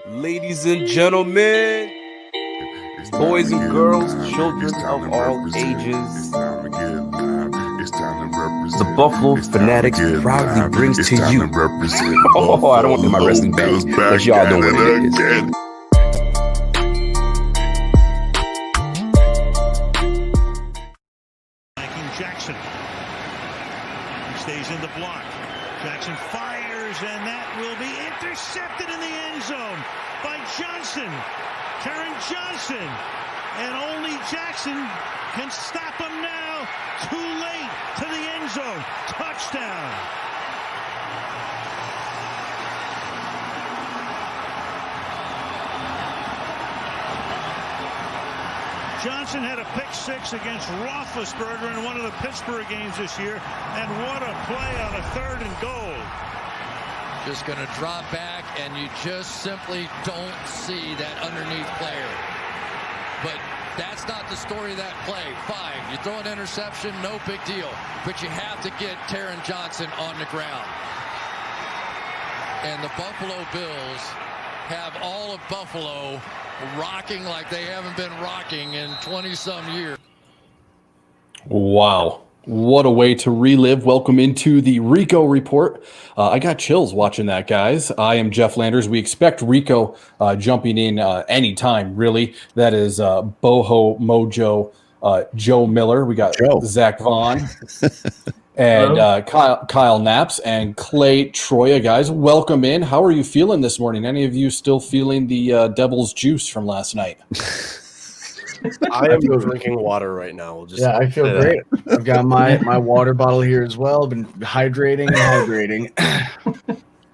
Ladies and gentlemen, boys and girls, children of all ages, the Buffalo Fanatics proudly brings to you. Oh, I don't want to do my wrestling bang, but y'all know what it is. Jackson. He stays in the block. Jackson fires, and that will be intercepted in the end zone by Johnson. Karen Johnson. And only Jackson can stop him now. Too late to the end zone. Touchdown. Johnson had a pick six against Roethlisberger in one of the Pittsburgh games this year. And what a play on a 3rd and goal. Just going to drop back, and you just simply don't see that underneath player. But that's not the story of that play. Fine, you throw an interception, no big deal. But you have to get Taron Johnson on the ground. And the Buffalo Bills have all of Buffalo rocking like they haven't been rocking in 20-some years. Wow. What a way to relive. Welcome into the Rico Report. I got chills watching that, guys. I am Jeff Landers. We expect Rico jumping in anytime, really. That is Boho Mojo Joe Miller. We got Zach Vaughn and Kyle Knaps and Clay Troya, guys. Welcome in. How are you feeling this morning? Any of you still feeling the devil's juice from last night? I am drinking water right now. I feel great. I've got my water bottle here as well. I've been hydrating.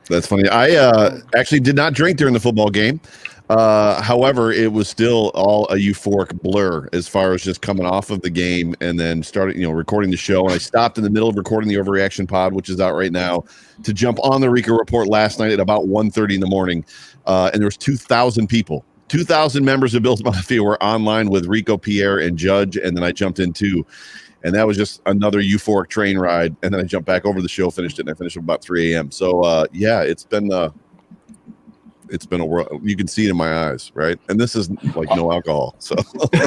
That's funny. I actually did not drink during the football game. However, it was still all a euphoric blur as far as just coming off of the game and then started, recording the show. And I stopped in the middle of recording the Overreaction Pod, which is out right now, to jump on the Rico Report last night at about 1:30 in the morning. And there was 2,000 people. 2,000 members of Bills Mafia were online with Rico, Pierre, and Judge, and then I jumped in too. And that was just another euphoric train ride. And then I jumped back over the show, finished it, and I finished at about 3 a.m. So, it's been a world. You can see it in my eyes, right? And this is like no alcohol. So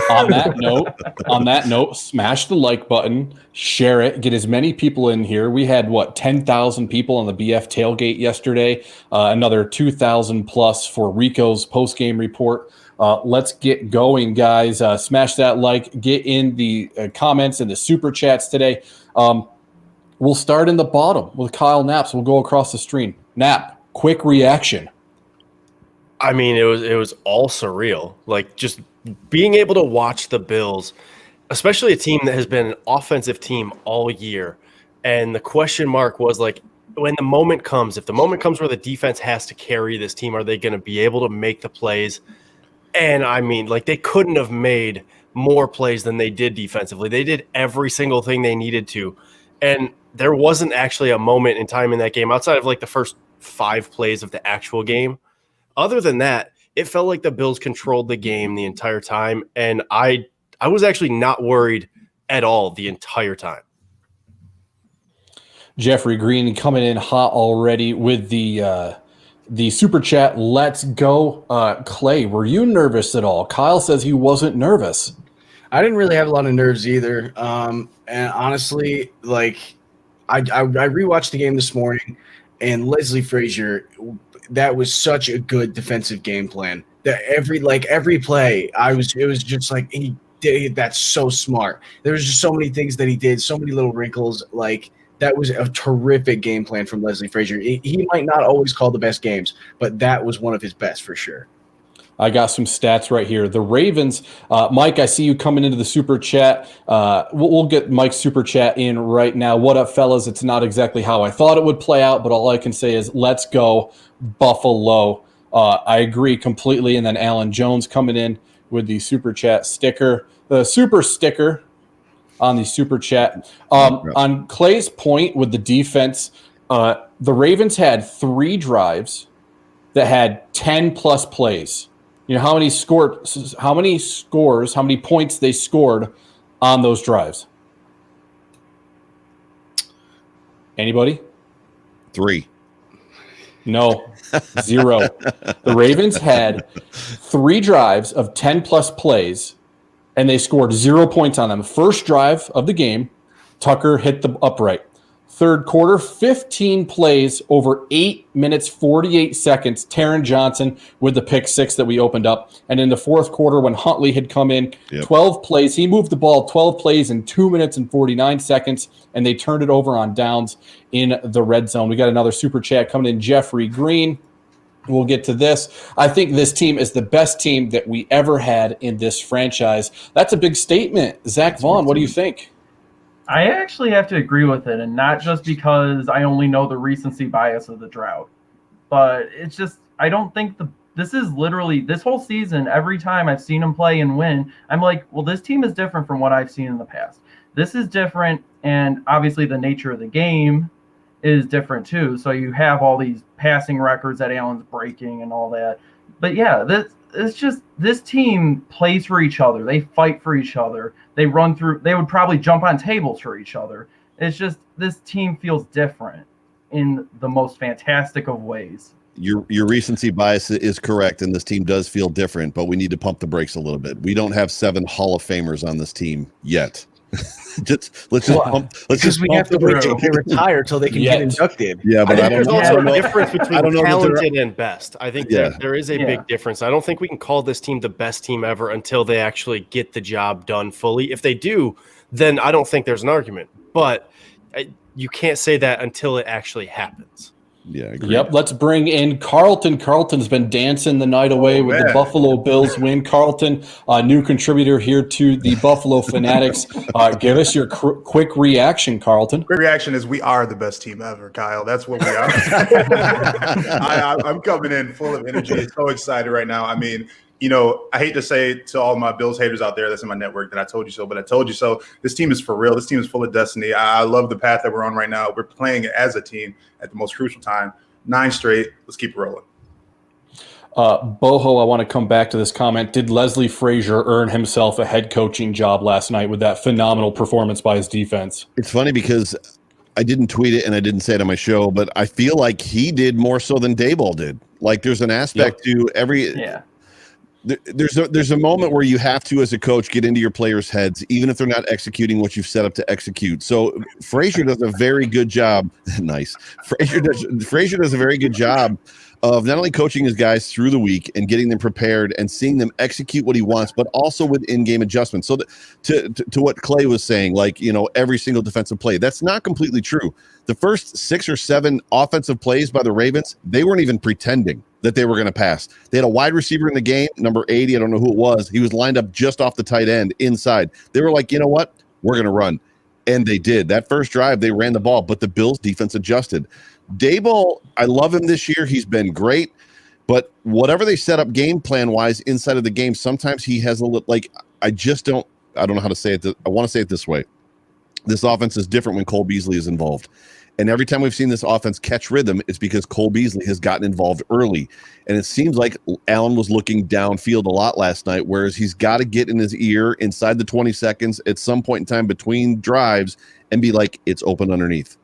on that note, smash the like button, share it, get as many people in here. We had 10,000 people on the BF tailgate yesterday. Another 2,000 plus for Rico's post-game report. Let's get going, guys. Smash that like, get in the comments and the super chats today. We'll start in the bottom with Kyle Knaps. We'll go across the stream. Knapp, quick reaction. I mean, it was all surreal. Like, just being able to watch the Bills, especially a team that has been an offensive team all year. And the question mark was, like, when the moment comes, if the moment comes where the defense has to carry this team, are they going to be able to make the plays? And, I mean, like, they couldn't have made more plays than they did defensively. They did every single thing they needed to. And there wasn't actually a moment in time in that game outside of, like, the first 5 plays of the actual game. Other than that, it felt like the Bills controlled the game the entire time, and I was actually not worried at all the entire time. Jeffrey Green coming in hot already with the super chat. Let's go, Clay. Were you nervous at all? Kyle says he wasn't nervous. I didn't really have a lot of nerves either. And honestly, like I rewatched the game this morning, and Leslie Frazier. That was such a good defensive game plan. That every play, it was just like he did. That's so smart. There was just so many things that he did, so many little wrinkles. Like, that was a terrific game plan from Leslie Frazier. He might not always call the best games, but that was one of his best for sure. I got some stats right here. The Ravens, Mike, I see you coming into the super chat. We'll get Mike's super chat in right now. What up, fellas? It's not exactly how I thought it would play out, but all I can say is let's go Buffalo. I agree completely. And then Alan Jones coming in with the super chat sticker, the super sticker on the super chat. On Clay's point with the defense, the Ravens had 3 drives that had 10 plus plays. You know how many points they scored on those drives? Anybody? 3. No, 0. The Ravens had 3 drives of 10-plus plays, and they scored 0 points on them. First drive of the game, Tucker hit the upright. Third quarter, 15 plays over 8 minutes, 48 seconds. Taron Johnson with the pick 6 that we opened up. And in the fourth quarter, when Huntley had come in, 12 plays. He moved the ball 12 plays in 2 minutes and 49 seconds, and they turned it over on downs in the red zone. We got another super chat coming in, Jeffrey Green. We'll get to this. I think this team is the best team that we ever had in this franchise. That's a big statement. Zach Vaughn, what do you think? I actually have to agree with it, and not just because I only know the recency bias of the drought, but it's just I don't think this is literally this whole season. Every time I've seen them play and win, I'm like, well, this team is different from what I've seen in the past. This is different, and obviously the nature of the game is different too. So you have all these passing records that Allen's breaking and all that. But yeah, this team plays for each other. They fight for each other. They run through. They would probably jump on tables for each other. It's just this team feels different in the most fantastic of ways. Your recency bias is correct, and this team does feel different, but we need to pump the brakes a little bit. We don't have 7 Hall of Famers on this team yet. Let's have to wait till they retire till they can get inducted. Yeah, but I don't know. There's also a difference between talented and best. I think there is a big difference. I don't think we can call this team the best team ever until they actually get the job done fully. If they do, then I don't think there's an argument. But you can't say that until it actually happens. Yeah. Agreed. Yep. Let's bring in Carlton. Carlton's been dancing the night away with the Buffalo Bills win. Carlton, new contributor here to the Buffalo Fanatics. Give us your quick reaction, Carlton. Quick reaction is we are the best team ever, Kyle. That's what we are. I'm coming in full of energy. So excited right now. I mean, you know, I hate to say to all my Bills haters out there that's in my network that I told you so, but I told you so. This team is for real. This team is full of destiny. I love the path that we're on right now. We're playing as a team at the most crucial time. 9 straight. Let's keep it rolling. Boho, I want to come back to this comment. Did Leslie Frazier earn himself a head coaching job last night with that phenomenal performance by his defense? It's funny because I didn't tweet it and I didn't say it on my show, but I feel like he did more so than Daboll did. Like there's an aspect to every There's a moment where you have to, as a coach, get into your players' heads, even if they're not executing what you've set up to execute. So Frazier does a very good job. Nice. Frazier does a very good job of not only coaching his guys through the week and getting them prepared and seeing them execute what he wants, but also with in-game adjustments. So to what Clay was saying, like, you know, every single defensive play, that's not completely true. The first 6 or 7 offensive plays by the Ravens, they weren't even pretending that they were going to pass. They had a wide receiver in the game, number 80. I don't know who it was. He was lined up just off the tight end inside. They were like, you know what? We're going to run. And they did. That first drive, they ran the ball, but the Bills defense adjusted. Daboll, I love him this year. He's been great. But whatever they set up game plan wise inside of the game, sometimes he has a little, like, I don't know how to say it. I want to say it this way. This offense is different when Cole Beasley is involved. And every time we've seen this offense catch rhythm, it's because Cole Beasley has gotten involved early. And it seems like Allen was looking downfield a lot last night, whereas he's got to get in his ear inside the 20 seconds at some point in time between drives and be like, it's open underneath.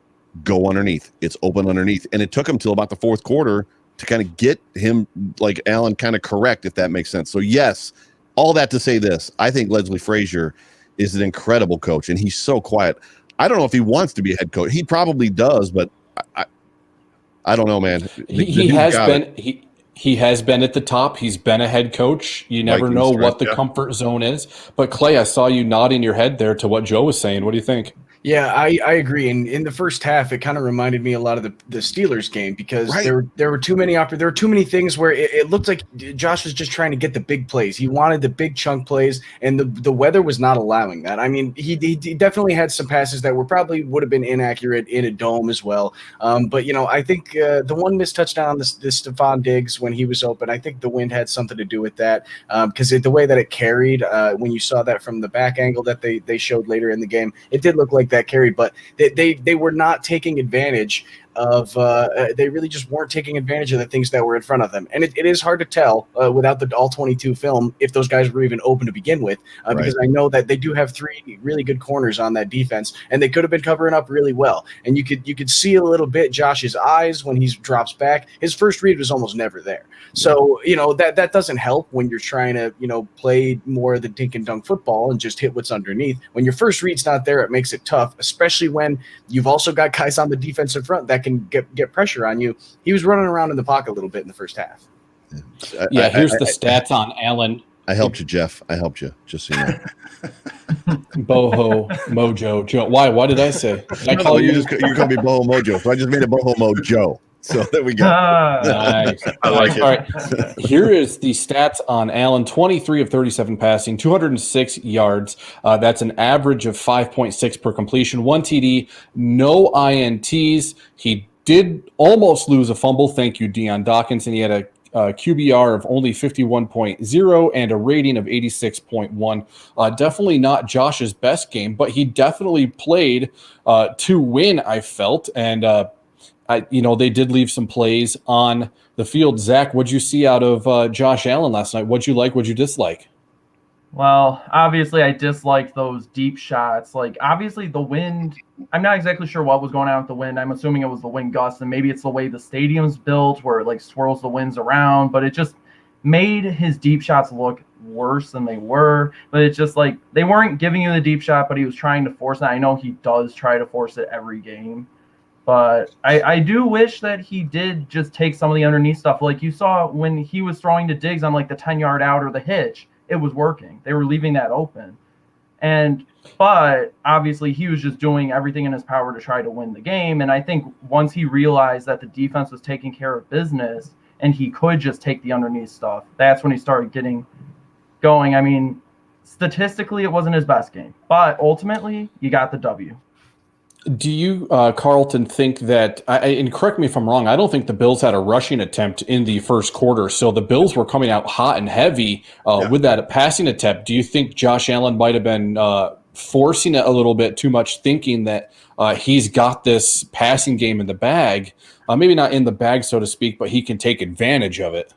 Go underneath. It's open underneath. And it took him till about the fourth quarter to kind of get him, like Allen, kind of correct, if that makes sense. So, yes, all that to say this, I think Leslie Frazier is an incredible coach, and he's so quiet. I don't know if he wants to be a head coach. He probably does, but I don't know, man. He has been at the top. He's been a head coach. You never know what the comfort zone is. But Clay, I saw you nodding your head there to what Joe was saying. What do you think? Yeah, I agree. And in the first half, it kind of reminded me a lot of the Steelers game because there were too many things where it looked like Josh was just trying to get the big plays. He wanted the big chunk plays, and the weather was not allowing that. I mean, he definitely had some passes that would have been inaccurate in a dome as well. But you know, I think the one missed touchdown, the Stephon Diggs when he was open, I think the wind had something to do with that because the way that it carried when you saw that from the back angle that they showed later in the game, it did look like that carried, but they were not taking advantage of they really just weren't taking advantage of the things that were in front of them. And it is hard to tell without the all 22 film if those guys were even open to begin with, because I know that they do have 3 really good corners on that defense, and they could have been covering up really well. And you could see a little bit Josh's eyes when he drops back. His first read was almost never there. So, that doesn't help when you're trying to, play more of the dink and dunk football and just hit what's underneath. When your first read's not there, it makes it tough, especially when you've also got guys on the defensive front that can get pressure on you. He was running around in the pocket a little bit in the first half. Here's the stats on Allen. I helped you, Jeff. I helped you, just so you know. Boho Mojo Joe. Why did I say? Did I call you? You called me Boho Mojo, so I just made it Boho Mojo. So there we go. Nice. I like it. All right. Here is the stats on Allen: 23 of 37 passing, 206 yards. That's an average of 5.6 per completion, 1 TD, no INTs. He did almost lose a fumble. Thank you, Deion Dawkins. And he had a QBR of only 51.0 and a rating of 86.1. Definitely not Josh's best game, but he definitely played to win, I felt. And, they did leave some plays on the field. Zach, what'd you see out of Josh Allen last night? What'd you like? What'd you dislike? Well, obviously, I disliked those deep shots. Like, obviously, the wind, I'm not exactly sure what was going on with the wind. I'm assuming it was the wind gusts, and maybe it's the way the stadium's built where it, like, swirls the winds around. But it just made his deep shots look worse than they were. But it's just, like, they weren't giving you the deep shot, but he was trying to force it. I know he does try to force it every game. But I do wish that he did just take some of the underneath stuff. Like, you saw when he was throwing to Diggs on, like, the 10-yard out or the hitch. It was working. They were leaving that open. But obviously he was just doing everything in his power to try to win the game. And I think once he realized that the defense was taking care of business and he could just take the underneath stuff, that's when he started getting going. I mean, statistically, it wasn't his best game, but ultimately you got the W. Do you, Carlton, think that, and correct me if I'm wrong, I don't think the Bills had a rushing attempt in the first quarter, so the Bills were coming out hot and heavy with that passing attempt. Do you think Josh Allen might have been forcing it a little bit too much, thinking that he's got this passing game in the bag? Maybe not in the bag, so to speak, but he can take advantage of it.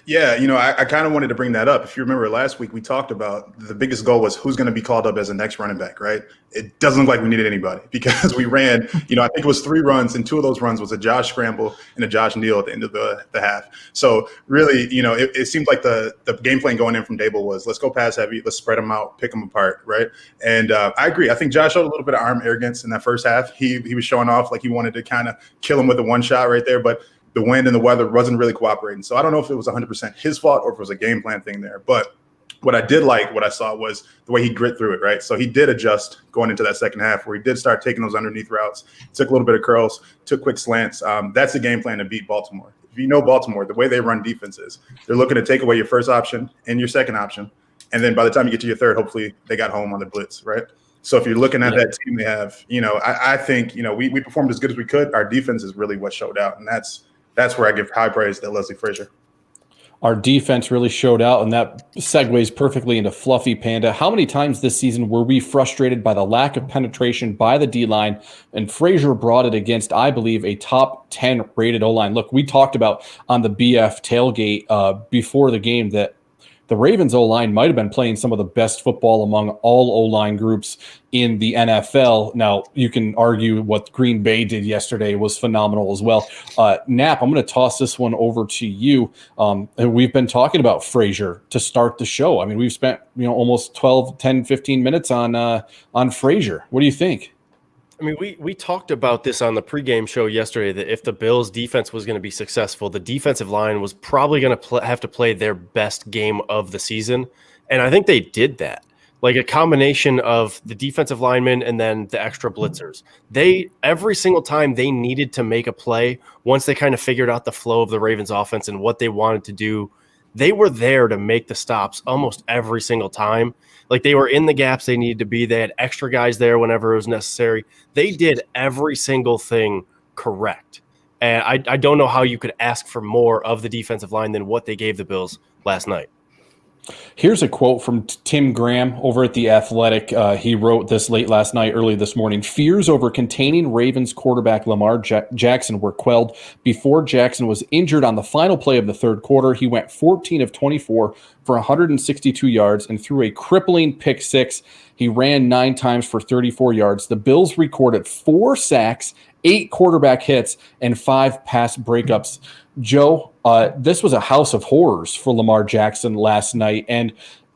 Yeah, I kind of wanted to bring that up. If you remember last week, we talked about the biggest goal was who's going to be called up as the next running back, right? It doesn't look like we needed anybody because we ran, I think it was 3 runs, and 2 of those runs was a Josh scramble and a Josh Neal at the end of the half. So really, it seemed like the game plan going in from Dable was let's go pass heavy, let's spread them out, pick them apart, right? And I agree. I think Josh showed a little bit of arm arrogance in that first half. He was showing off like he wanted to kind of kill him with the one shot right there, but the wind and the weather wasn't really cooperating. So I don't know if it was 100% his fault or if it was a game plan thing there. But what I did like, what I saw was the way he grit through it, right? So he did adjust going into that second half where he did start taking those underneath routes, took a little bit of curls, took quick slants. That's the game plan to beat Baltimore. If you know Baltimore, the way they run defenses, they're looking to take away your first option and your second option. And then by the time you get to your third, hopefully they got home on the blitz, right? So if you're looking at that team they have, I think, we performed as good as we could. Our defense is really what showed out. And that's where I give high praise to Leslie Frazier. Our defense really showed out, and that segues perfectly into Fluffy Panda. How many times this season were we frustrated by the lack of penetration by the D-line? And Frazier brought it against, I believe, a top 10 rated O-line. Look, we talked about on the BF tailgate before the game that the Ravens O-line might have been playing some of the best football among all O-line groups in the NFL. Now, you can argue what Green Bay did yesterday was phenomenal as well. Knapp, I'm going to toss this one over to you. And we've been talking about Frazier to start the show. I mean, we've spent almost 10, 15 minutes on Frazier. What do you think? I mean, we talked about this on the pregame show yesterday, that if the Bills' defense was going to be successful, the defensive line was probably going to have to play their best game of the season. And I think they did that. Like a combination of the defensive linemen and then the extra blitzers. Every single time they needed to make a play, once they kind of figured out the flow of the Ravens offense and what they wanted to do, they were there to make the stops almost every single time. Like they were in the gaps they needed to be. They had extra guys there whenever it was necessary. They did every single thing correct. And I don't know how you could ask for more of the defensive line than what they gave the Bills last night. Here's a quote from Tim Graham over at The Athletic. He wrote this late last night, early this morning. Fears over containing Ravens quarterback Lamar Jackson were quelled before Jackson was injured on the final play of the third quarter. He went 14 of 24 for 162 yards and threw a crippling pick six. He ran 9 times for 34 yards. The Bills recorded 4 sacks, 8 quarterback hits, and 5 pass breakups. Joe, this was a house of horrors for Lamar Jackson last night, and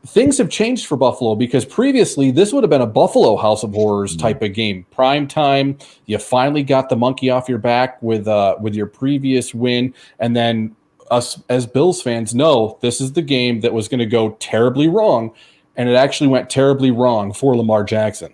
things have changed for Buffalo because previously this would have been a Buffalo house of horrors type of game. Prime time, you finally got the monkey off your back with your previous win, and then us as Bills fans know this is the game that was going to go terribly wrong, and it actually went terribly wrong for Lamar Jackson.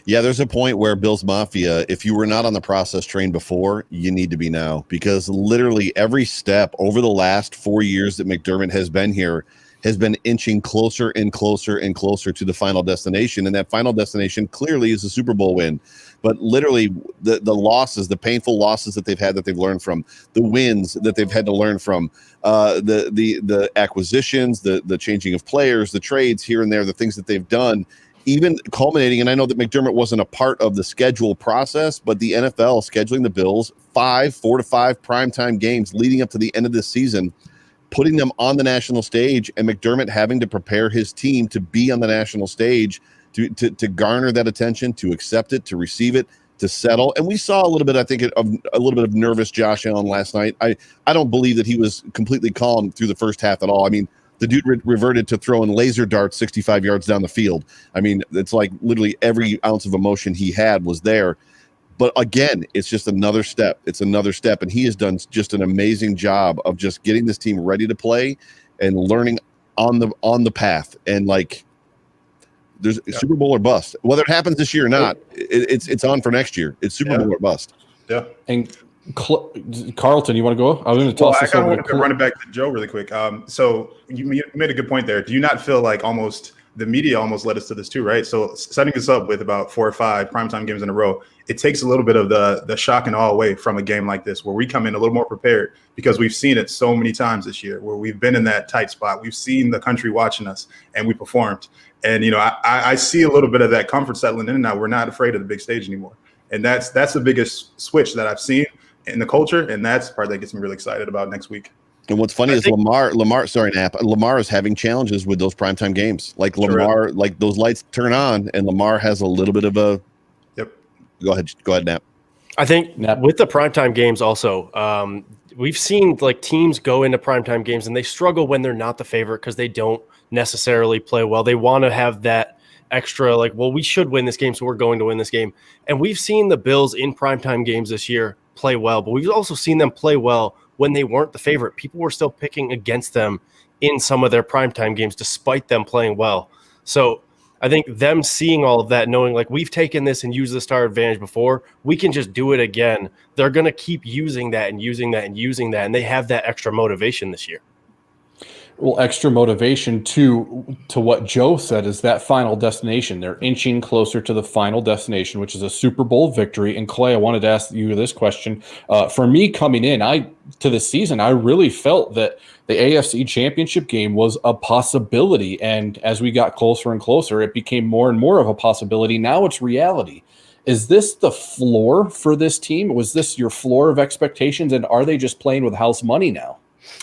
Yeah, there's a point where Bills Mafia, if you were not on the process train before, you need to be now, because literally every step over the last 4 years that McDermott has been here has been inching closer and closer and closer to the final destination. And that final destination clearly is a Super Bowl win. But literally the losses, the painful losses that they've had that they've learned from, the wins that they've had to learn from, the acquisitions, the changing of players, the trades here and there, the things that they've done, even culminating, and I know that McDermott wasn't a part of the schedule process, but the NFL scheduling the Bills 4 to 5 primetime games leading up to the end of this season, putting them on the national stage, and McDermott having to prepare his team to be on the national stage, to garner that attention, to accept it, to receive it, to settle. And we saw a little bit, I think, of a little bit of nervous Josh Allen last night. I don't believe that he was completely calm through the first half at all. I mean, the dude reverted to throwing laser darts 65 yards down the field. I mean, it's like literally every ounce of emotion he had was there. But again, it's just another step. It's another step. And he has done just an amazing job of just getting this team ready to play and learning on the path. And like, there's Super Bowl or bust. Whether it happens this year or not, it's on for next year. It's Super Bowl or bust. Yeah. And Carlton, you want to go? I was going to toss this over to run it back to Joe really quick. So you made a good point there. Do you not feel like the media almost led us to this too, right? So setting us up with about 4 or 5 primetime games in a row, it takes a little bit of the shock and awe away from a game like this, where we come in a little more prepared because we've seen it so many times this year, where we've been in that tight spot. We've seen the country watching us, and we performed. And I see a little bit of that comfort settling in now. We're not afraid of the big stage anymore, and that's the biggest switch that I've seen in the culture, and that's the part that gets me really excited about next week. And what's funny is Lamar is having challenges with those primetime games. Like Lamar, like those lights turn on, and Lamar has a little bit of a. Yep. Go ahead, Nap. I think with the primetime games also, we've seen like teams go into primetime games and they struggle when they're not the favorite because they don't necessarily play well. They want to have that extra, like, well, we should win this game, so we're going to win this game. And we've seen the Bills in primetime games this year play well, but we've also seen them play well when they weren't the favorite. People were still picking against them in some of their primetime games despite them playing well. So I think them seeing all of that, knowing like we've taken this and used this to our advantage before, we can just do it again. They're going to keep using that and using that and using that, and they have that extra motivation this year. Well, extra motivation to what Joe said is that final destination. They're inching closer to the final destination, which is a Super Bowl victory. And Clay, I wanted to ask you this question. For me coming in to the season, I really felt that the AFC Championship game was a possibility. And as we got closer and closer, it became more and more of a possibility. Now it's reality. Is this the floor for this team? Was this your floor of expectations? And are they just playing with house money now?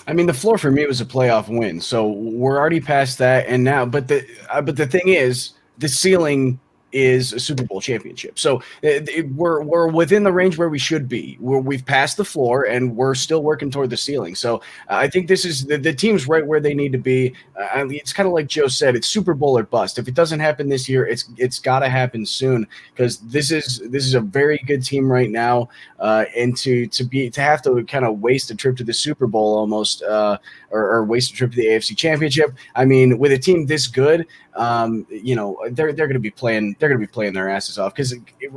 I mean, the floor for me was a playoff win, so we're already past that. And now, but the thing is, the ceiling is a Super Bowl championship. So we're within the range where we should be. We've passed the floor, and we're still working toward the ceiling. So I think this is the team's right where they need to be. I mean, it's kind of like Joe said, it's Super Bowl or bust. If it doesn't happen this year, it's got to happen soon, because this is a very good team right now. And to have to kind of waste a trip to the Super Bowl almost, or waste a trip to the AFC Championship. I mean, with a team this good, they're going to be playing. They're going to be playing their asses off, because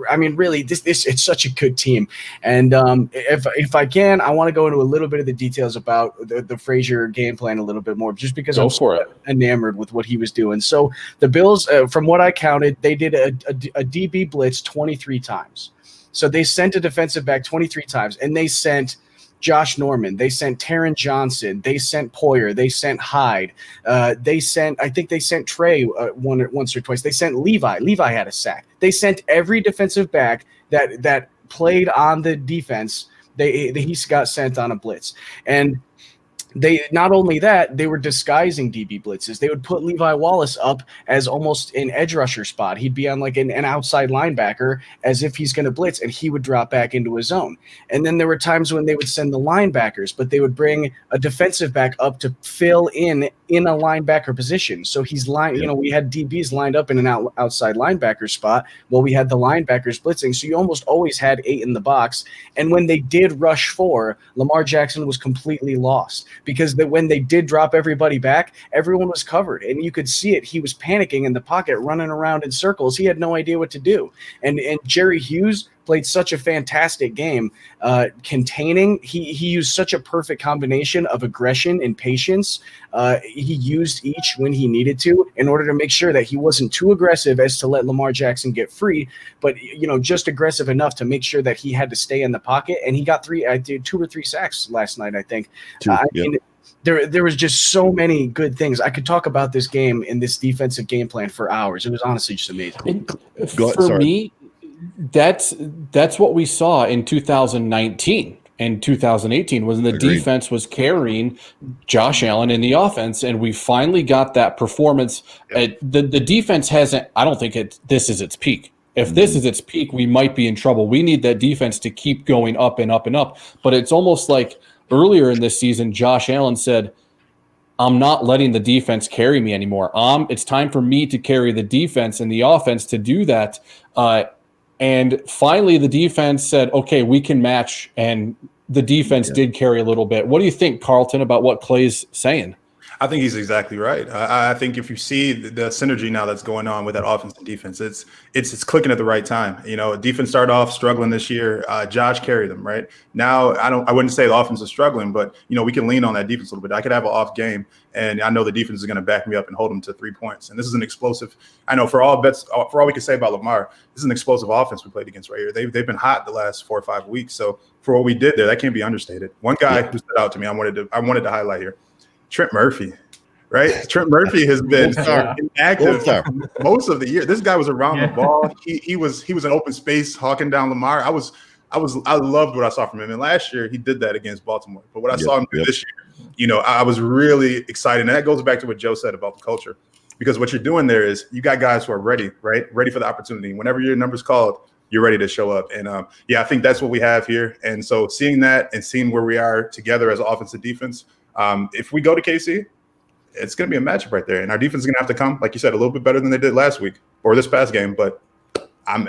I mean, really, this it's such a good team. And if I can, I want to go into a little bit of the details about the Frazier game plan a little bit more, just because I'm so enamored with what he was doing. So the Bills, from what I counted, they did a DB blitz 23 times. So they sent a defensive back 23 times, and they sent Josh Norman. They sent Taron Johnson. They sent Poyer. They sent Hyde. I think they sent Trey once or twice. They sent Levi. Levi had a sack. They sent every defensive back that played on the defense. He got sent on a blitz. And they not only that, they were disguising DB blitzes. They would put Levi Wallace up as almost an edge rusher spot. He'd be on like an outside linebacker as if he's going to blitz, and he would drop back into his zone. And then there were times when they would send the linebackers, but they would bring a defensive back up to fill in a linebacker position. So we had DBs lined up in an outside linebacker spot while we had the linebackers blitzing. So you almost always had 8 in the box. And when they did rush 4, Lamar Jackson was completely lost, because when they did drop everybody back, everyone was covered, and you could see it. He was panicking in the pocket, running around in circles. He had no idea what to do. And Jerry Hughes played such a fantastic game containing. He used such a perfect combination of aggression and patience. He used each when he needed to in order to make sure that he wasn't too aggressive as to let Lamar Jackson get free, but just aggressive enough to make sure that he had to stay in the pocket. And he got 2 or 3 sacks last night, I think. There was just so many good things. I could talk about this game and this defensive game plan for hours. It was honestly just amazing. For me, that's what we saw in 2019 and 2018 when the defense was carrying Josh Allen in the offense, and we finally got that performance. The defense hasn't. I don't think this is its peak. If this is its peak, we might be in trouble. We need that defense to keep going up and up and up. But it's almost like earlier in this season, Josh Allen said, I'm not letting the defense carry me anymore. It's time for me to carry the defense and the offense to do that. And finally, the defense said, okay, we can match. And the defense did carry a little bit. What do you think, Carlton, about what Clay's saying? I think he's exactly right. I think if you see the synergy now that's going on with that offense and defense, it's clicking at the right time. Defense started off struggling this year. Josh carried them right now. I wouldn't say the offense is struggling, but we can lean on that defense a little bit. I could have an off game, and I know the defense is going to back me up and hold them to 3 points. And this is an explosive. I know for all we can say about Lamar, this is an explosive offense we played against right here. They've been hot the last 4 or 5 weeks. So for what we did there, that can't be understated. One guy who stood out to me, I wanted to highlight here. Trent Murphy, right? Trent Murphy has been inactive most of the year. This guy was around the ball. He was in open space hawking down Lamar. I loved what I saw from him. And last year he did that against Baltimore. But what I saw him do this year, I was really excited. And that goes back to what Joe said about the culture. Because what you're doing there is you got guys who are ready, right? Ready for the opportunity. Whenever your number's called, you're ready to show up. And I think that's what we have here. And so seeing that and seeing where we are together as offense and defense, if we go to KC, it's going to be a matchup right there. And our defense is going to have to come, like you said, a little bit better than they did last week or this past game. But I'm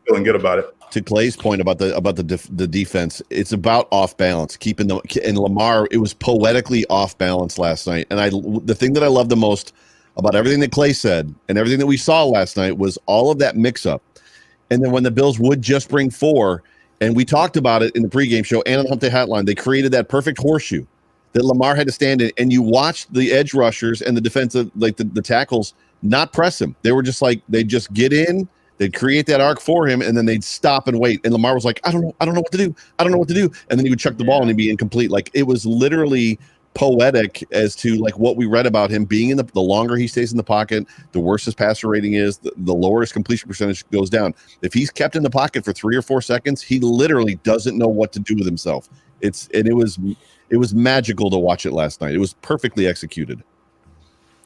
feeling good about it. To Clay's point about the defense, it's about off balance, keeping them. And Lamar, it was poetically off balance last night. And the thing that I love the most about everything that Clay said and everything that we saw last night was all of that mix up. And then when the Bills would just bring 4, and we talked about it in the pregame show and on the Hump Day Hotline, they created that perfect horseshoe that Lamar had to stand in, and you watched the edge rushers and the defensive, like the tackles, not press him. They were just like, they'd just get in, they'd create that arc for him, and then they'd stop and wait. And Lamar was like, I don't know what to do. I don't know what to do. And then he would chuck the ball and he'd be incomplete. Like, it was literally poetic as to like what we read about him being in the longer he stays in the pocket, the worse his passer rating is, the lower his completion percentage goes down. If he's kept in the pocket for 3 or 4 seconds, he literally doesn't know what to do with himself. It was magical to watch it last night. It was perfectly executed.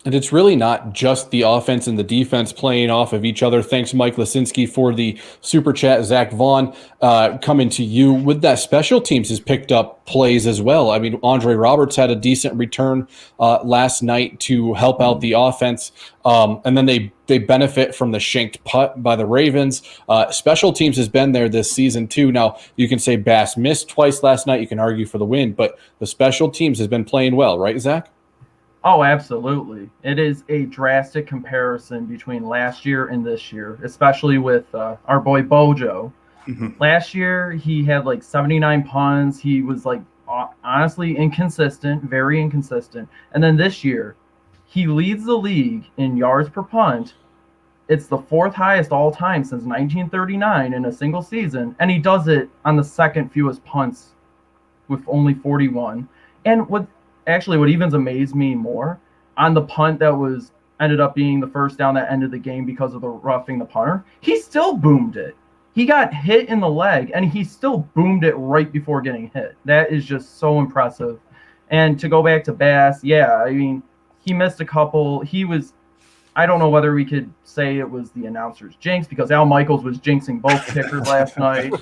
And it's really not just the offense and the defense playing off of each other. Thanks, Mike Lisinski, for the super chat. Zach Vaughn, coming to you with that. Special teams has picked up plays as well. I mean, Andre Roberts had a decent return last night to help out the offense. And then they benefit from the shanked putt by the Ravens. Special teams has been there this season too. Now, you can say Bass missed twice last night. You can argue for the win, but the special teams has been playing well, right, Zach? Oh, absolutely. It is a drastic comparison between last year and this year, especially with our boy Bojo. Mm-hmm. Last year, he had like 79 punts. He was like honestly inconsistent, very inconsistent. And then this year, he leads the league in yards per punt. It's the 4th highest all time since 1939 in a single season. And he does it on the second fewest punts with only 41. And what even amazed me more, on the punt that was ended up being the first down that ended the game because of the roughing the punter, he still boomed it. He got hit in the leg, and he still boomed it right before getting hit. That is just so impressive. And to go back to Bass, yeah, I mean, he missed a couple. I don't know whether we could say it was the announcer's jinx, because Al Michaels was jinxing both kickers last night.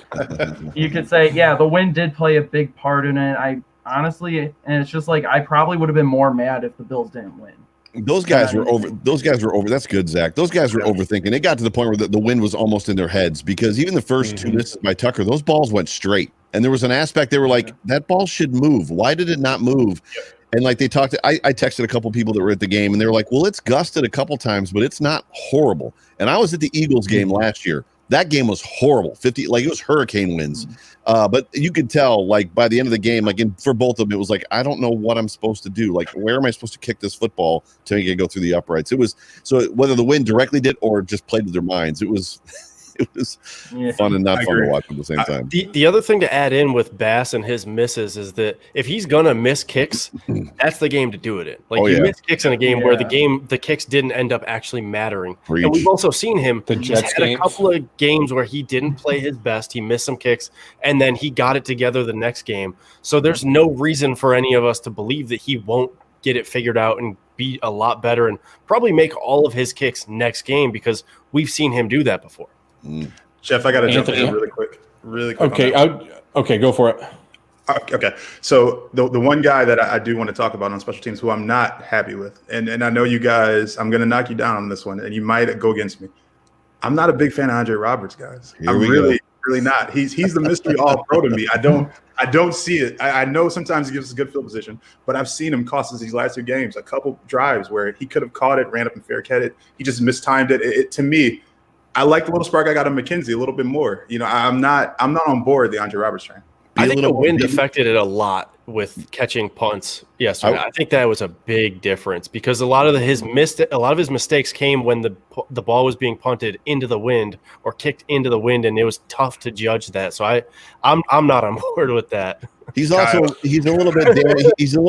You could say, yeah, the wind did play a big part in it. I honestly, and it's just like, I probably would have been more mad if the Bills didn't win. Those guys were over. That's good, Zach. Those guys were overthinking. It got to the point where the wind was almost in their heads, because even the first two misses by Tucker, those balls went straight. And there was an aspect they were like, that ball should move. Why did it not move? And like they talked, I texted a couple people that were at the game, and they were like, well, it's gusted a couple times, but it's not horrible. And I was at the Eagles game last year. That game was horrible. It was hurricane winds. But you could tell, like, by the end of the game, like for both of them, it was like, I don't know what I'm supposed to do. Like, where am I supposed to kick this football to make it go through the uprights? It was, so whether the wind directly did or just played with their minds, it was fun and not fun to watch at the same time. The other thing to add in with Bass and his misses is that if he's gonna miss kicks, that's the game to do it in. Like, miss kicks in a game where the kicks didn't end up actually mattering. And we've also seen him had a couple of games where he didn't play his best. He missed some kicks, and then he got it together the next game. So there's no reason for any of us to believe that he won't get it figured out and be a lot better and probably make all of his kicks next game, because we've seen him do that before. Jeff, I got to jump in really quick. Okay, okay, go for it. Okay, so the one guy that I do want to talk about on special teams who I'm not happy with, and I know you guys, I'm going to knock you down on this one, and you might go against me. I'm not a big fan of Andre Roberts, guys. I'm really not. He's the mystery all-pro to me. I don't see it. I know sometimes he gives us a good field position, but I've seen him cost us these last two games, a couple drives where he could have caught it, ran up and fair catch it. He just mistimed it. To me, I like the little spark I got on McKenzie a little bit more. You know, I'm not on board the Andre Roberts train. I think the wind affected it a lot with catching punts yesterday. I think that was a big difference, because a lot of his mistakes came when the ball was being punted into the wind or kicked into the wind, and it was tough to judge that. So I'm not on board with that. He's a little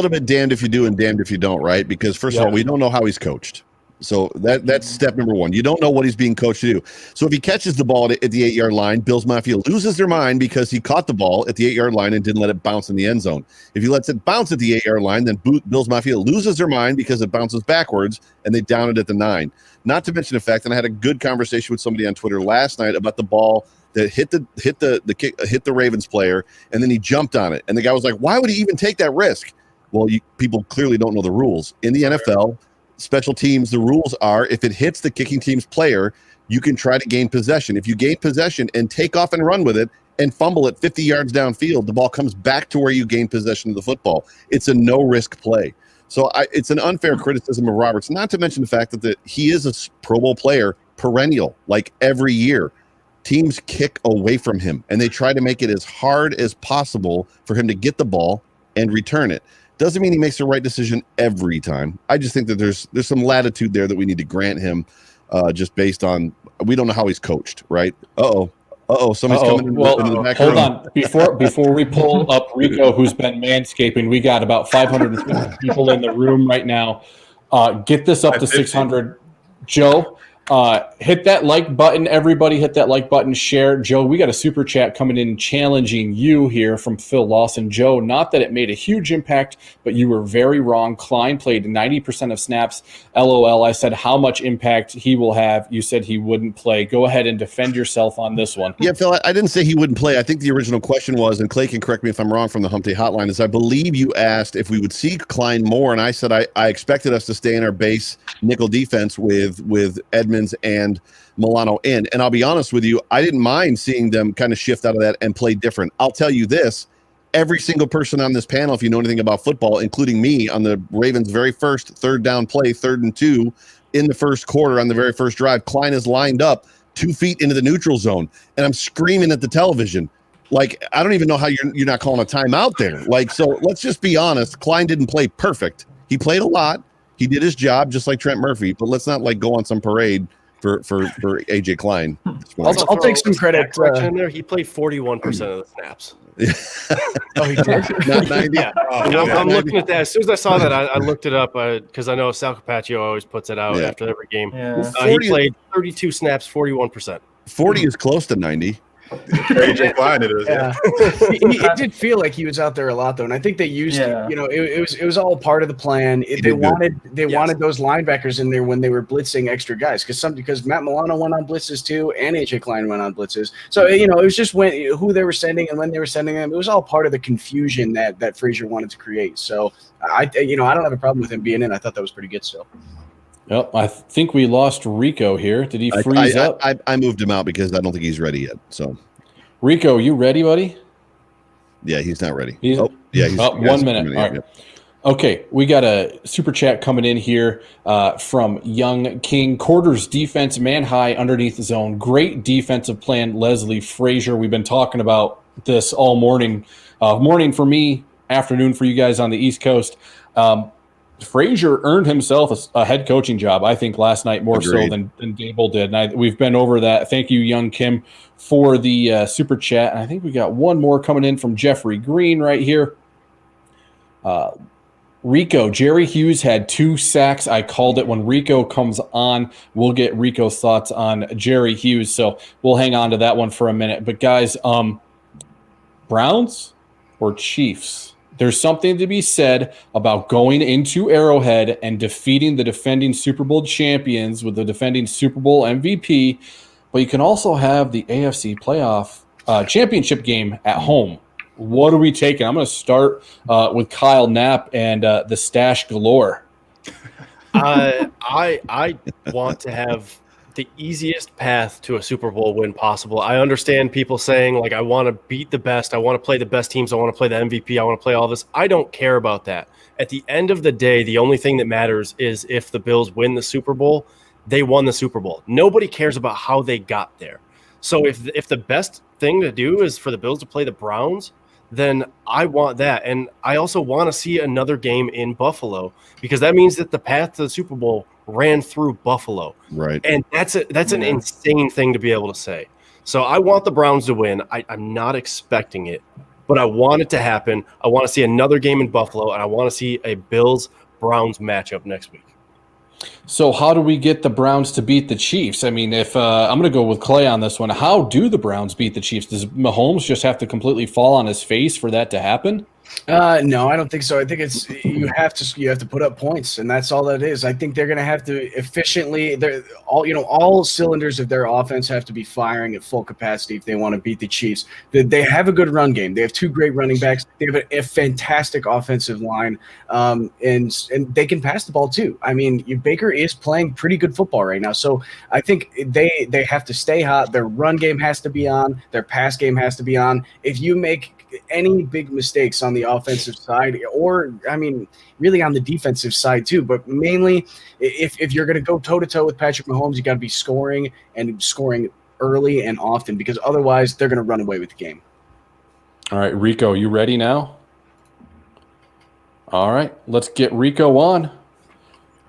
bit damned if you do and damned if you don't, right? Because first of all, we don't know how he's coached. So that's step number one. You don't know what he's being coached to do. So if he catches the ball at the 8-yard line, Bills Mafia loses their mind because he caught the ball at the 8-yard line and didn't let it bounce in the end zone. If he lets it bounce at the 8-yard line, then Bills Mafia loses their mind because it bounces backwards and they down it at the 9. Not to mention the fact that I had a good conversation with somebody on Twitter last night about the ball that hit the Ravens player, and then he jumped on it. And the guy was like, why would he even take that risk? Well, people clearly don't know the rules. In the NFL, special teams, the rules are if it hits the kicking team's player, you can try to gain possession. If you gain possession and take off and run with it and fumble it 50 yards downfield, the ball comes back to where you gain possession of the football. It's a no-risk play. So it's an unfair criticism of Roberts, not to mention the fact that he is a Pro Bowl player, perennial, like every year. Teams kick away from him, and they try to make it as hard as possible for him to get the ball and return it. Doesn't mean he makes the right decision every time. I just think that there's some latitude there that we need to grant him, just based on we don't know how he's coached, right? Somebody's coming in the back hold room. On, before we pull up Rico, who's been manscaping, we got about 550 people in the room right now. Get this up to 600. Joe, hit that like button. Everybody hit that like button, share. Joe, we got a super chat coming in challenging you here from Phil Lawson. Joe, not that it made a huge impact, but you were very wrong. Klein played 90% of snaps. LOL. I said how much impact he will have. You said he wouldn't play. Go ahead and defend yourself on this one. Yeah, Phil, I didn't say he wouldn't play. I think the original question was, and Clay can correct me if I'm wrong from the Hump Day Hotline, is I believe you asked if we would see Klein more, and I said I expected us to stay in our base nickel defense with Edmonds and Milano in. And I'll be honest with you, I didn't mind seeing them kind of shift out of that and play different. I'll tell you this, every single person on this panel, if you know anything about football, including me, on the Ravens' very first third down play, 3rd and 2, in the first quarter on the very first drive, Klein is lined up 2 feet into the neutral zone, and I'm screaming at the television. Like, I don't even know how you're not calling a timeout there. Like, so let's just be honest. Klein didn't play perfect. He played a lot. He did his job just like Trent Murphy, but let's not like go on some parade for AJ Klein. I'll take some credit. In there, he played 41% of the snaps. Oh, he did. Not 90. Yeah, I'm looking at that. As soon as I saw that, I looked it up because I know Sal Capaccio always puts it out after every game. Yeah. He played 32 snaps, 41%. 40 is close to 90. AJ Klein, it is. Yeah. It did feel like he was out there a lot though, and I think they used it was all part of the plan. They wanted those linebackers in there when they were blitzing extra guys because Matt Milano went on blitzes too, and AJ Klein went on blitzes. So it was just who they were sending and when they were sending them. It was all part of the confusion that Frazier wanted to create. So I don't have a problem with him being in. I thought that was pretty good still. Yep, I think we lost Rico here. Did he freeze up? I moved him out because I don't think he's ready yet. So, Rico, you ready, buddy? Yeah, he's not ready. He's 1 minute. All right. Okay, we got a super chat coming in here from Young King. Quarters defense, man high underneath the zone. Great defensive plan, Leslie Frazier. We've been talking about this all morning. Morning for me, afternoon for you guys on the East Coast. Frazier earned himself a head coaching job, I think, last night more so than Dable did. And we've been over that. Thank you, Young Kim, for the super chat. And I think we got one more coming in from Jeffrey Green right here. Rico, Jerry Hughes had 2 sacks. I called it. When Rico comes on, we'll get Rico's thoughts on Jerry Hughes. So we'll hang on to that one for a minute. But, guys, Browns or Chiefs? There's something to be said about going into Arrowhead and defeating the defending Super Bowl champions with the defending Super Bowl MVP, but you can also have the AFC playoff championship game at home. What are we taking? I'm going to start with Kyle Knapp and the stash galore. I want to have the easiest path to a Super Bowl win possible. I understand people saying, like, I want to beat the best. I want to play the best teams. I want to play the MVP. I want to play all this. I don't care about that. At the end of the day, the only thing that matters is if the Bills win the Super Bowl, they won the Super Bowl. Nobody cares about how they got there. So if the best thing to do is for the Bills to play the Browns, then I want that. And I also want to see another game in Buffalo because that means that the path to the Super Bowl ran through Buffalo. Right. And that's an insane thing to be able to say. So I want the Browns to win. I'm not expecting it, but I want it to happen. I want to see another game in Buffalo, and I want to see a Bills-Browns matchup next week. So how do we get the Browns to beat the Chiefs? I mean, if I'm going to go with Clay on this one, how do the Browns beat the Chiefs? Does Mahomes just have to completely fall on his face for that to happen? No, I don't think so. I think it's you have to put up points, and that's all that is. I think they're going to have to efficiently. All cylinders of their offense have to be firing at full capacity if they want to beat the Chiefs. They have a good run game. They have 2 great running backs. They have a fantastic offensive line, and they can pass the ball too. I mean, Baker is playing pretty good football right now, so I think they have to stay hot. Their run game has to be on. Their pass game has to be on. If you make any big mistakes on the offensive side, or I mean, really on the defensive side too, but mainly if you're going to go toe-to-toe with Patrick Mahomes, you got to be scoring early and often because otherwise they're going to run away with the game. All right, Rico, you ready now? All right, let's get Rico on.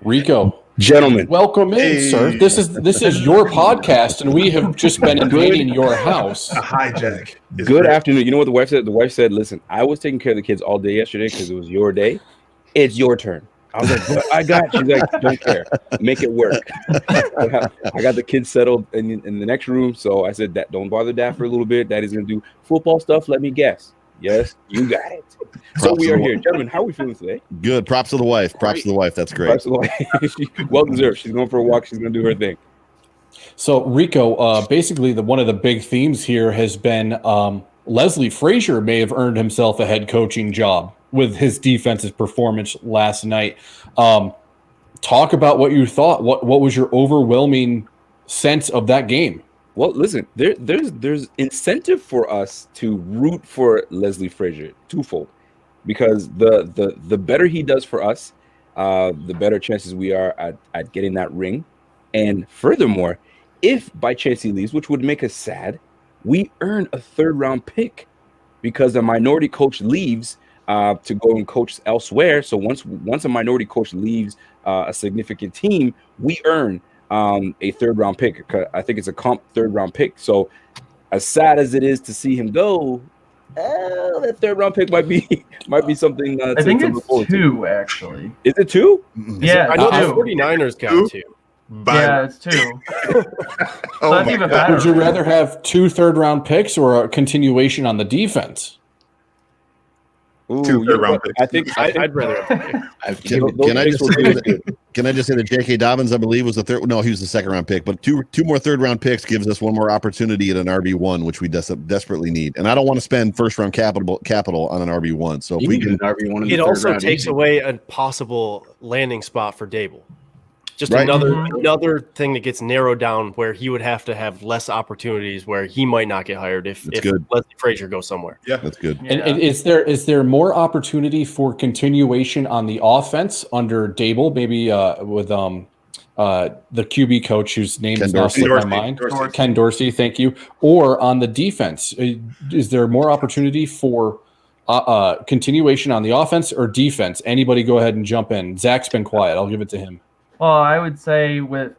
Rico. Gentlemen, welcome in, sir. This is your podcast, and we have just been invading your house. A hijack. Good afternoon. You know what the wife said? The wife said, "Listen, I was taking care of the kids all day yesterday because it was your day. It's your turn." I was like, "I got you." She's like, "Don't care. Make it work." I got the kids settled in the next room, so I said, "Don't bother Dad for a little bit. Daddy's gonna do football stuff. Let me guess." Yes, you got it. So we are here. Gentlemen, how are we feeling today? Good. Props to the wife. Props to the wife. That's great. Props to the wife. Well deserved. She's going for a walk. She's going to do her thing. So, Rico, basically one of the big themes here has been Leslie Frazier may have earned himself a head coaching job with his defensive performance last night. Talk about what you thought. What was your overwhelming sense of that game? Well, listen, there's incentive for us to root for Leslie Frazier twofold, because the better he does for us, the better chances we are at getting that ring. And furthermore, if by chance he leaves, which would make us sad, we earn a 3rd-round pick because a minority coach leaves to go and coach elsewhere. So once a minority coach leaves a significant team, we earn a third-round pick. I think it's a comp third-round pick. So as sad as it is to see him go, that third-round pick might be something. I think it's 2, actually. Is it 2? Yeah, I know the 2. 49ers got 2. Yeah, it's 2. So that's even better. Would you rather have 2 third-round picks or a continuation on the defense? Ooh, 2 third-round picks. I think I'd rather have a pick. Can I just say that J.K. Dobbins, I believe, was the third? No, he was the second-round pick. But two more third-round picks gives us one more opportunity at an RB1, which we desperately need. And I don't want to spend first-round capital on an RB1. So if we can, an RB1 in the It third also round takes easy. away a possible landing spot for Dable. Just Right. another thing that gets narrowed down where he would have to have less opportunities where he might not get hired if good. Leslie Frazier goes somewhere. Yeah, that's good. Yeah. And is there more opportunity for continuation on the offense under Dable, maybe with the QB coach whose name is now slipped my mind, Dorsey. Ken Dorsey, thank you, or on the defense? Is there more opportunity for continuation on the offense or defense? Anybody go ahead and jump in. Zach's been quiet. I'll give it to him. Well, I would say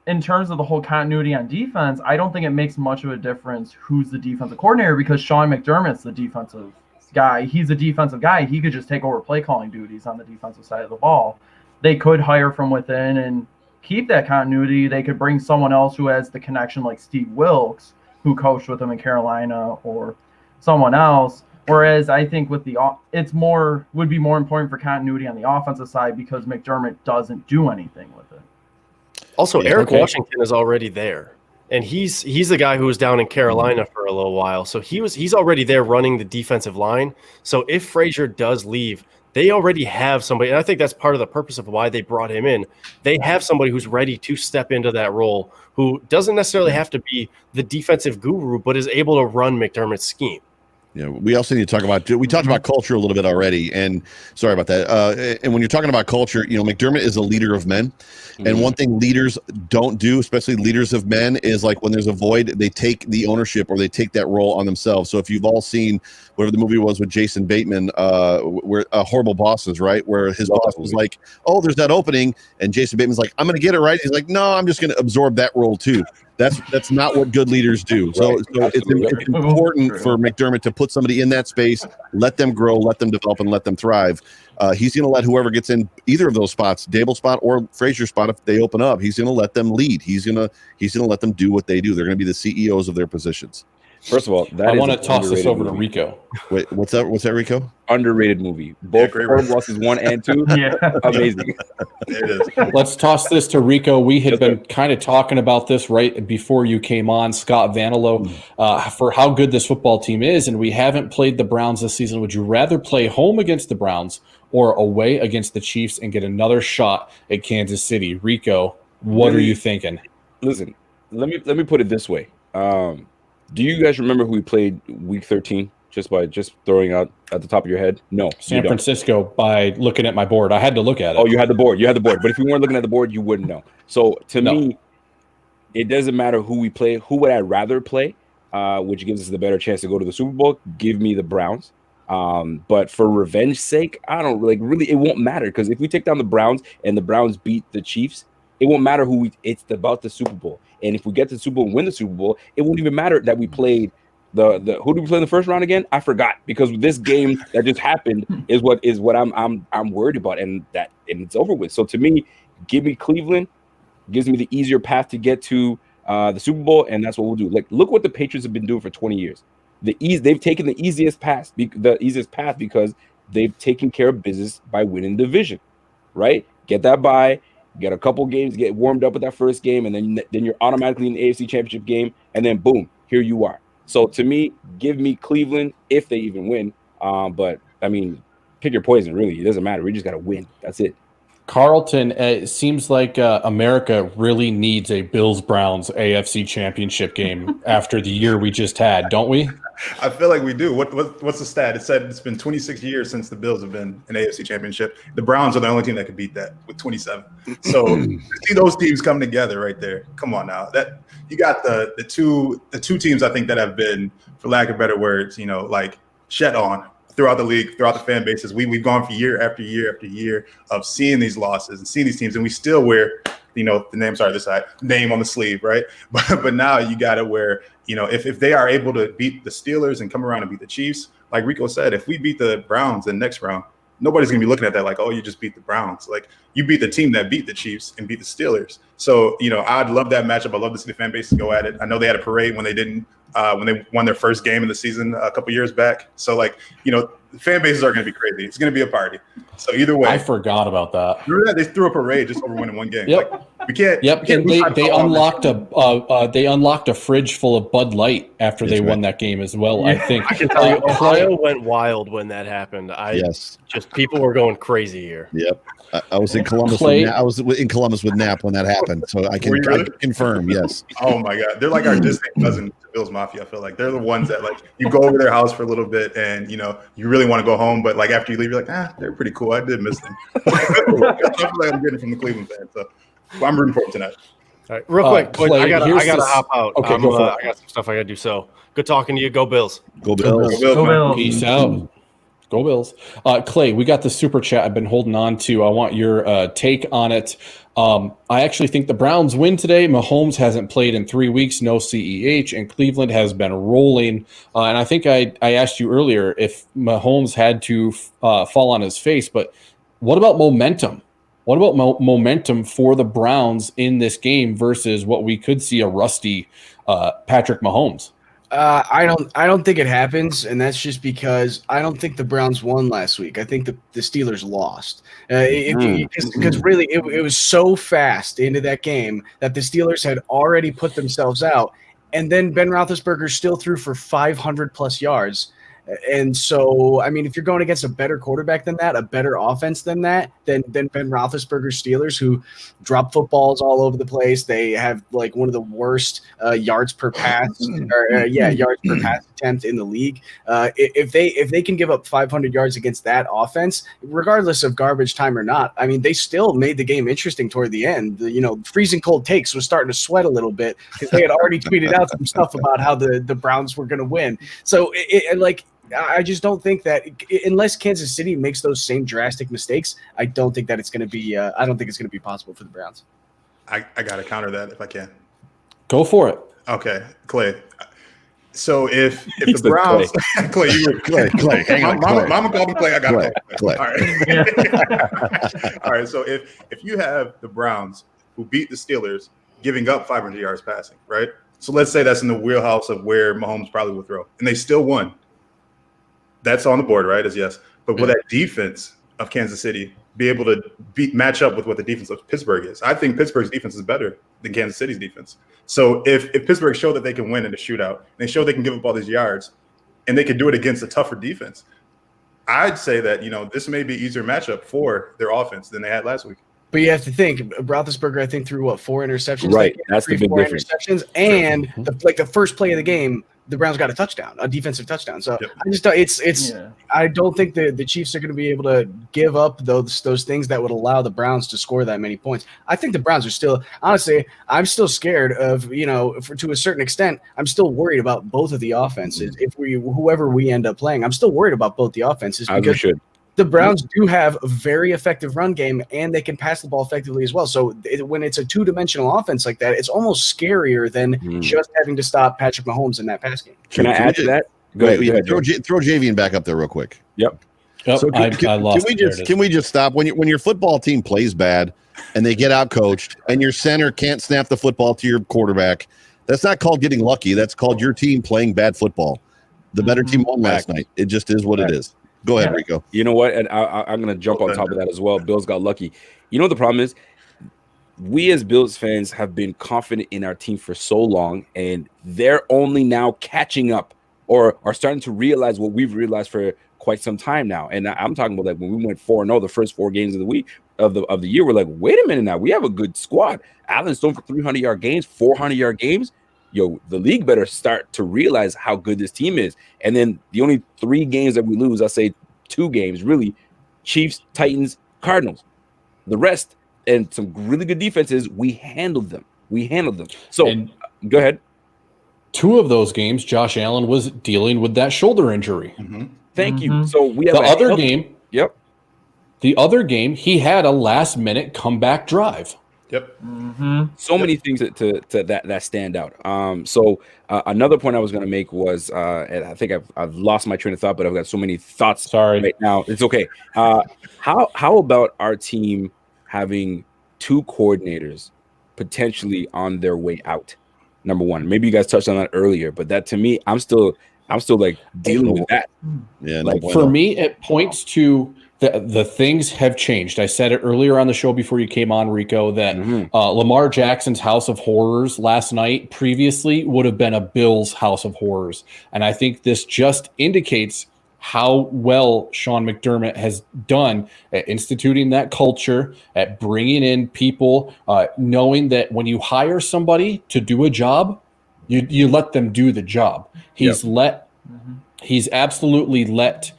in terms of the whole continuity on defense, I don't think it makes much of a difference who's the defensive coordinator because Sean McDermott's the defensive guy. He's a defensive guy. He could just take over play calling duties on the defensive side of the ball. They could hire from within and keep that continuity. They could bring someone else who has the connection like Steve Wilkes, who coached with them in Carolina, or someone else. Whereas I think would be more important for continuity on the offensive side because McDermott doesn't do anything with it. Also, Yeah, Eric okay. Washington is already there, and he's the guy who was down in Carolina for a little while. So he's already there running the defensive line. So if Frazier does leave, they already have somebody, and I think that's part of the purpose of why they brought him in. They have somebody who's ready to step into that role, who doesn't necessarily have to be the defensive guru, but is able to run McDermott's scheme. Yeah, we also need to talk about. We talked about culture a little bit already, and sorry about that. And when you're talking about culture, McDermott is a leader of men, and one thing leaders don't do, especially leaders of men, is like when there's a void, they take the ownership or they take that role on themselves. So if you've all seen whatever the movie was with Jason Bateman, where Horrible Bosses, right, where his boss was like, "Oh, there's that opening," and Jason Bateman's like, "I'm going to get it right." He's like, "No, I'm just going to absorb that role too." That's not what good leaders do. So it's important for McDermott to put somebody in that space, let them grow, let them develop, and let them thrive. He's going to let whoever gets in either of those spots, Dable spot or Frazier spot, if they open up, he's going to let them lead. He's going to let them do what they do. They're going to be the CEOs of their positions. First of all, I want to toss this over to Rico. Wait, what's that? What's that, Rico? Underrated movie. Both Horrible Bosses 1 and 2. Yeah. Amazing. it is. Let's toss this to Rico. We had been kind of talking about this right before you came on, Scott Vanilo, for how good this football team is, and we haven't played the Browns this season. Would you rather play home against the Browns or away against the Chiefs and get another shot at Kansas City? Rico, what are you thinking? Listen, let me put it this way. Do you guys remember who we played Week 13? Just throwing out at the top of your head? No. San Francisco, by looking at my board. I had to look at it. Oh, you had the board. But if you weren't looking at the board, you wouldn't know. So to me, it doesn't matter who we play. Who would I rather play? Which gives us the better chance to go to the Super Bowl. Give me the Browns. But for revenge sake, I don't really. It won't matter because if we take down the Browns and the Browns beat the Chiefs, it won't matter it's about the Super Bowl. And if we get to the Super Bowl and win the Super Bowl, it won't even matter that we played who did we play in the first round again? I forgot because this game that just happened is what I'm worried about, and it's over with. So to me, give me Cleveland, gives me the easier path to get to the Super Bowl, and that's what we'll do. Like, look what the Patriots have been doing for 20 years. They've taken the easiest path because they've taken care of business by winning the division, right? Get that bye. Get a couple games, get warmed up with that first game, and then you're automatically in the AFC Championship game, and then boom, here you are. So to me, give me Cleveland if they even win. But I mean, pick your poison. Really, it doesn't matter. We just got to win. That's it. Carlton, it seems like America really needs a Bills-Browns AFC Championship game after the year we just had, don't we? I feel like we do. What's the stat? It said it's been 26 years since the Bills have been an AFC Championship. The Browns are the only team that could beat that with 27. So to see those teams come together right there. Come on now. That you got the two teams I think that have been, for lack of better words, like shed on throughout the league, throughout the fan bases. We've gone for year after year after year of seeing these losses and seeing these teams, and we still wear, the name on the sleeve, right? But now you got it where, if they are able to beat the Steelers and come around and beat the Chiefs, like Rico said, if we beat the Browns in next round, nobody's going to be looking at that like, oh, you just beat the Browns. Like, you beat the team that beat the Chiefs and beat the Steelers. So, I'd love that matchup. I'd love to see the fan base go at it. I know they had a parade when they won their first game in the season a couple years back. So, the fan bases are going to be crazy. It's going to be a party. So either way. I forgot about that. Remember that? They threw a parade just over winning one game. Yep. We can't. Yep. We can't They unlocked a fridge full of Bud Light after they won that game as well. Yeah. I think I can tell you, Ohio went wild when that happened. Just people were going crazy here. Yep. I was in Columbus. I was in Columbus with Knapp when that happened, so I can confirm. Yes. Oh my God, they're like our distant cousin to Bills Mafia. I feel like they're the ones that you go over their house for a little bit, and you really want to go home, but after you leave, you're like, they're pretty cool. I did miss them. I feel like I'm getting from the Cleveland fan, so I'm rooting for them tonight. All right, real quick, Clay, I gotta hop out. Okay, go for it. I got some stuff I gotta do. So good talking to you. Go Bills. Go Bills. Go Bills. Peace out. Go Bills. Clay, we got the super chat I've been holding on to. I want your take on it. I actually think the Browns win today. Mahomes hasn't played in 3 weeks, no CEH, and Cleveland has been rolling. And I think I asked you earlier if Mahomes had to fall on his face, but what about momentum? What about momentum for the Browns in this game versus what we could see a rusty Patrick Mahomes? I don't think it happens, and that's just because I don't think the Browns won last week. I think the Steelers lost. Because really, it was so fast into that game that the Steelers had already put themselves out, and then Ben Roethlisberger still threw for 500+ yards. And so, I mean, if you're going against a better quarterback than that, a better offense than that, then Ben Roethlisberger's Steelers, who drop footballs all over the place, they have one of the worst yards per pass, yards per pass attempt in the league. If they can give up 500 yards against that offense, regardless of garbage time or not, I mean, they still made the game interesting toward the end. Freezing cold takes was starting to sweat a little bit because they had already tweeted out some stuff about how the Browns were going to win. So I just don't think that unless Kansas City makes those same drastic mistakes, I don't think that it's going to be. I don't think it's going to be possible for the Browns. I got to counter that if I can. Go for it. Okay, Clay. So if the Browns, Clay, you were Clay. Hang on, Mama called him Clay. I got to Clay. All right. All right. So if you have the Browns who beat the Steelers, giving up 500 yards passing, right? So let's say that's in the wheelhouse of where Mahomes probably will throw, and they still won. That's on the board, right? As yes. But will that defense of Kansas City be able to match up with what the defense of Pittsburgh is? I think Pittsburgh's defense is better than Kansas City's defense. So if Pittsburgh showed that they can win in a shootout, and they show they can give up all these yards, and they can do it against a tougher defense, I'd say that, this may be an easier matchup for their offense than they had last week. But you have to think, Roethlisberger, I think, threw 4 interceptions. Right, that's the big difference. Interceptions, and the first play of the game, the Browns got a defensive touchdown. So I just I don't think the Chiefs are going to be able to give up those things that would allow the Browns to score that many points. I think the Browns are still, honestly, I'm still scared of, to a certain extent, I'm still worried about both of the offenses. Whoever we end up playing, I'm still worried about both the offenses because the Browns do have a very effective run game, and they can pass the ball effectively as well. So when it's a two-dimensional offense like that, it's almost scarier than just having to stop Patrick Mahomes in that pass game. Can I add to that? Go ahead. Throw Javian back up there real quick. Yep. So can we just stop when your football team plays bad and they get out coached and your center can't snap the football to your quarterback? That's not called getting lucky. That's called your team playing bad football. The better team won last night. It just is what it is. Go ahead, Rico. You know what? And I'm going to jump on top of that as well. Bills got lucky. You know what the problem is? We as Bills fans have been confident in our team for so long, and they're only now catching up or are starting to realize what we've realized for quite some time now. And I'm talking about when we went 4-0 the first 4 games of the week of the year, we're like, wait a minute now. We have a good squad. Allen's thrown for 300-yard games, 400-yard games. The league better start to realize how good this team is. And then the only 3 games that we lose, I say 2 games, really, Chiefs, Titans, Cardinals. The rest, and some really good defenses, we handled them. So go ahead. 2 of those games, Josh Allen was dealing with that shoulder injury. Thank you. So we have the other game. Yep. The other game, he had a last-minute comeback drive. Yep. So many things to that stand out. So another point I was going to make was, and I think I've lost my train of thought, but I've got so many thoughts right now. It's okay. How about our team having two coordinators potentially on their way out? Number one, maybe you guys touched on that earlier, but that to me, I'm still like dealing with that. Yeah, like for me, it points to the things have changed. I said it earlier on the show before you came on, Rico, that Lamar Jackson's House of Horrors last night previously would have been a Bills House of Horrors. And I think this just indicates how well Sean McDermott has done at instituting that culture, at bringing in people, knowing that when you hire somebody to do a job, you let them do the job. He's absolutely let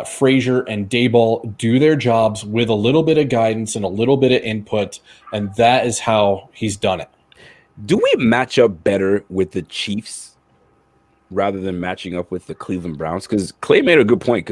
Frazier and Daboll do their jobs with a little bit of guidance and a little bit of input, and that is how he's done it. Do we match up better with the Chiefs rather than matching up with the Cleveland Browns? Because Clay made a good point.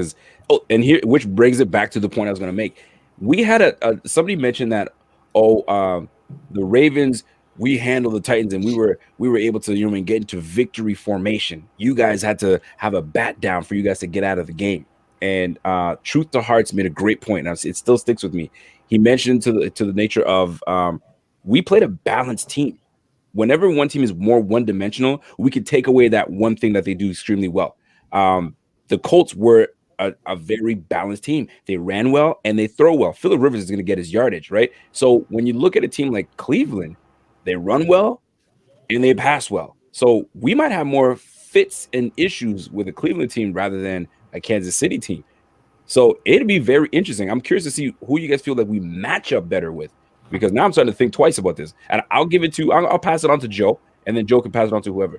Which brings it back to the point I was going to make. We had somebody mentioned that the Ravens, we handled the Titans and we were able to get into victory formation. You guys had to have a bat down for you guys to get out of the game. And Truth to Hearts made a great point. Now, it still sticks with me. He mentioned to the nature of we played a balanced team. Whenever one team is more one-dimensional, we could take away that one thing that they do extremely well. The Colts were a very balanced team. They ran well and they throw well. Phillip Rivers is going to get his yardage, right? So when you look at a team like Cleveland, they run well and they pass well. So we might have more fits and issues with a Cleveland team rather than a Kansas City team. So it'd be very interesting. I'm curious to see who you guys feel like we match up better with, because now I'm starting to think twice about this. And I'll pass it on to Joe, and then Joe can pass it on to whoever.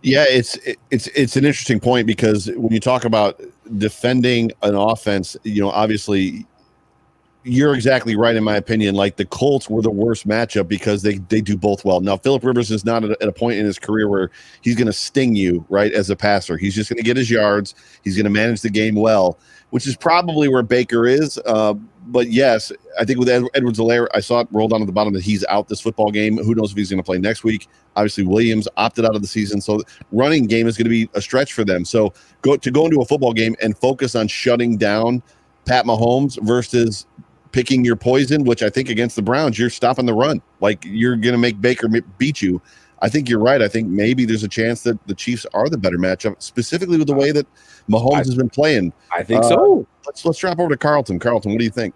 Yeah, it's an interesting point, because when you talk about defending an offense, obviously you're exactly right in my opinion. Like, the Colts were the worst matchup because they do both well. Now, Phillip Rivers is not at a point in his career where he's going to sting you, right, as a passer. He's just going to get his yards. He's going to manage the game well, which is probably where Baker is. But yes, I think with Edwards-Helaire, I saw it rolled down at the bottom that he's out this football game. Who knows if he's going to play next week? Obviously, Williams opted out of the season, so running game is going to be a stretch for them. So go into a football game and focus on shutting down Pat Mahomes versus picking your poison, which I think against the Browns, you're stopping the run. Like, you're going to make Baker beat you. I think you're right. I think maybe there's a chance that the Chiefs are the better matchup, specifically with the way that Mahomes has been playing. I think so. Let's drop over to Carlton. Carlton, what do you think?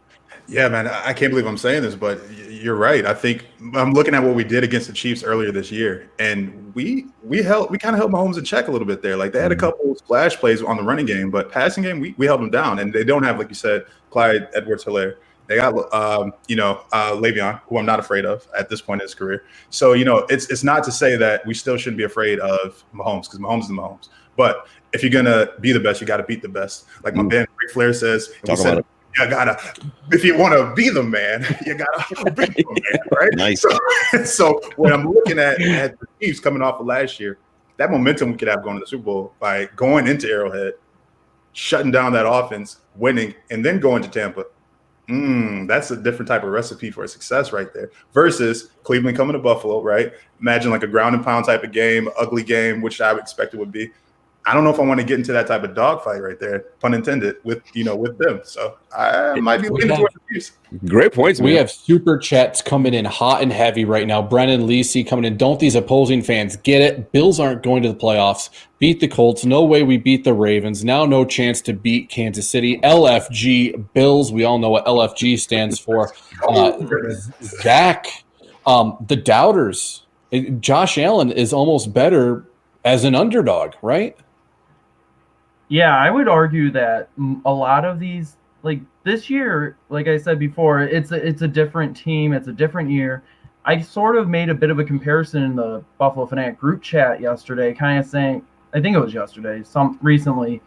Yeah, man, I can't believe I'm saying this, but you're right. I think I'm looking at what we did against the Chiefs earlier this year, and we kind of held Mahomes in check a little bit there. Like, they had a couple splash plays on the running game, but passing game, we held them down, and they don't have, like you said, Clyde Edwards-Helaire. They got Le'Veon, who I'm not afraid of at this point in his career. So, it's not to say that we still shouldn't be afraid of Mahomes, because Mahomes is Mahomes. But if you're gonna be the best, you got to beat the best. Like my band Ric Flair says, if you want to be the man, you gotta be the man, right? Nice. So when I'm looking at the Chiefs coming off of last year, that momentum we could have going to the Super Bowl by going into Arrowhead, shutting down that offense, winning, and then going to Tampa. That's a different type of recipe for success right there. Versus Cleveland coming to Buffalo, right? Imagine like a ground and pound type of game, ugly game, which I would expect it would be. I don't know if I want to get into that type of dogfight right there, pun intended, with them. So I might be leaning towards the Chiefs. Great points, man. We have super chats coming in hot and heavy right now. Brennan Lisi coming in. Don't these opposing fans get it? Bills aren't going to the playoffs. Beat the Colts. No way we beat the Ravens. Now no chance to beat Kansas City. LFG Bills. We all know what LFG stands for. Zach, the doubters. Josh Allen is almost better as an underdog, right? Yeah, I would argue that a lot of these, like this year, like I said before, it's a different team. It's a different year. I sort of made a bit of a comparison in the Buffalo Fanatic group chat yesterday, kind of saying, I think it was yesterday, recently,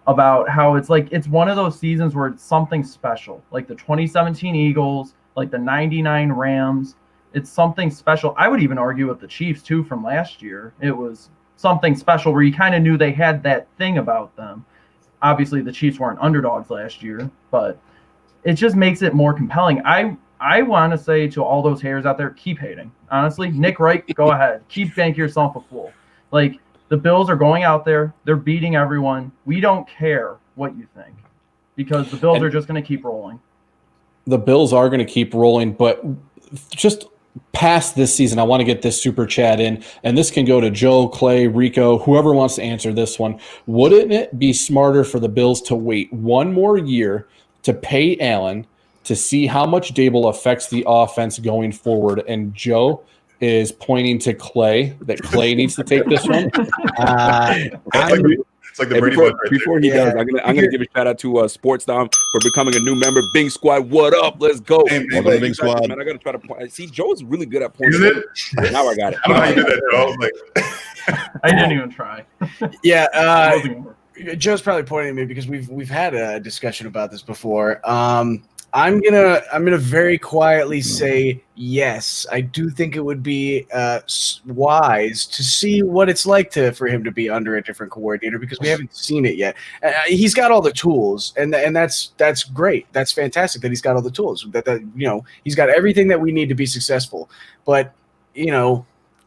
about how it's one of those seasons where it's something special, like the 2017 Eagles, like the 99 Rams. It's something special. I would even argue with the Chiefs too from last year. It was something special where you kind of knew they had that thing about them. Obviously, the Chiefs weren't underdogs last year, but it just makes it more compelling. I want to say to all those haters out there, keep hating. Honestly, Nick Wright, go ahead. Keep banking yourself a fool. Like, the Bills are going out there. They're beating everyone. We don't care what you think because the Bills are just going to keep rolling. The Bills are going to keep rolling, but just past this season, I want to get this super chat in, and this can go to Joe, Clay, Rico, whoever wants to answer this one. Wouldn't it be smarter for the Bills to wait one more year to pay Allen to see how much Dable affects the offense going forward? And Joe is pointing to Clay, that Clay needs to take this one. It's like the Brady Bunch right before he does, I'm gonna give a shout out to Sports Dom for becoming a new member. Bing Squad, what up? Let's go. Welcome to Bing Squad. Man, I gotta try to point. See, Joe is really good at pointing. Now I got it. I don't know how you did that, Joe. I was like, I didn't even try. Yeah, Joe's probably pointing at me because we've had a discussion about this before. I'm gonna very quietly say yes. I do think it would be wise to see what it's like for him to be under a different coordinator because we haven't seen it yet. He's got all the tools, and that's great. That's fantastic that he's got all the tools. That he's got everything that we need to be successful. But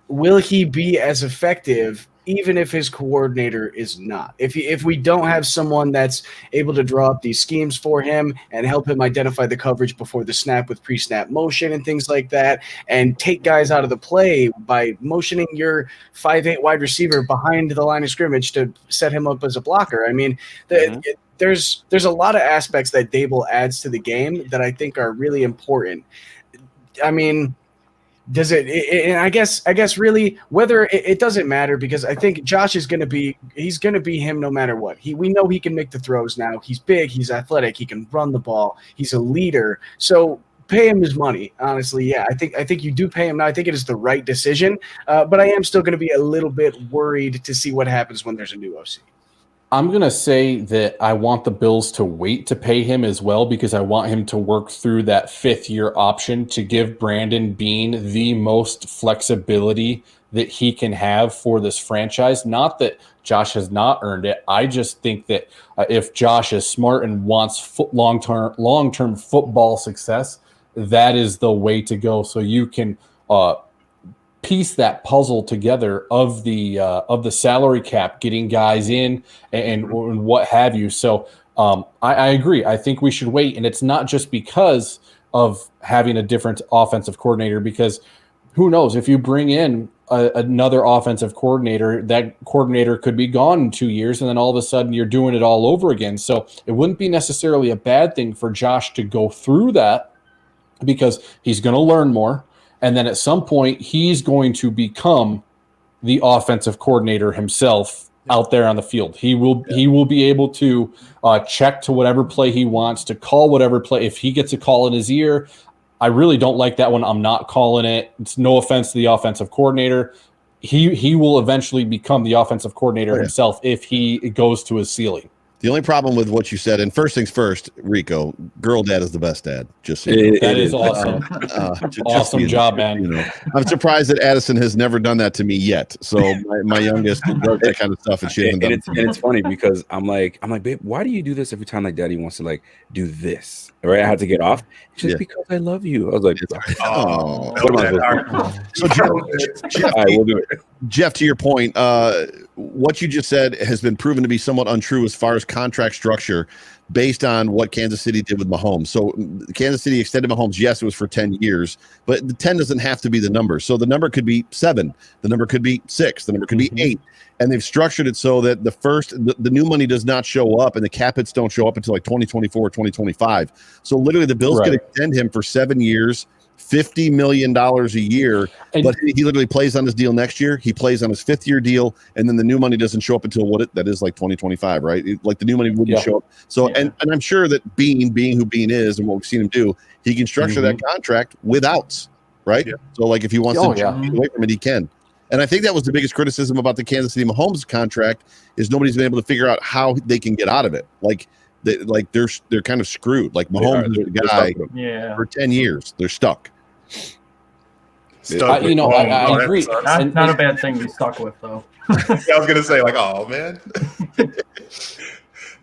will he be as effective? Even if his coordinator is not, if we don't have someone that's able to draw up these schemes for him and help him identify the coverage before the snap with pre-snap motion and things like that, and take guys out of the play by motioning your 5'8" wide receiver behind the line of scrimmage to set him up as a blocker. I mean, there's a lot of aspects that Dable adds to the game that I think are really important. I mean, does it? And I guess really whether it doesn't matter because I think Josh is going to be him no matter what. We know he can make the throws now. He's big. He's athletic. He can run the ball. He's a leader. So pay him his money. Honestly, yeah, I think you do pay him now. I think it is the right decision. But I am still going to be a little bit worried to see what happens when there's a new OC. I'm going to say that I want the Bills to wait to pay him as well because I want him to work through that fifth-year option to give Brandon Beane the most flexibility that he can have for this franchise. Not that Josh has not earned it. I just think that if Josh is smart and wants long-term football success, that is the way to go. So you can piece that puzzle together of the salary cap, getting guys in and what have you. So I agree. I think we should wait. And it's not just because of having a different offensive coordinator, because who knows, if you bring in another offensive coordinator, that coordinator could be gone in 2 years, and then all of a sudden you're doing it all over again. So it wouldn't be necessarily a bad thing for Josh to go through that because he's going to learn more. And then at some point, he's going to become the offensive coordinator himself out there on the field. He will be able to check to whatever play he wants, to call whatever play. If he gets a call in his ear, I really don't like that one. I'm not calling it. It's no offense to the offensive coordinator. He will eventually become the offensive coordinator himself if he goes to his ceiling. The only problem with what you said, and first things first, Rico, girl dad is the best dad. Just so that is awesome. Awesome job, man. I'm surprised that Addison has never done that to me yet. So my youngest does that kind of stuff, and she hasn't done it. And it's funny because I'm like, babe, why do you do this every time like daddy wants to do this? Right? I had to get off. Just because I love you. I was like, oh. So Jeff, we'll do it. Jeff, to your point, what you just said has been proven to be somewhat untrue as far as contract structure based on what Kansas City did with Mahomes. So Kansas City extended Mahomes. Yes, it was for 10 years, but the 10 doesn't have to be the number. So the number could be 7. The number could be 6. The number could be 8. And they've structured it so that the new money does not show up and the cap hits don't show up until like 2024, 2025. So literally the Bills could extend him for 7 years, $50 million a year, but he literally plays on his deal next year. He plays on his 5th-year deal, and then the new money doesn't show up until that is like 2025, right? Like the new money wouldn't show up. So, and I'm sure that being who Beane is and what we've seen him do, he can structure that contract with outs, right? Yeah. So like if he wants to get away from it, he can. And I think that was the biggest criticism about the Kansas City Mahomes contract is nobody's been able to figure out how they can get out of it. They're kind of screwed. Like Mahomes is the guy for 10 years. They're stuck. I agree. Not a bad thing to be stuck with, though. I was gonna say, oh man.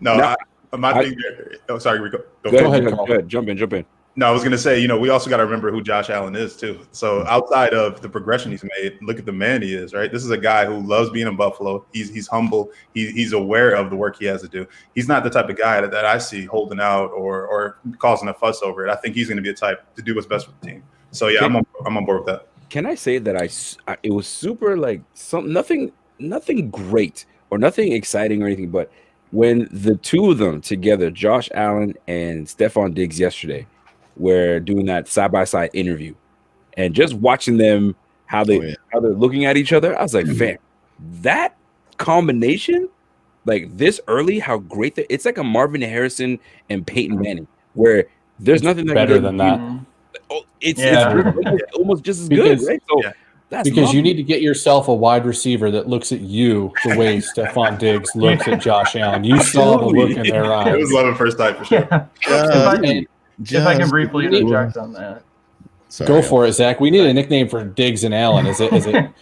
No, No, my thing there. Oh, sorry, Rico. Go ahead, Go Carl. ahead. Jump in. No, I was going to say, we also got to remember who Josh Allen is too. So outside of the progression he's made, look at the man he is, right? This is a guy who loves being in Buffalo. He's humble. He's aware of the work he has to do. He's not the type of guy that I see holding out or causing a fuss over it. I think he's going to be a type to do what's best for the team. So yeah, I'm on board with that. Can I say that it was super like nothing great or nothing exciting or anything, but when the two of them together, Josh Allen and Stephon Diggs yesterday, were doing that side-by-side interview and just watching them how they're looking at each other, I was like, fam, that combination, like this early, how great it's like a Marvin Harrison and Peyton Manning, where there's nothing that better than that. It's almost just as good, right? So that's because you need to get yourself a wide receiver that looks at you the way Stephon Diggs looks at Josh Allen. You saw the look in their eyes. It was love at first sight for sure. If I can briefly interject on that. Sorry, Go for it, Zach. We need a nickname for Diggs and Allen. Is it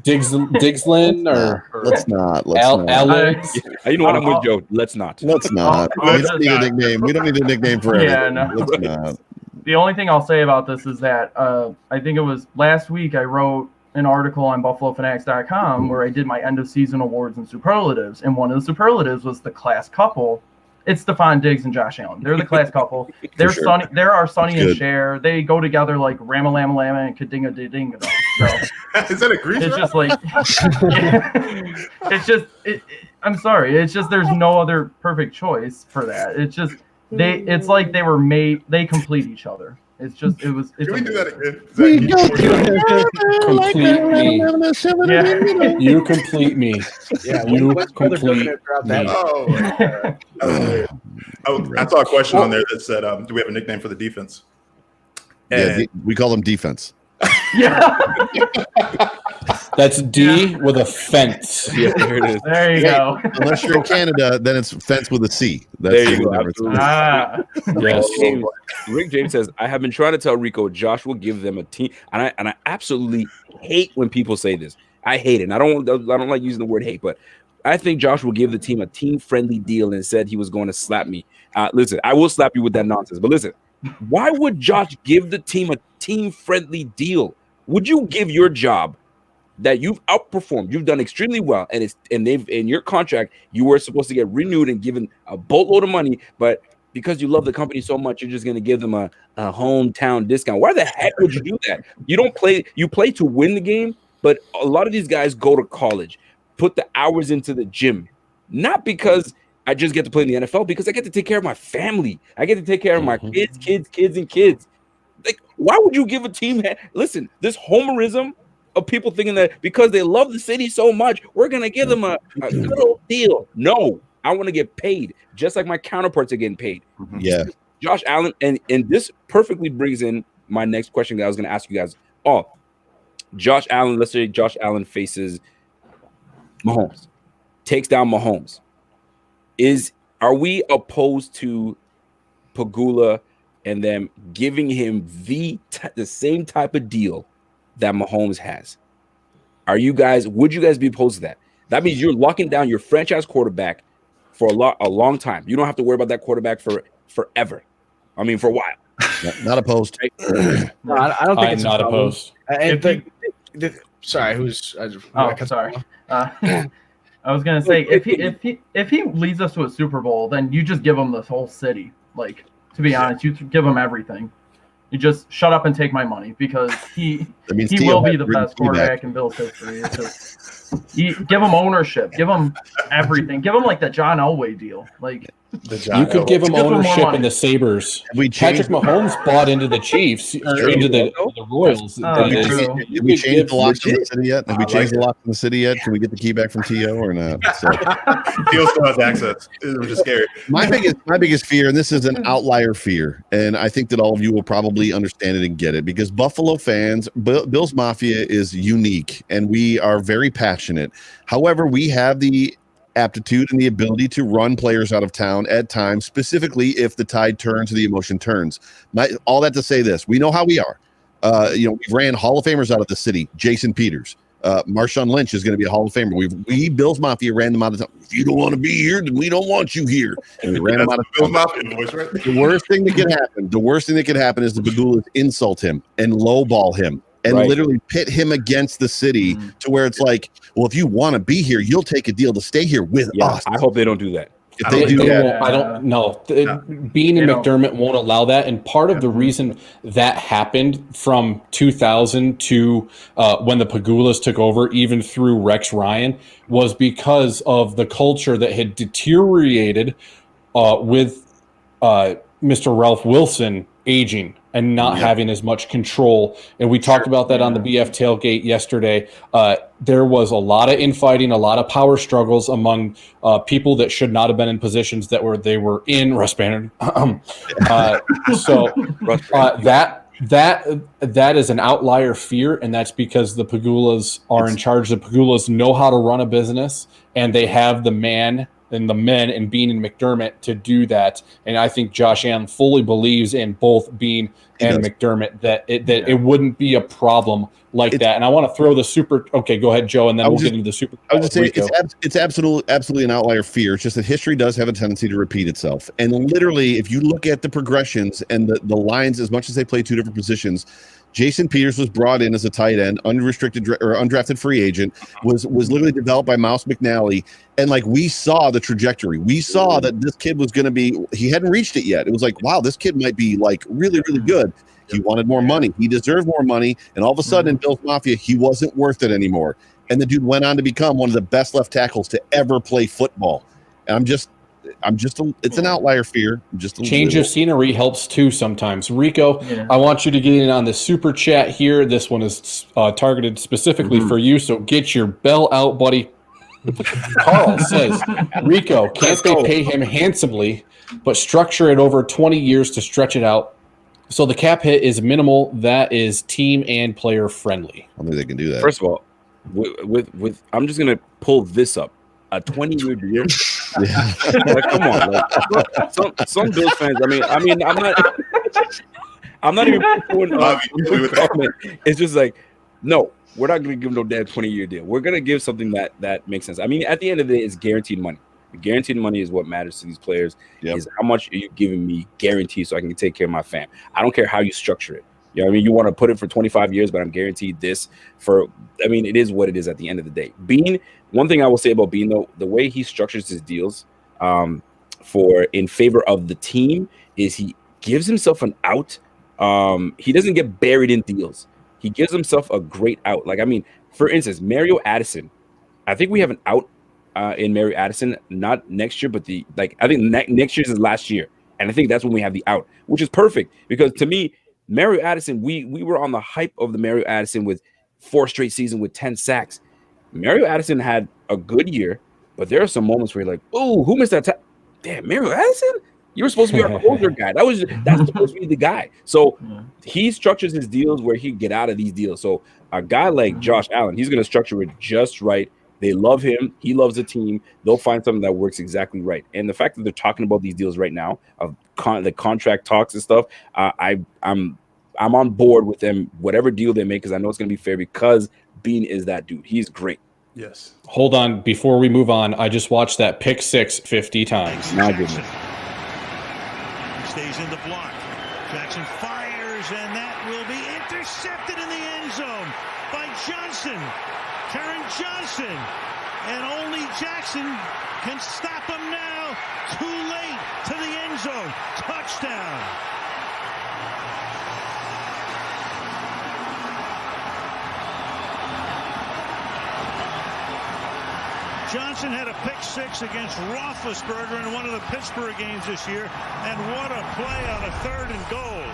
Diggs-Lin or let's not. Alex? You know what? I'm with Joe. Let's not. Let's not. We don't need a nickname. We don't need a nickname for everything. No. Let's not. The only thing I'll say about this is that I think it was last week I wrote an article on BuffaloFanatics.com where I did my end of season awards and superlatives, and one of the superlatives was the class couple. It's Stephon Diggs and Josh Allen. They're the class couple. They're sure. Sonny. There are Sonny and Cher. They go together like Rama Lama Lama and Kadinga Ding. So is that a Grease? it's just like it's just. I'm sorry. It's just there's no other perfect choice for that. It's just it's like they were made. They complete each other. It's just it was. It's Can we do that again? Complete me. You complete me. Yeah, You when's Brother complete gonna drop me. that? I saw a question on there that said, "Do we have a nickname for the defense?" And We call them defense. Yeah. That's D with a fence. Yeah, there it is. There you go. Unless you're in Canada, then it's fence with a C. That's There you the go. difference. Absolutely. Yes. Rick James says, I have been trying to tell Rico Josh will give them a team, and I absolutely hate when people say this. I hate it. And I don't like using the word hate, but I think Josh will give the team a team-friendly deal and said he was going to slap me. Listen, I will slap you with that nonsense, but listen, why would Josh give the team a team-friendly deal? Would you give your job that you've outperformed, you've done extremely well, and they've in your contract you were supposed to get renewed and given a boatload of money, but because you love the company so much, you're just going to give them a hometown discount? Why the heck would you do that? You play to win the game, but a lot of these guys go to college, put the hours into the gym, not because I just get to play in the NFL, because I get to take care of my family. I get to take care of my kids. Like, why would you give a team? Listen, this homerism of people thinking that because they love the city so much, we're going to give them a good old deal. No, I want to get paid just like my counterparts are getting paid. Yeah. Josh Allen, and this perfectly brings in my next question that I was going to ask you guys. Josh Allen, let's say Josh Allen faces Mahomes, takes down Mahomes. Are we opposed to Pagula and them giving him the same type of deal that Mahomes has? Would you guys be opposed to that? That means you're locking down your franchise quarterback for a long time. You don't have to worry about that quarterback forever. I mean, for a while. Not opposed. No, I don't think I'm it's not opposed. Sorry, who's? Sorry. I was gonna say if he leads us to a Super Bowl, then you just give him the whole city. Like, to be honest, you give him everything. You just shut up and take my money, because he will be the best quarterback in Bills history. It's just, give him ownership, give him everything, give him like the John Elway deal. Like, you could give him ownership in the Sabres. Patrick Mahomes bought into the Chiefs or into the Royals. Did we change the locks in the city yet? Have we changed the locks in the city yet? Can we get the key back from T.O. or not? So. T.O. still has access. It was just scary. My biggest fear, and this is an outlier fear, and I think that all of you will probably understand it and get it, because Buffalo fans, Bills Mafia is unique, and we are very passionate. However, we have the aptitude and the ability to run players out of town at times, specifically if the tide turns or the emotion turns. All that to say this, we know how we are. We've ran Hall of Famers out of the city. Jason Peters, Marshawn Lynch is going to be a Hall of Famer. We Bills Mafia ran them out of town. If you don't want to be here, then we don't want you here. And we ran them out of Bills town. Mafia voice, right? The worst thing that could happen is the Pagulas insult him and lowball him and literally pit him against the city to where it's like, well, if you want to be here, you'll take a deal to stay here with us. I hope they don't do that. If they do that, won't, I don't know. Bean and McDermott won't allow that. And part of the reason that happened from 2000 to when the Pagulas took over, even through Rex Ryan, was because of the culture that had deteriorated with Mr. Ralph Wilson aging and not having as much control. And we talked about that on the BF tailgate yesterday. There was a lot of infighting, a lot of power struggles among people that should not have been in positions that they were in. Russ Banner. That is an outlier fear, and that's because the Pagulas are in charge. The Pagulas know how to run a business, and they have the men and Bean and McDermott to do that. And I think Josh Allen fully believes in both Bean and McDermott that it wouldn't be a problem like that. And I want to throw the super. Okay, go ahead, Joe, and then we'll get into the super. I was just saying it's absolutely an outlier fear. It's just that history does have a tendency to repeat itself. And literally, if you look at the progressions and the lines, as much as they play two different positions, Jason Peters was brought in as a tight end, unrestricted or undrafted free agent, was literally developed by Mouse McNally. And like, we saw the trajectory. We saw that this kid was going to be, he hadn't reached it yet. It was like, wow, this kid might be like really, really good. He wanted more money. He deserved more money. And all of a sudden in Bills Mafia, he wasn't worth it anymore. And the dude went on to become one of the best left tackles to ever play football. And it's an outlier fear. Change of scenery helps too sometimes. Rico, I want you to get in on the super chat here. This one is targeted specifically for you, so get your bell out, buddy. Carl says, Rico, can't they pay him handsomely, but structure it over 20 years to stretch it out so the cap hit is minimal? That is team and player friendly. I think they can do that. First of all, with I'm just going to pull this up. A 20-year deal. Like, come on. Like, some Bills fans. I mean, I'm not even putting comment. It's just like, no, we're not going to give no damn 20-year deal. We're going to give something that makes sense. I mean, at the end of the day, it's guaranteed money. Guaranteed money is what matters to these players. Is how much are you giving me guaranteed so I can take care of my fam. I don't care how you structure it. You know what I mean? You want to put it for 25 years, but I'm guaranteed this it is what it is at the end of the day. Bean, one thing I will say about Bean, though, the way he structures his deals in favor of the team is he gives himself an out. He doesn't get buried in deals. He gives himself a great out. Like, I mean, for instance, Mario Addison. I think we have an out in Mario Addison, not next year, but I think next year's is last year. And I think that's when we have the out, which is perfect because to me, Mario Addison, we were on the hype of the Mario Addison with 4 straight seasons with 10 sacks. Mario Addison had a good year, but there are some moments where you're like, oh, who missed that time? Damn, Mario Addison? You were supposed to be our closer guy. That's supposed to be the guy. So he structures his deals where he can get out of these deals. So a guy like Josh Allen, he's going to structure it just right. They love him. He loves the team. They'll find something that works exactly right. And the fact that they're talking about these deals right now, of the contract talks and stuff, I'm on board with them, whatever deal they make, because I know it's going to be fair because Bean is that dude. He's great. Yes. Hold on. Before we move on, I just watched that pick six 50 times. My goodness. He stays in the block. Jackson fires, and that will be intercepted in the end zone by Johnson. Karen Johnson. And only Jackson can stop him now. Too late to the end zone. Touchdown. Johnson had a pick six against Roethlisberger in one of the Pittsburgh games this year. And what a play on a 3rd and goal.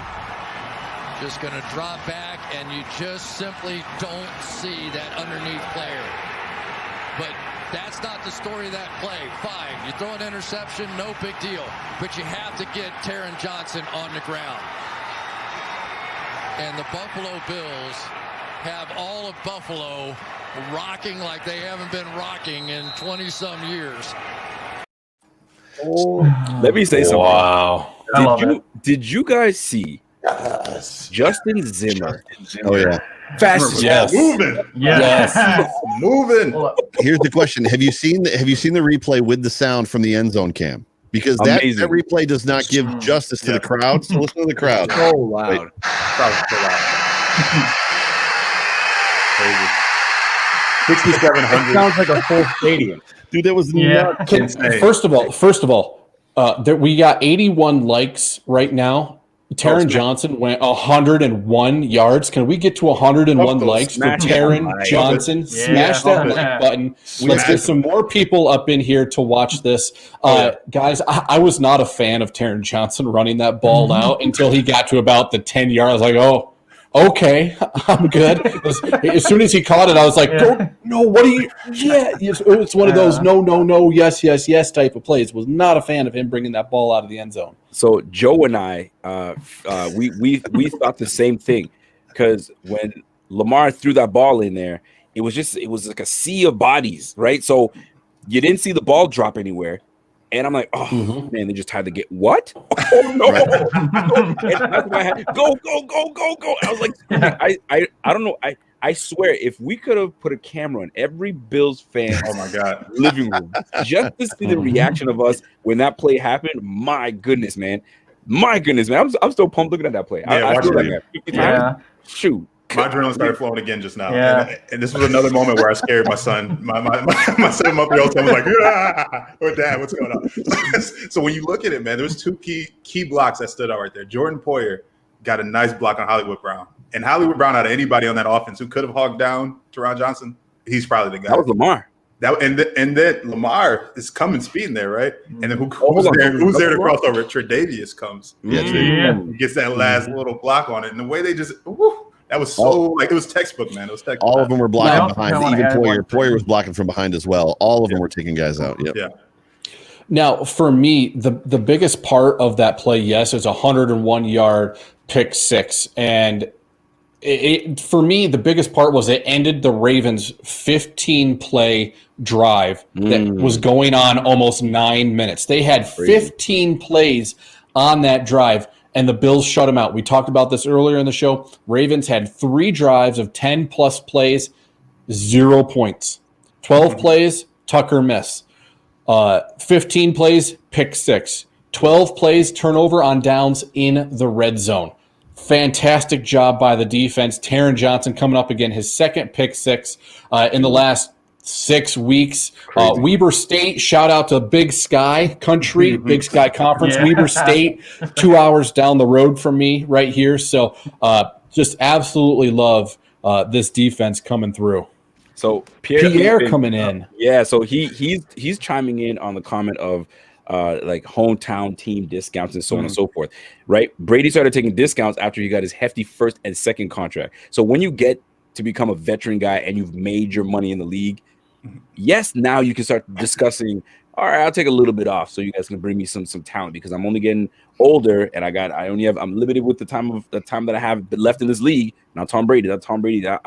Just going to drop back, and you just simply don't see that underneath player. But that's not the story of that play. Fine, you throw an interception, no big deal. But you have to get Taron Johnson on the ground. And the Buffalo Bills have all of Buffalo rocking like they haven't been rocking in 20-some years. Let me say something. Wow. Did you guys see Justin Zimmer? Oh, yeah. Fastest. Yes. Moving. Yes. Moving. Here's the question: Have you seen the replay with the sound from the end zone cam? Because that replay does not give justice to the crowd. So listen to the crowd. So loud. Crazy. 6,700. Sounds like a full stadium. Dude, that was nuts. Insane. First of all, we got 81 likes right now. Taron Johnson went 101 yards. Can we get to 101 likes for Taron Johnson? Yeah. Smash that like button. Let's get some more people up in here to watch this. Guys, I was not a fan of Taron Johnson running that ball out until he got to about the 10 yards. I was like, oh, okay, I'm good. As soon as he caught it, I was like, no, what are you? Yeah, it's one of those no, yes type of plays. Was not a fan of him bringing that ball out of the end zone. So Joe and I, we thought the same thing, because when Lamar threw that ball in there, it was like a sea of bodies, right? So you didn't see the ball drop anywhere. And I'm like, oh man, they just tried to get what? Oh no! And that's why I had go! I was like, I don't know. I swear, if we could have put a camera on every Bills fan, Oh my God. living room, just to see the reaction of us when that play happened, my goodness, man, I'm still pumped looking at that play. Yeah, I feel like watching that 50 times. Shoot. My adrenaline started flowing again just now. Yeah. And this was another moment where I scared my son. My 7-month-old son was like, or Dad, what's going on? So when you look at it, man, there was two key blocks that stood out right there. Jordan Poyer got a nice block on Hollywood Brown. And Hollywood Brown, out of anybody on that offense who could have hogged down Taron Johnson, he's probably the guy. That was Lamar. And then Lamar is coming speeding there, right? And then who's there to cross over? Tre'Davious comes. Yeah. He gets that last little block on it. And the way they just that was so it was textbook, man. It was textbook. All of them were blocking behind. I Even wanna add Poyer was blocking from behind as well. All of them were taking guys out. Yep. Yeah. Now, for me, the biggest part of that play, yes, is a 101-yard pick six. And for me, the biggest part was it ended the Ravens' 15-play drive that was going on almost 9 minutes. They had 15 plays on that drive, and the Bills shut them out. We talked about this earlier in the show. Ravens had 3 drives of 10-plus plays, 0 points. 12 plays, Tucker miss. 15 plays, pick six. 12 plays, turnover on downs in the red zone. Fantastic job by the defense. Taron Johnson coming up again, his second pick six in the last 6 weeks. Weber State, shout out to Big Sky Country, Big Sky Conference. Weber State, 2 hours down the road from me right here. So just absolutely love this defense coming through. So Pierre coming in. Yeah, so he's chiming in on the comment of like hometown team discounts and so on and so forth, right? Brady started taking discounts after he got his hefty first and second contract. So when you get to become a veteran guy and you've made your money in the league, yes, now you can start discussing, all right, I'll take a little bit off so you guys can bring me some talent, because I'm only getting older and I'm limited with the time that I have left in this league. Not Tom Brady. I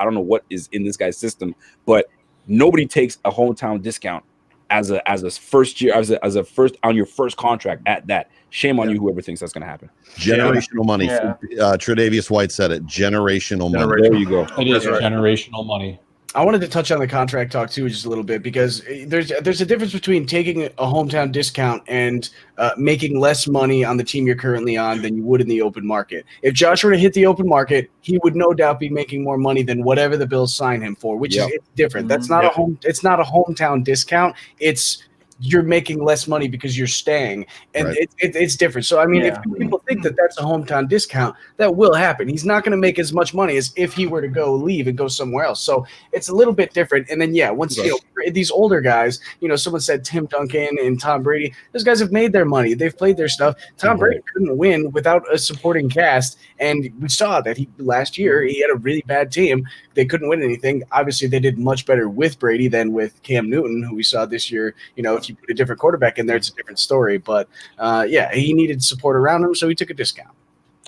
don't know what is in this guy's system, but nobody takes a hometown discount as a first year, as a first on your first contract at that. Shame on you, whoever thinks that's going to happen. Generational money. Yeah. Tre'Davious White said it. Generational money. There you go. It is generational money. I wanted to touch on the contract talk too, just a little bit, because there's a difference between taking a hometown discount and making less money on the team you're currently on than you would in the open market. If Josh were to hit the open market, he would no doubt be making more money than whatever the Bills sign him for, which is different. That's not it's not a hometown discount. It's you're making less money because you're staying, and it's different. So I mean, if people think that that's a hometown discount, that will happen. He's not going to make as much money as if he were to leave and go somewhere else. So it's a little bit different. And then once these older guys, someone said Tim Duncan and Tom Brady, those guys have made their money. They've played their stuff. Tom Brady couldn't win without a supporting cast, and we saw that last year he had a really bad team. They couldn't win anything. Obviously, they did much better with Brady than with Cam Newton, who we saw this year. If you put a different quarterback in there, it's a different story. But he needed support around him, so he took a discount.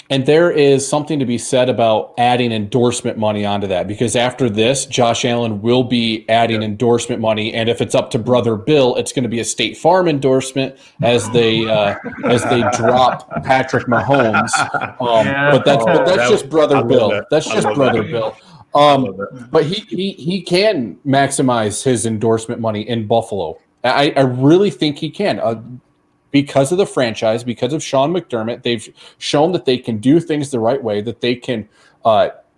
And there is something to be said about adding endorsement money onto that, because after this, Josh Allen will be adding endorsement money, and if it's up to Brother Bill, it's going to be a State Farm endorsement as they drop Patrick Mahomes. But that's just Brother Bill. That's just Brother Bill. But he can maximize his endorsement money in Buffalo. I really think he can. Because of the franchise, because of Sean McDermott, they've shown that they can do things the right way, that they can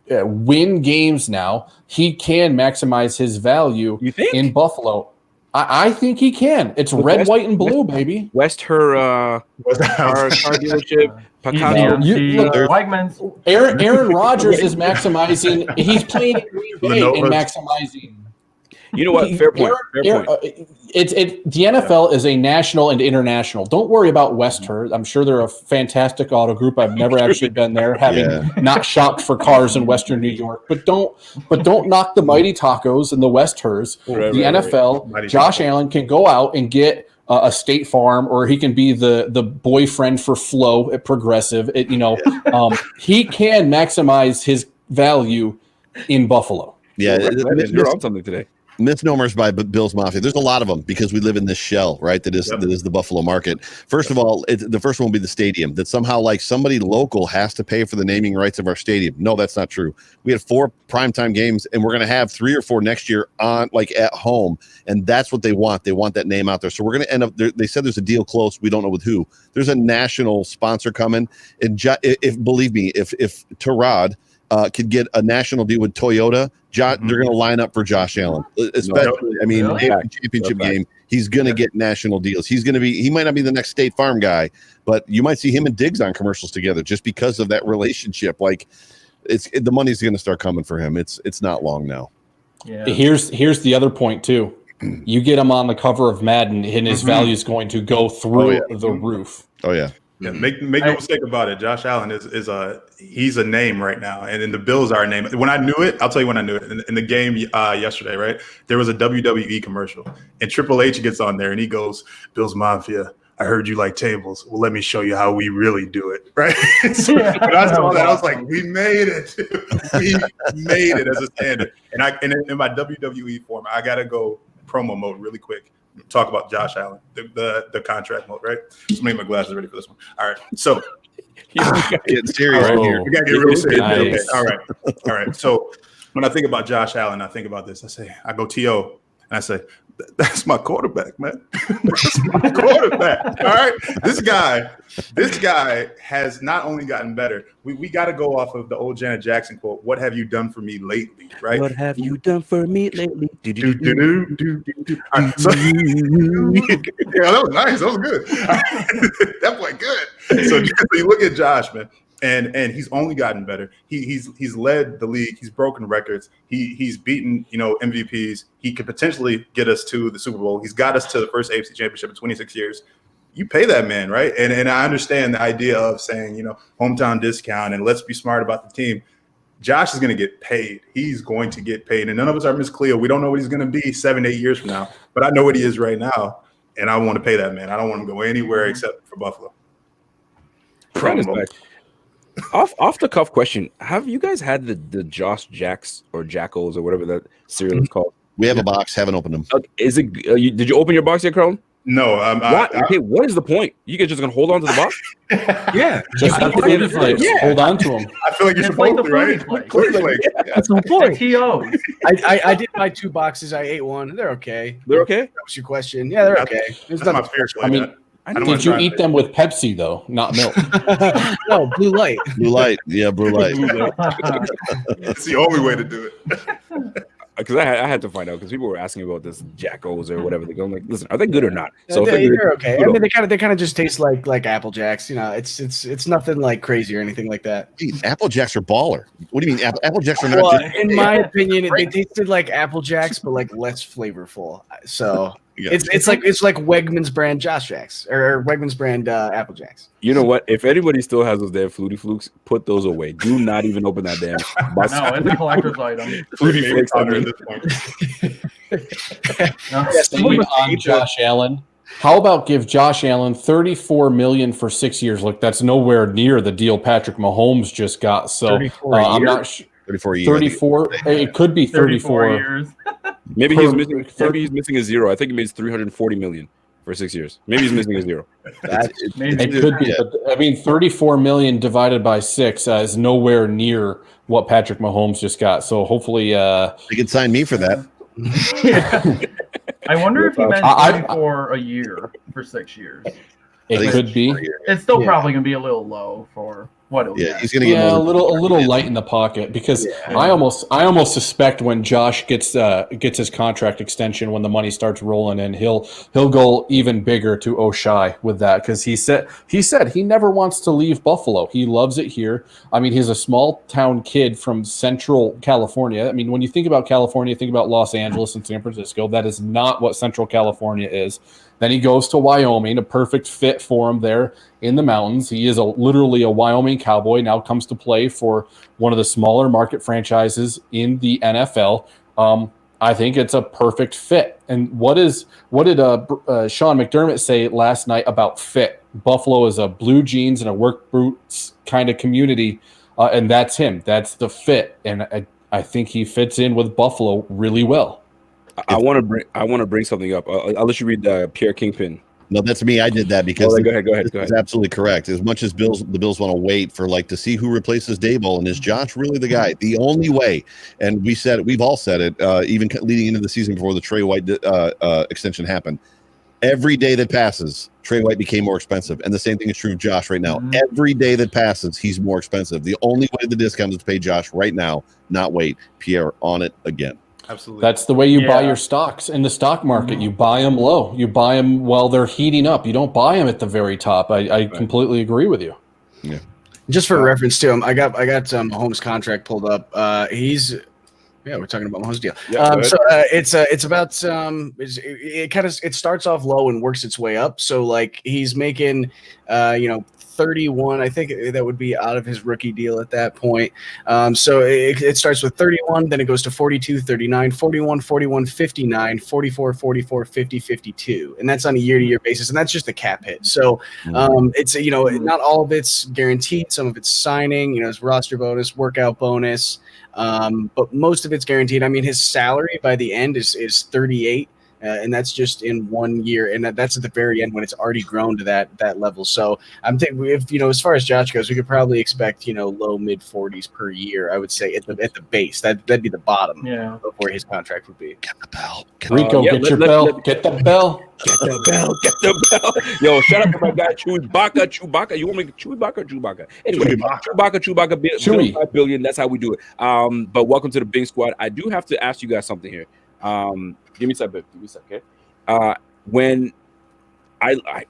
win games now. He can maximize his value in Buffalo. I think he can. It's red, white, and blue, baby. Car dealership. Wegmans. Aaron Rodgers is maximizing. He's playing in Green Bay and maximizing. You know what? Fair point. The NFL is a national and international. Don't worry about Western. I'm sure they're a fantastic auto group. I've never actually been there, having not shopped for cars in Western New York. But don't knock the Mighty Tacos and the Westhers. The NFL, Josh Allen can go out and get a State Farm, or he can be the boyfriend for Flo at Progressive. He can maximize his value in Buffalo. Yeah, you're on something today. Misnomers by Bills Mafia. There's a lot of them because we live in this shell, right? That is the Buffalo market. First of all, the first one will be the stadium. That somehow like somebody local has to pay for the naming rights of our stadium. No, that's not true. We had 4 primetime games, and we're going to have 3 or 4 next year on at home, and that's what they want. They want that name out there. So we're going to end up. They said there's a deal close. We don't know with who. There's a national sponsor coming, and believe me, if Terod could get a national deal with Toyota, they're going to line up for Josh Allen. Especially, championship game, he's going to get national deals. He might not be the next State Farm guy, but you might see him and Diggs on commercials together just because of that relationship. Like, the money's going to start coming for him. It's not long now. Yeah. Here's the other point too. You get him on the cover of Madden, and his value is going to go through the roof. Oh yeah. Yeah, make no mistake about it. Josh Allen he's a name right now, and the Bills are a name. When I knew it, I'll tell you when I knew it. In the game yesterday, right, there was a WWE commercial, and Triple H gets on there and he goes, "Bills Mafia, I heard you like tables. Well, let me show you how we really do it." Right? So when I saw that, I was like, "We made it. We made it as a standard." And in my WWE form, I gotta go promo mode really quick. Talk about Josh Allen, the contract mode, right? So make my glasses ready for this one. All right. So getting serious right here. We gotta get real serious. Nice. Okay. All right. So when I think about Josh Allen, I think about this. I go T.O. and I say, that's my quarterback, man. That's my quarterback. All right. This guy has not only gotten better. We got to go off of the old Janet Jackson quote. What have you done for me lately? Right. What have you done for me lately? All right, so, yeah, that was nice. That was good. That boy good. So you look at Josh, man. And he's only gotten better. He's led the league. He's broken records. He's beaten MVPs. He could potentially get us to the Super Bowl. He's got us to the first AFC Championship in 26 years. You pay that man, right? And I understand the idea of saying hometown discount and let's be smart about the team. Josh is going to get paid. He's going to get paid, and none of us are Miss Cleo. We don't know what he's going to be 7-8 years from now, but I know what he is right now, and I want to pay that man. I don't want him to go anywhere except for Buffalo. Off the cuff question: have you guys had the Josh Jacks or Jackals or whatever that cereal is called? We have a box. Haven't opened them. Is it? Did you open your box yet, Carl? No. What is the point? You guys just gonna hold on to the box? Yeah, just hold on to them. I feel like you're supposed to, right? That's the point. TO. I did buy 2 boxes. I ate one. They're okay. They're okay. That was your question. Yeah, they're okay. That's my fear. I mean, did you eat them with Pepsi though, not milk? No, Blue Light. Blue Light. Yeah, Blue Light. It's the only way to do it. Because I had to find out because people were asking about this Jackals or whatever. They're going like, listen, are they good or not? So they're okay. I mean, they kind of just taste like Apple Jacks. It's nothing like crazy or anything like that. Dude, Apple Jacks are baller. What do you mean? Apple Jacks are not? Well, in my opinion, they tasted like Apple Jacks, but like less flavorful. So it's like Wegmans brand Josh Jacks or Wegmans brand Apple Jacks. You know what? If anybody still has those damn Flutie Flukes, put those away. Do not even open that damn box. No, it's a collector's item. Flutie Flakes at this point. On Josh Allen. How about give Josh Allen $34 million for 6 years? Look, that's nowhere near the deal Patrick Mahomes just got. So I'm not sure. 34 years. 34. It could be 34 years. Maybe he's missing a zero. I think he made $340 million. for 6 years. Maybe he's missing a zero. Maybe. It could be. But, I mean, $34 million divided by 6 is nowhere near what Patrick Mahomes just got. So hopefully, You can sign me for that. I wonder if he meant for a year for 6 years. it could be. It's still probably going to be a little low for what it'll Yeah, be. he's going to get Yeah, a little light in the pocket because I almost suspect when Josh gets his contract extension, when the money starts rolling in, he'll go even bigger to O'Shea with that, because he said he never wants to leave Buffalo. He loves it here. I mean, he's a small town kid from Central California. I mean, when you think about California, think about Los Angeles and San Francisco. That is not what Central California is. Then he goes to Wyoming, a perfect fit for him there in the mountains. He is literally a Wyoming Cowboy, now comes to play for one of the smaller market franchises in the NFL. I think it's a perfect fit. And what did Sean McDermott say last night about fit? Buffalo is a blue jeans and a work boots kind of community, and that's him. That's the fit, and I think he fits in with Buffalo really well. I want to bring something up. I'll let you read Pierre Kingpin. No, that's me. I did that because Go ahead. That's absolutely correct. As much as the Bills want to wait for to see who replaces Daboll, and is Josh really the guy? The only way, and we've all said it, even leading into the season before the Trey White extension happened. Every day that passes, Trey White became more expensive, and the same thing is true of Josh right now. Mm-hmm. Every day that passes, he's more expensive. The only way the discount is to pay Josh right now, not wait. Pierre, on it again. Absolutely. That's the way you buy your stocks in the stock market. You buy them low. You buy them while they're heating up. You don't buy them at the very top. I completely agree with you. Yeah. Just for reference to him, I got Mahomes' contract pulled up. We're talking about Mahomes' deal. Yeah, It's about it starts off low and works its way up. So like he's making 31. I think that would be out of his rookie deal at that point. So it starts with 31, then it goes to 42, 39, 41, 41, 59, 44, 44, 50, 52. And that's on a year-to-year basis. And that's just a cap hit. So it's, not all of it's guaranteed. Some of it's signing, it's roster bonus, workout bonus. But most of it's guaranteed. I mean, his salary by the end is 38. And that's just in 1 year, and that's at the very end when it's already grown to that level. So I'm thinking, if as far as Josh goes, we could probably expect low mid 40s per year. I would say at the base, that'd be the bottom of where his contract would be. Get the bell, Rico. Get your bell. Get the bell. Get the bell. Yo, shout out to my guy Chewbacca. You want me to Chewbacca or Chewbacca? Anyway, Chewbacca. $5 billion. That's how we do it. But welcome to the Big Squad. I do have to ask you guys something here. Give me a second, okay? When I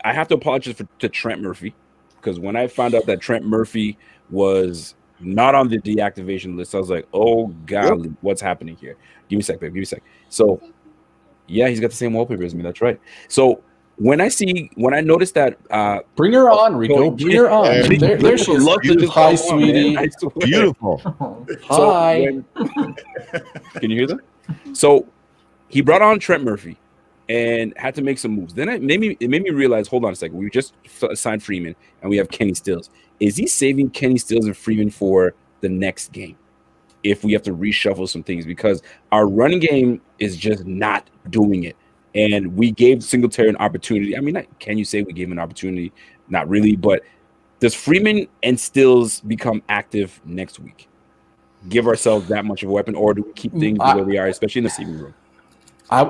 have to apologize to Trent Murphy, because when I found out that Trent Murphy was not on the deactivation list, I was like, oh God, what's happening here? Give me a sec, babe. Give me a sec. So yeah, he's got the same wallpaper as me. That's right. So when I noticed that, bring her on, Rico. Bring her on. There she is. Hi, sweetie. Beautiful. Hi. Can you hear them? So he brought on Trent Murphy and had to make some moves. Then it made me realize, hold on a second. We just signed Freeman and we have Kenny Stills. Is he saving Kenny Stills and Freeman for the next game if we have to reshuffle some things? Because our running game is just not doing it. And we gave Singletary an opportunity. I mean, can you say we gave him an opportunity? Not really. But does Freeman and Stills become active next week? Give ourselves that much of a weapon, or do we keep things where we are, especially in the receiving room? I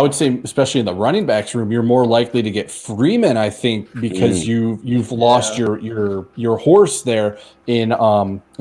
would say, especially in the running backs room, you're more likely to get Freeman, I think, because you've lost your horse there in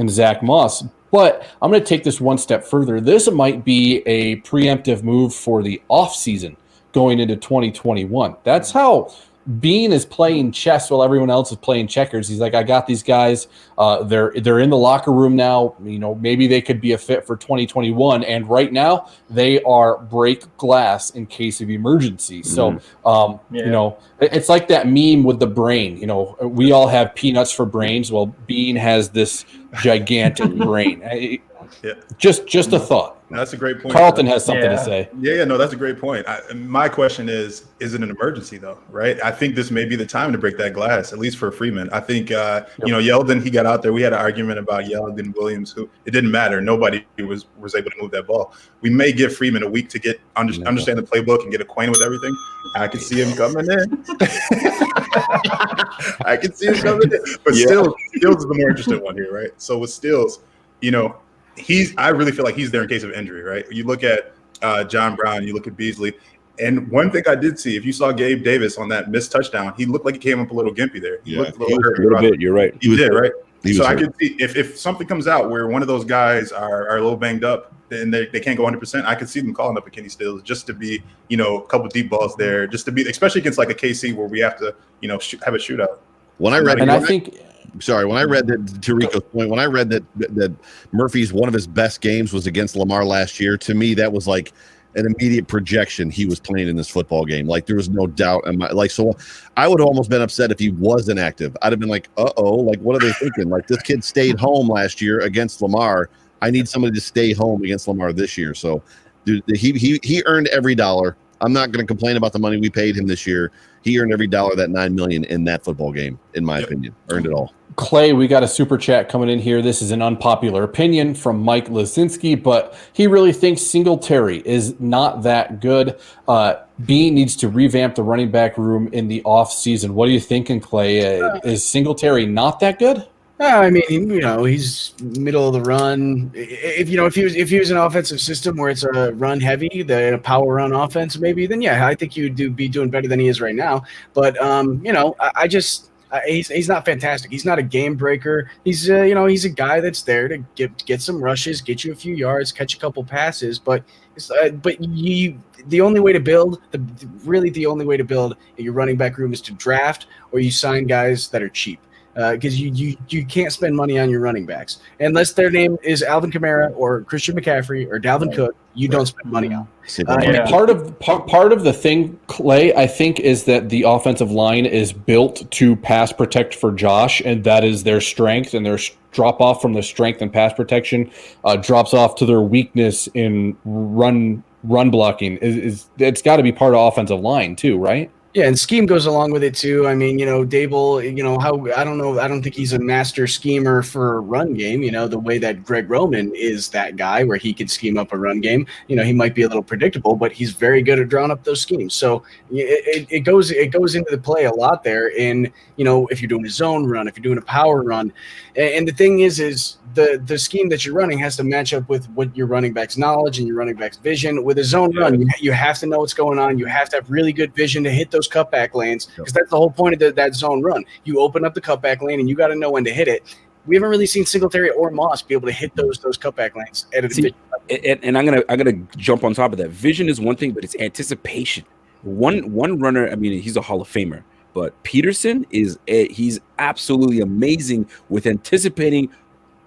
Zach Moss. But I'm going to take this one step further. This might be a preemptive move for the offseason going into 2021. That's how Bean is playing chess while everyone else is playing checkers. He's like, I got these guys. They're in the locker room now. Maybe they could be a fit for 2021. And right now, they are break glass in case of emergency. So, it's like that meme with the brain. We all have peanuts for brains. Well, Bean has this gigantic brain. Yeah. Just a thought. That's a great point. Carlton has something to say. Yeah, no, that's a great point. My question is it an emergency though, right? I think this may be the time to break that glass, at least for Freeman. I think, Yeldon, he got out there. We had an argument about Yeldon Williams, who it didn't matter. Nobody was able to move that ball. We may give Freeman a week to understand the playbook and get acquainted with everything. I can see him coming in. I can see him coming in. But Stills is the more interesting one here, right? So with Stills, I really feel like he's there in case of injury, right? You look at John Brown, you look at Beasley, and one thing I did see, if you saw Gabe Davis on that missed touchdown, he looked like he came up a little gimpy there. He looked a little hurt. A little bit, you're right. He did, right? So I could see if something comes out where one of those guys are a little banged up and they can't go 100%, I could see them calling up a Kenny Stills just to be, a couple deep balls there, just to be, especially against like a KC where we have to, have a shootout. When I read, and I think. Sorry, when I read that, to Rico's point, when I read that Murphy's one of his best games was against Lamar last year, to me that was like an immediate projection he was playing in this football game. Like there was no doubt. So I would have almost been upset if he was inactive. I'd have been like, like what are they thinking? Like this kid stayed home last year against Lamar. I need somebody to stay home against Lamar this year. So dude, he earned every dollar. I'm not going to complain about the money we paid him this year. He earned every dollar, that $9 million in that football game, in my opinion. Earned it all. Clay, we got a super chat coming in here. This is an unpopular opinion from Mike Lazinski, but he really thinks Singletary is not that good. B needs to revamp the running back room in the off season. What are you thinking, Clay? Is Singletary not that good? I mean, he's middle of the run. If he was an offensive system where it's a run heavy, a power run offense, maybe then I think you'd be doing better than he is right now. But he's not fantastic. He's not a game breaker. He's he's a guy that's there to get some rushes, get you a few yards, catch a couple passes. But the only way to build the only way to build your running back room is to draft or you sign guys that are cheap. Because you can't spend money on your running backs unless their name is Alvin Kamara or Christian McCaffrey or Dalvin Cook. You don't spend money on. Part of the thing, Clay, I think, is that the offensive line is built to pass protect for Josh, and that is their strength. And their drop off from the strength and pass protection drops off to their weakness in run blocking. It's got to be part of offensive line too, right? Yeah, and scheme goes along with it too. I mean, Dable, I don't think he's a master schemer for a run game, the way that Greg Roman is that guy where he can scheme up a run game. He might be a little predictable, but he's very good at drawing up those schemes. So it goes into the play a lot there in, if you're doing a zone run, if you're doing a power run. And the thing is the scheme that you're running has to match up with what your running back's knowledge and your running back's vision. With a zone run, you have to know what's going on. You have to have really good vision to hit those cutback lanes because that's the whole point of that zone run. You open up the cutback lane and you got to know when to hit it. We haven't really seen Singletary or Moss be able to hit those cutback lanes at a and I'm gonna jump on top of that. Vision is one thing, but it's anticipation. One runner, I mean, he's a Hall of Famer, but Peterson he's absolutely amazing with anticipating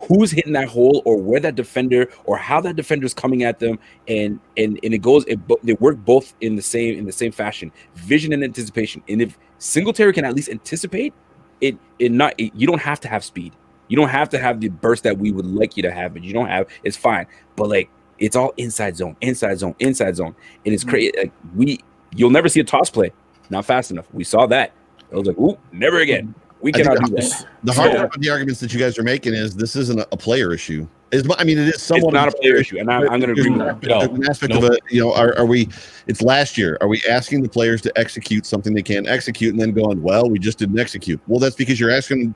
who's hitting that hole or where that defender or how that defender is coming at them, and they work both in the same fashion, vision and anticipation. And if Singletary can at least anticipate it, you don't have to have speed, you don't have to have the burst that we would like you to have, but you don't have, it's fine. But like it's all inside zone, and it's crazy. Like you'll never see a toss play not fast enough. We saw that. I was like, ooh, never again. We cannot do that. The hard part of the arguments that you guys are making is this isn't a player issue. It is somewhat. It's not a player issue, and I'm going to agree with that. There's an aspect of it. Are we? It's last year. Are we asking the players to execute something they can't execute, and then going, well, we just didn't execute? Well, that's because you're asking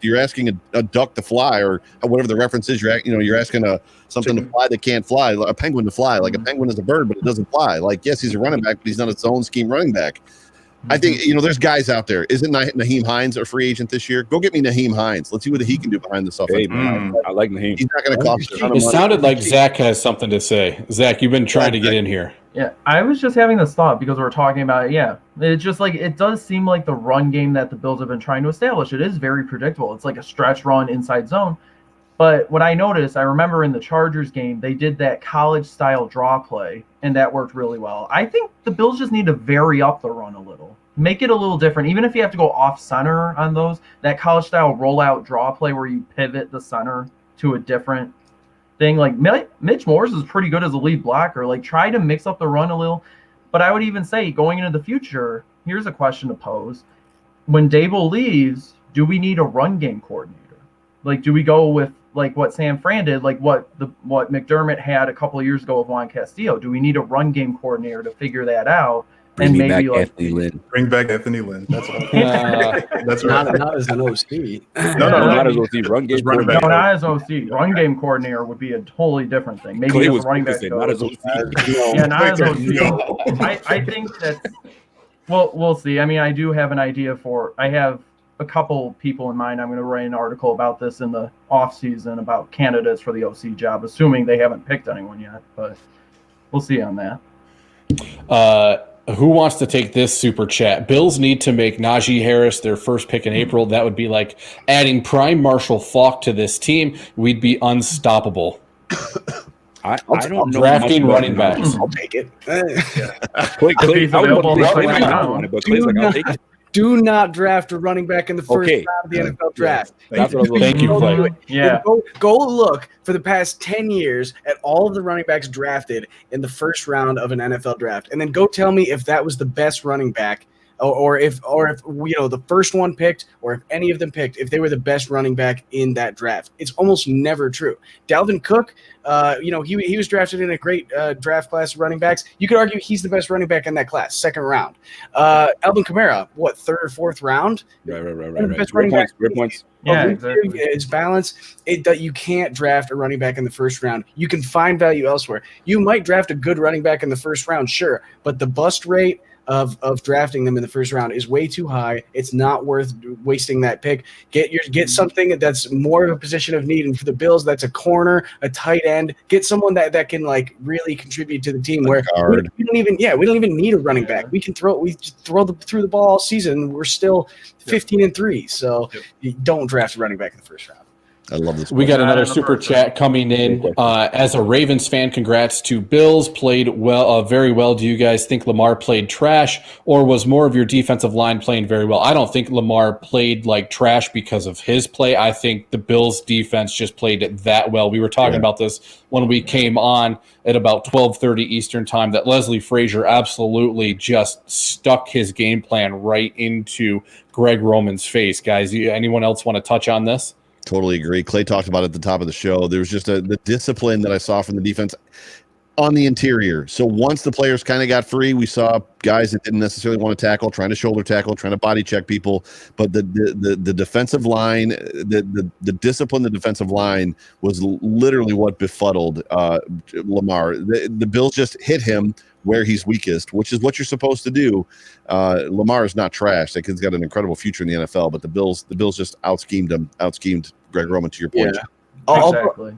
a duck to fly, or whatever the reference is. You're asking something to fly that can't fly, a penguin to fly. Like a penguin is a bird, but it doesn't fly. Like yes, he's a running back, but he's not its own scheme running back. I think, there's guys out there. Isn't Naheem Hines a free agent this year? Go get me Naheem Hines. Let's see what he can do behind the stuff. Hey, I like Naheem. He's not going to cost a ton of money. It sounded like Zach has something to say. Zach, you've been trying to get in here. Yeah, I was just having this thought because we're talking about it. Yeah, it's just like it does seem like the run game that the Bills have been trying to establish. It is very predictable. It's like a stretch run inside zone. But what I noticed, I remember in the Chargers game, they did that college-style draw play, and that worked really well. I think the Bills just need to vary up the run a little. Make it a little different. Even if you have to go off-center on those, that college-style rollout draw play where you pivot the center to a different thing. Like Mitch Morse is pretty good as a lead blocker. Like try to mix up the run a little. But I would even say going into the future, here's a question to pose. When Dable leaves, do we need a run game coordinator? Like, do we go with like what Sam Fran did, like what McDermott had a couple of years ago with Juan Castillo? Do we need a run game coordinator to figure that out? Bring and maybe back like Anthony Lynn. Bring back Anthony Lynn. That's all. That's right. Not as an OC. No, Not as OC. Run game Just running no, back. not as OC. Run game coordinator would be a totally different thing. Maybe Clay as a was running quick back to say, not as coach. OC. Yeah, not as No. OC. I think that. Well, we'll see. I mean, I do have an idea for. I have a couple people in mind. I'm going to write an article about this in the off season about candidates for the OC job, assuming they haven't picked anyone yet. But we'll see on that. Who wants to take this super chat? Bills need to make Najee Harris their first pick in April. That would be like adding prime Marshall Faulk to this team. We'd be unstoppable. I don't know. Drafting running backs. I'll take it. Clay, He's I would available love to right Clay now. on it, but Clay's like, I'll take it. Do not draft a running back in the first round of the NFL draft. That's what I was looking Thank you, for. Clay. Yeah. Go look for the past 10 years at all of the running backs drafted in the first round of an NFL draft, and then go tell me if that was the best running back, or if the first one picked, or if any of them picked, if they were the best running back in that draft. It's almost never true. Dalvin Cook, he was drafted in a great draft class of running backs. You could argue he's the best running back in that class, second round. Alvin Kamara, what, third or fourth round? Right. Best running back. Great points. Yeah, exactly. It's balance. That you can't draft a running back in the first round. You can find value elsewhere. You might draft a good running back in the first round, sure, but the bust rate of drafting them in the first round is way too high. It's not worth wasting that pick. Get something that's more of a position of need, and for the Bills, that's a corner, a tight end. Get someone that can like really contribute to the team. Where we don't even need a running back. We can throw through the ball all season. We're still 15-3. So you don't draft a running back in the first round. I love this. We got another super chat coming in. As a Ravens fan, congrats to Bills. Played well, very well. Do you guys think Lamar played trash, or was more of your defensive line playing very well? I don't think Lamar played like trash because of his play. I think the Bills' defense just played it that well. We were talking about this when we came on at about 12:30 Eastern time, that Leslie Frazier absolutely just stuck his game plan right into Greg Roman's face. Guys, anyone else want to touch on this? Totally agree. Clay talked about it at the top of the show. There was just the discipline that I saw from the defense on the interior. So once the players kind of got free, we saw guys that didn't necessarily want to tackle, trying to shoulder tackle, trying to body check people. But the defensive line, the discipline, the defensive line was literally what befuddled Lamar. The Bills just hit him where he's weakest, which is what you're supposed to do. Lamar is not trash. That kid's got an incredible future in the NFL, but the Bills just outschemed Greg Roman, to your point. Yeah. Exactly.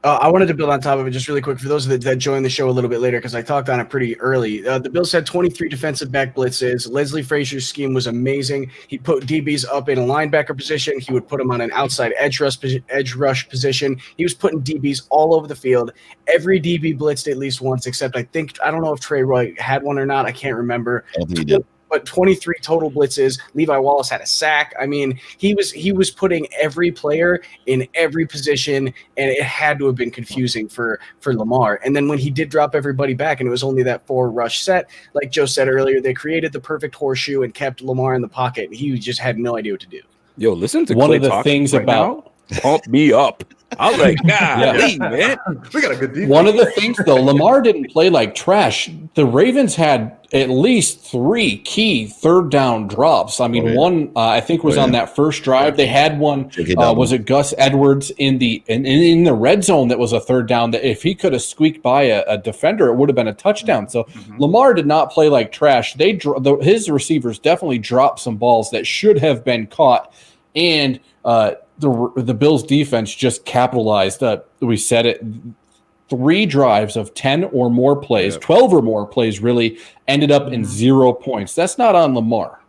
I wanted to build on top of it just really quick for those that joined the show a little bit later, because I talked on it pretty early. The Bills had 23 defensive back blitzes. Leslie Frazier's scheme was amazing. He put DBs up in a linebacker position. He would put them on an outside edge rush position. He was putting DBs all over the field. Every DB blitzed at least once, except I don't know if Trey Roy had one or not. I can't remember. I don't think he did. But 23 total blitzes. Levi Wallace had a sack. I mean, he was putting every player in every position, and it had to have been confusing for Lamar. And then when he did drop everybody back, and it was only that 4-rush set, like Joe said earlier, they created the perfect horseshoe and kept Lamar in the pocket, and he just had no idea what to do. Yo, listen to one Clay of the things right about now, pump me up. I was like, golly, man. We got a good defense. One of the things, though, Lamar didn't play like trash. The Ravens had at least 3 key third down drops. I mean, one I think was on that first drive. They had one. Was it Gus Edwards in the red zone that was a third down? That if he could have squeaked by a defender, it would have been a touchdown. So Lamar did not play like trash. His receivers definitely dropped some balls that should have been caught, and the Bills defense just capitalized. We said it. 3 drives of 10 or more plays, 12 or more plays really ended up in 0 points. That's not on Lamar.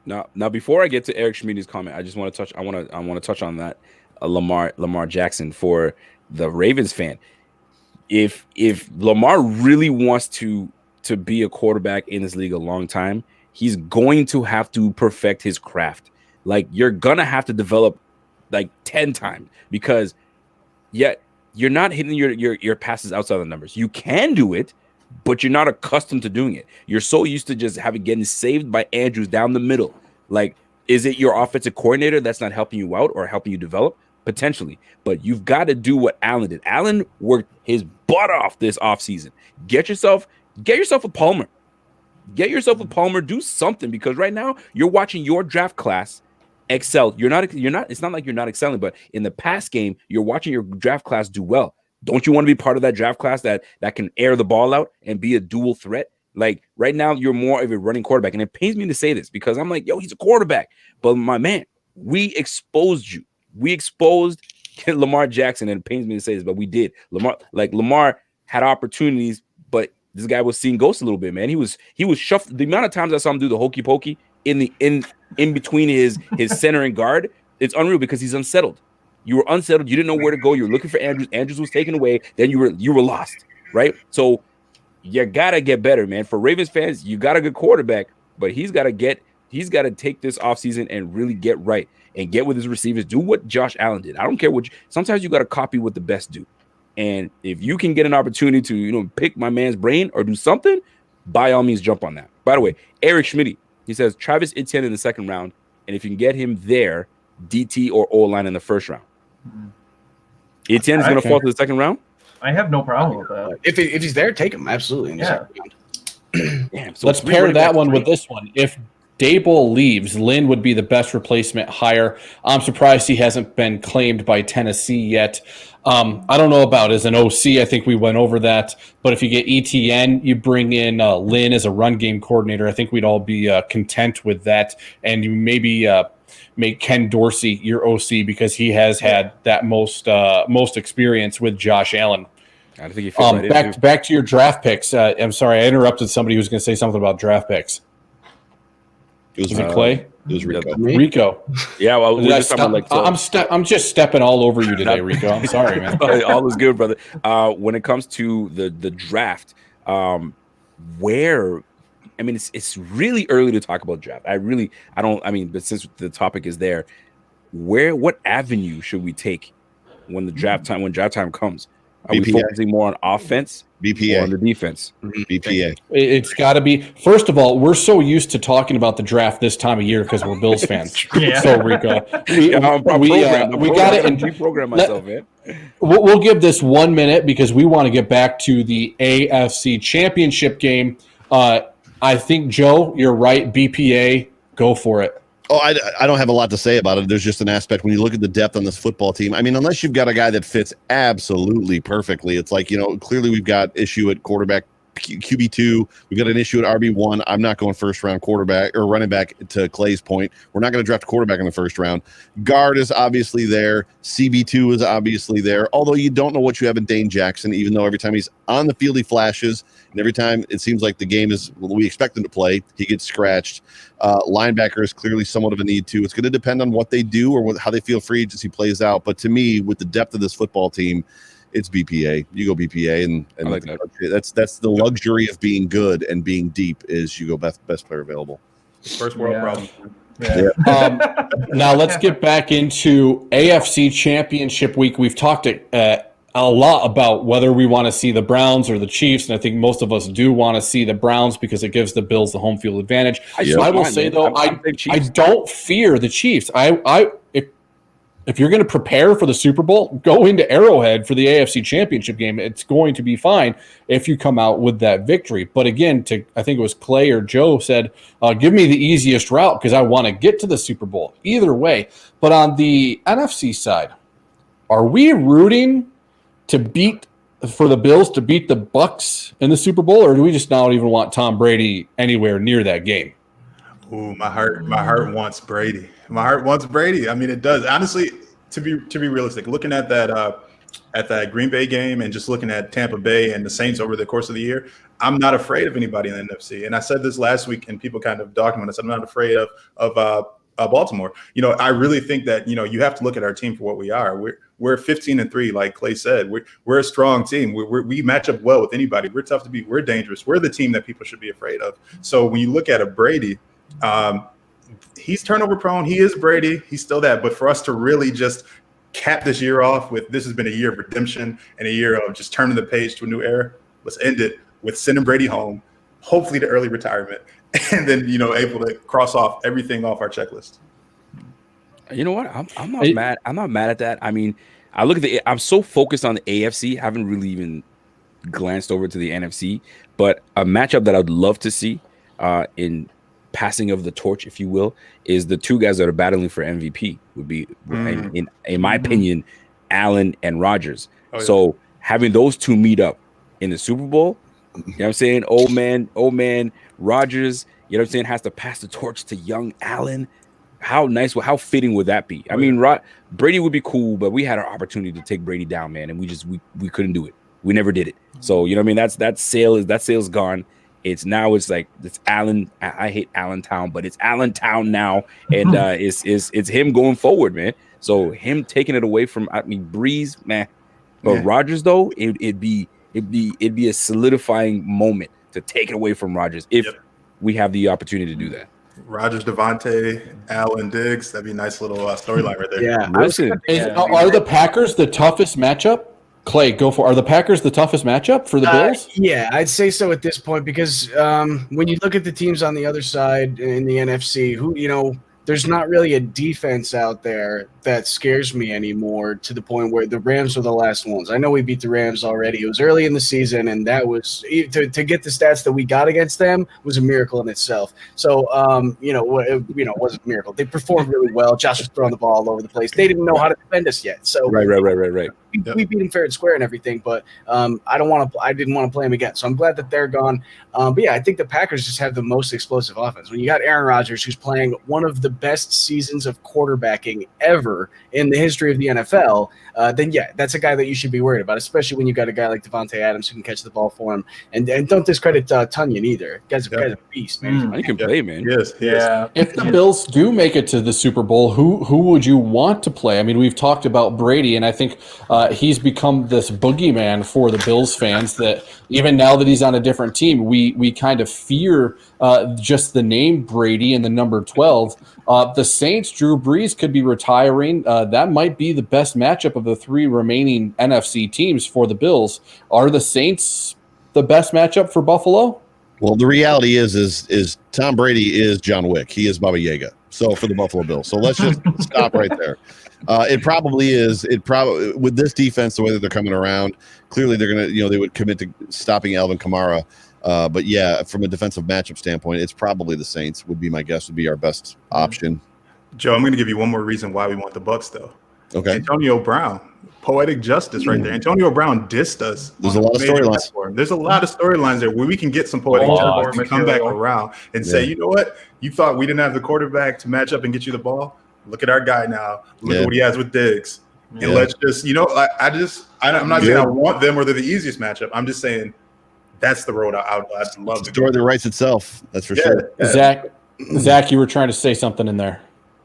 Now before I get to Eric Schmidt's comment, I just want to touch. I want to touch on that Lamar Jackson for the Ravens fan. If Lamar really wants to be a quarterback in this league a long time, he's going to have to perfect his craft. Like, you're gonna have to develop like 10 times, because you're not hitting your passes outside the numbers. You can do it, but you're not accustomed to doing it. You're so used to just getting saved by Andrews down the middle. Like, is it your offensive coordinator that's not helping you out or helping you develop? Potentially. But you've got to do what Allen did. Allen worked his butt off this offseason. Get yourself a Palmer. Get yourself a Palmer. Do something, because right now you're watching your draft class excel. You're not. It's not like you're not excelling, but in the past game, you're watching your draft class do well. Don't you want to be part of that draft class that can air the ball out and be a dual threat? Like, right now, you're more of a running quarterback. And it pains me to say this, because I'm like, yo, he's a quarterback. But my man, we exposed you. We exposed Lamar Jackson, and it pains me to say this, but we did. Lamar had opportunities, but this guy was seeing ghosts a little bit, man. He was shuffled. The amount of times I saw him do the hokey pokey in between his center and guard, it's unreal, because he's unsettled. You were unsettled. You didn't know where to go. You were looking for Andrews. Andrews was taken away. Then you were lost, right? So you gotta get better, man. For Ravens fans, you got a good quarterback, but he's got to take this offseason and really get right and get with his receivers. Do what Josh Allen did. I don't care what. Sometimes you got to copy what the best do. And if you can get an opportunity to, pick my man's brain or do something, by all means, jump on that. By the way, Eric Schmidt, he says Travis Etienne in the second round, and if you can get him there, DT or O-line in the first round. Etienne is going to fall to the second round. I have no problem with that. If he's there, take him. Absolutely. Yeah. Damn, so Let's pair that one with this one. If Dable leaves, Lynn would be the best replacement hire. I'm surprised he hasn't been claimed by Tennessee yet. I don't know about as an OC. I think we went over that. But if you get ETN, you bring in Lynn as a run game coordinator. I think we'd all be content with that. And you maybe make Ken Dorsey your OC, because he has had that most experience with Josh Allen. I think he fits back to your draft picks. I'm sorry, I interrupted somebody who was going to say something about draft picks. Was it Clay? It was Rico. Rico. Yeah, well, we're just talking about I'm just stepping all over you today, Rico. I'm sorry, man. All is good, brother. When it comes to the draft, it's really early to talk about draft. But since the topic is there, what avenue should we take when draft time comes? Are we focusing more on offense BPA. or on the defense? BPA. It's got to be. First of all, we're so used to talking about the draft this time of year because we're Bills fans. Yeah. So, Rico, we got it. And reprogram myself, man. We'll give this 1 minute because we want to get back to the AFC Championship game. I think, Joe, you're right. BPA, go for it. Oh, I don't have a lot to say about it. There's just an aspect when you look at the depth on this football team. I mean, unless you've got a guy that fits absolutely perfectly, it's like, clearly we've got issue at quarterback, QB2. We've got an issue at RB1. I'm not going first round quarterback or running back, to Clay's point. We're not going to draft a quarterback in the first round. Guard is obviously there. CB2 is obviously there. Although you don't know what you have in Dane Jackson, even though every time he's on the field, he flashes. And every time it seems like the game is, we expect him to play, he gets scratched. Linebacker is clearly somewhat of a need too. It's going to depend on what they do or how they feel free agency plays out. But to me, with the depth of this football team, it's BPA. You go BPA, and I like that. That's the luxury of being good and being deep is you go best player available. First world problem. Yeah. Now let's get back into AFC Championship week. We've talked a lot about whether we want to see the Browns or the Chiefs, and I think most of us do want to see the Browns because it gives the Bills the home field advantage. I will say, though, I don't fear the Chiefs. If you're going to prepare for the Super Bowl, go into Arrowhead for the AFC Championship game. It's going to be fine if you come out with that victory. But again, I think it was Clay or Joe said, give me the easiest route because I want to get to the Super Bowl. Either way. But on the NFC side, are we rooting for the Bills to beat the Bucs in the Super Bowl, or do we just not even want Tom Brady anywhere near that game? Ooh, my heart wants Brady. My heart wants Brady. I mean, it does. Honestly, to be realistic, looking at that Green Bay game and just looking at Tampa Bay and the Saints over the course of the year, I'm not afraid of anybody in the NFC. And I said this last week, and people kind of dogged me when I said I'm not afraid of Baltimore. I really think that you have to look at our team for what we are. We're 15-3, like Clay said. We're a strong team. We match up well with anybody. We're tough to beat. We're dangerous. We're the team that people should be afraid of. So when you look at a Brady, he's turnover prone. He is Brady. He's still that. But for us to really just cap this year off with this has been a year of redemption and a year of just turning the page to a new era. Let's end it with sending Brady home, hopefully to early retirement, and then, able to cross off everything off our checklist. You know what? I'm not mad. I'm not mad at that. I mean, I'm so focused on the AFC, haven't really even glanced over to the NFC. But a matchup that I'd love to see in passing of the torch, if you will, is the two guys that are battling for MVP would be, in my opinion, Allen and Rodgers. Oh, yeah. So having those two meet up in the Super Bowl, you know what I'm saying? Old man Rodgers, you know what I'm saying, has to pass the torch to young Allen. How nice, how fitting would that be? I mean, Brady would be cool, but we had our opportunity to take Brady down, man, and we couldn't do it. We never did it. So, you know what I mean? That sale's gone. It's Allen. I hate Allentown, but it's Allentown now, and it's him going forward, man. So him taking it away from Breeze, man. But Rodgers though, it'd be a solidifying moment to take it away from Rodgers if we have the opportunity to do that. Rodgers, Devontae, Allen, Diggs. That'd be a nice little storyline right there. Yeah. Are the Packers the toughest matchup? Clay, go for. Are the Packers the toughest matchup for the Bills? Yeah, I'd say so at this point because when you look at the teams on the other side in the NFC, there's not really a defense out there that scares me anymore to the point where the Rams are the last ones. I know we beat the Rams already. It was early in the season, and that was to get the stats that we got against them was a miracle in itself. So, it wasn't a miracle. They performed really well. Josh was throwing the ball all over the place. They didn't know how to defend us yet. So right. We beat them fair and square and everything, but I didn't want to play them again. So I'm glad that they're gone. But yeah, I think the Packers just have the most explosive offense. When you got Aaron Rodgers, who's playing one of the best seasons of quarterbacking ever in the history of the NFL, then yeah, that's a guy that you should be worried about, especially when you got a guy like Devontae Adams who can catch the ball for him. And don't discredit Tunyon either. Guy's a beast, man. He can play, man. Yes. If the Bills do make it to the Super Bowl, who would you want to play? I mean, we've talked about Brady, and I think he's become this boogeyman for the Bills fans that even now that he's on a different team, we kind of fear just the name Brady and the number 12. The Saints, Drew Brees could be retiring. That might be the best matchup of the three remaining NFC teams for the Bills. Are the Saints the best matchup for Buffalo? Well, the reality is Tom Brady is John Wick. He is Baba Yaga. So for the Buffalo Bills. So let's just stop right there. It probably is. With this defense, the way that they're coming around, clearly they're going to, they would commit to stopping Alvin Kamara. But yeah, from a defensive matchup standpoint, it's probably the Saints would be my guess, would be our best option. Joe, I'm going to give you one more reason why we want the Bucs, though. Okay. Antonio Brown, poetic justice right there. Antonio Brown dissed us. There's a lot of storylines. There's a lot of storylines there where we can get some poetic justice and come back around and say, you know what? You thought we didn't have the quarterback to match up and get you the ball? Look at our guy now. Look at what he has with Diggs. And let's just, I'm not saying I want them or they're the easiest matchup. I'm just saying that's the road I'd love to go. The story that writes itself. That's for sure. Zach, you were trying to say something in there.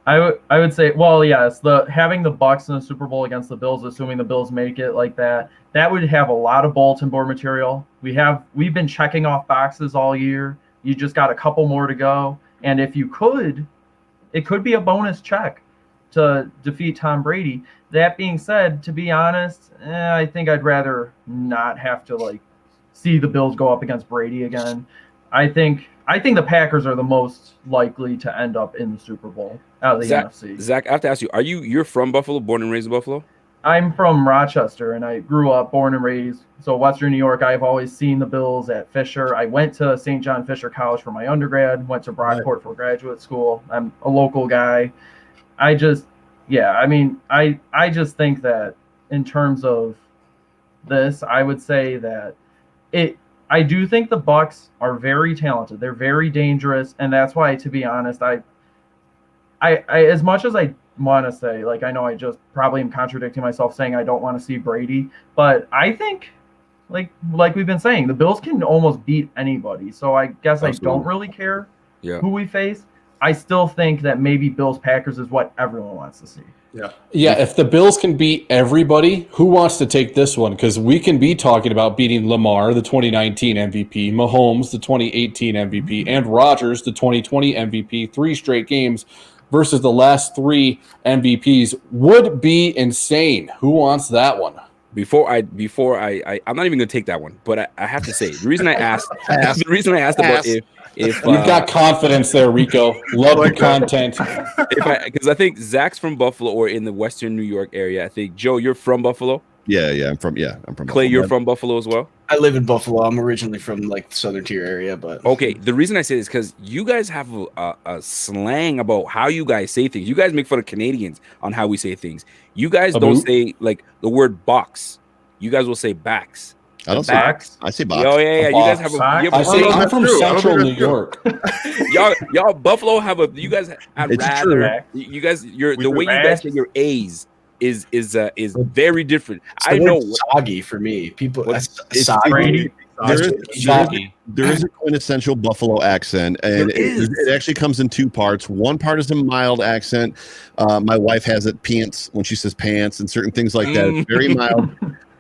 I would say, well, yes, having the Bucs in the Super Bowl against the Bills, assuming the Bills make it like that would have a lot of bulletin board material. We've been checking off boxes all year. You just got a couple more to go, and if you could, it could be a bonus check to defeat Tom Brady. That being said, to be honest, I think I'd rather not have to see the Bills go up against Brady again. I think the Packers are the most likely to end up in the Super Bowl out of the NFC. Zach, I have to ask you, you're from Buffalo, born and raised in Buffalo? I'm from Rochester, and I grew up, born and raised. So Western New York, I've always seen the Bills at Fisher. I went to St. John Fisher College for my undergrad, went to Brockport for graduate school. I'm a local guy. I just think that in terms of this, I would say that I do think the Bucs are very talented. They're very dangerous, and that's why, to be honest, I as much as I want to say, I know I just probably am contradicting myself saying I don't want to see Brady, but I think, like we've been saying, the Bills can almost beat anybody. So I guess I don't really care who we face. I still think that maybe Bills-Packers is what everyone wants to see. Yeah, if the Bills can beat everybody, who wants to take this one? Because we can be talking about beating Lamar, the 2019 MVP, Mahomes, the 2018 MVP, and Rodgers, the 2020 MVP, 3 straight games. versus the last 3 MVPs would be insane. Who wants that one? Before I'm not even gonna take that one, but I have to say the reason I asked about if You've got confidence there, Rico. Love the content. Because I think Zach's from Buffalo or in the Western New York area. I think Joe, you're from Buffalo. I'm from Clay, Buffalo. you're from Buffalo as well. I live in Buffalo. I'm originally from like the Southern Tier area, but okay. The reason I say this is because you guys have a slang about how you guys say things. You guys make fun of Canadians on how we say things. You guys don't say like the word box. You guys will say backs. I don't say Box. I say box. Oh yeah. You guys have I'm from Central New York. y'all Buffalo have a. You guys have It's rather. You guys, the way you guys say your A's is very different. I know soggy for me. People, It's soggy. There is a quintessential Buffalo accent, and it actually comes in 2 parts. One part is a mild accent. My wife has it pants when she says pants and certain things like that. It's very mild.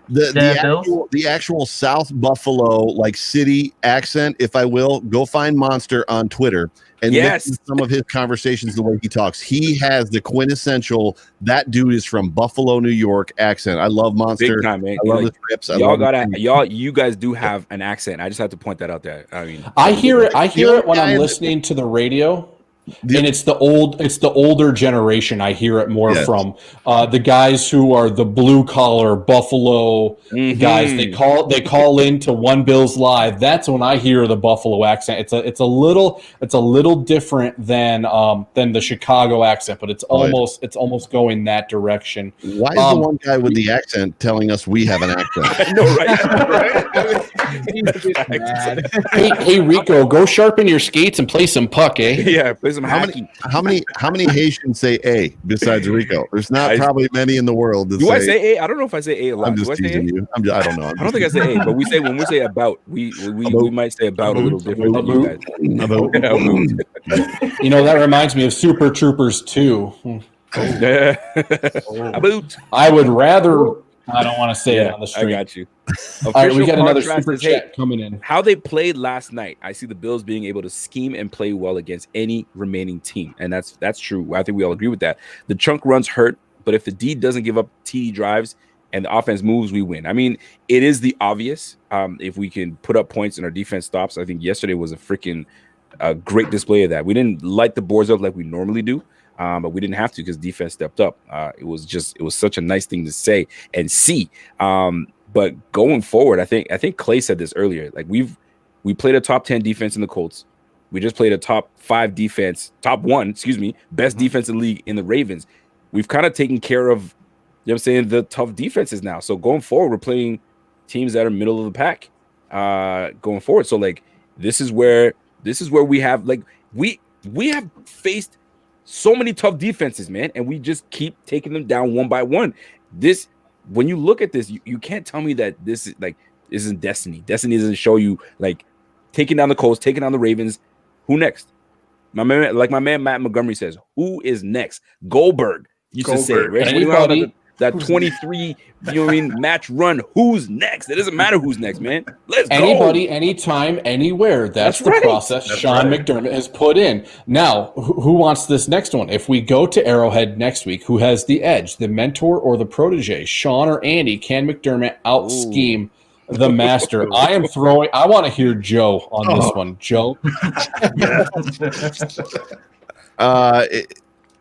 The actual South Buffalo like city accent, if I will, go find Monster on Twitter and listen to some of his conversations, the way he talks. He has the quintessential that dude is from Buffalo, New York accent. I love Monster. Big time, man. I love the trips. You guys do have an accent. I just have to point that out there. I mean, I hear it when I'm listening to the radio. And it's the older generation. I hear it more from the guys who are the blue collar Buffalo guys. They call into One Bills Live. That's when I hear the Buffalo accent. It's a little different than the Chicago accent, but it's almost going that direction. Why is the one guy with the accent telling us we have an accent? I know, right? Hey Rico, go sharpen your skates and play some puck, eh? Yeah, play some How many Haitians say A besides Rico? There's not probably many in the world. Do I say A? I don't know if I say A a lot. I'm just teasing you. I don't know. I don't think I say A, but when we say about, we might say about a little different than you guys. You know, that reminds me of Super Troopers 2. About. I would rather. I don't want to say it on the street. I got you. All right, we got another super chat coming in. How they played last night, I see the Bills being able to scheme and play well against any remaining team, and that's true. I think we all agree with that. The chunk runs hurt, but if the D doesn't give up TD drives and the offense moves, we win. I mean, it is the obvious. If we can put up points and our defense stops, I think yesterday was a freaking great display of that. We didn't light the boards up like we normally do. But we didn't have to because defense stepped up. It was such a nice thing to say and see. But going forward, I think Clay said this earlier. Like we played a top 10 defense in the Colts. We just played a top 1, best defense in the league in the Ravens. We've kind of taken care of, you know what I'm saying, the tough defenses now. So going forward, we're playing teams that are middle of the pack going forward. So like this is where we have like we have faced so many tough defenses, man, and we just keep taking them down one by one. When you look at this, you can't tell me that this isn't destiny. Destiny doesn't show you like taking down the Colts, taking down the Ravens. Who next? My man Matt Montgomery says, who is next? Goldberg used to say, right? Anybody? That 23, you know what I mean, match run. Who's next? It doesn't matter who's next, man. Let's go. Anybody, anytime, anywhere. That's the process Sean McDermott has put in. Now, who wants this next one? If we go to Arrowhead next week, who has the edge, the mentor or the protege? Sean or Andy? Can McDermott out-scheme the master? I want to hear Joe on this one. Joe?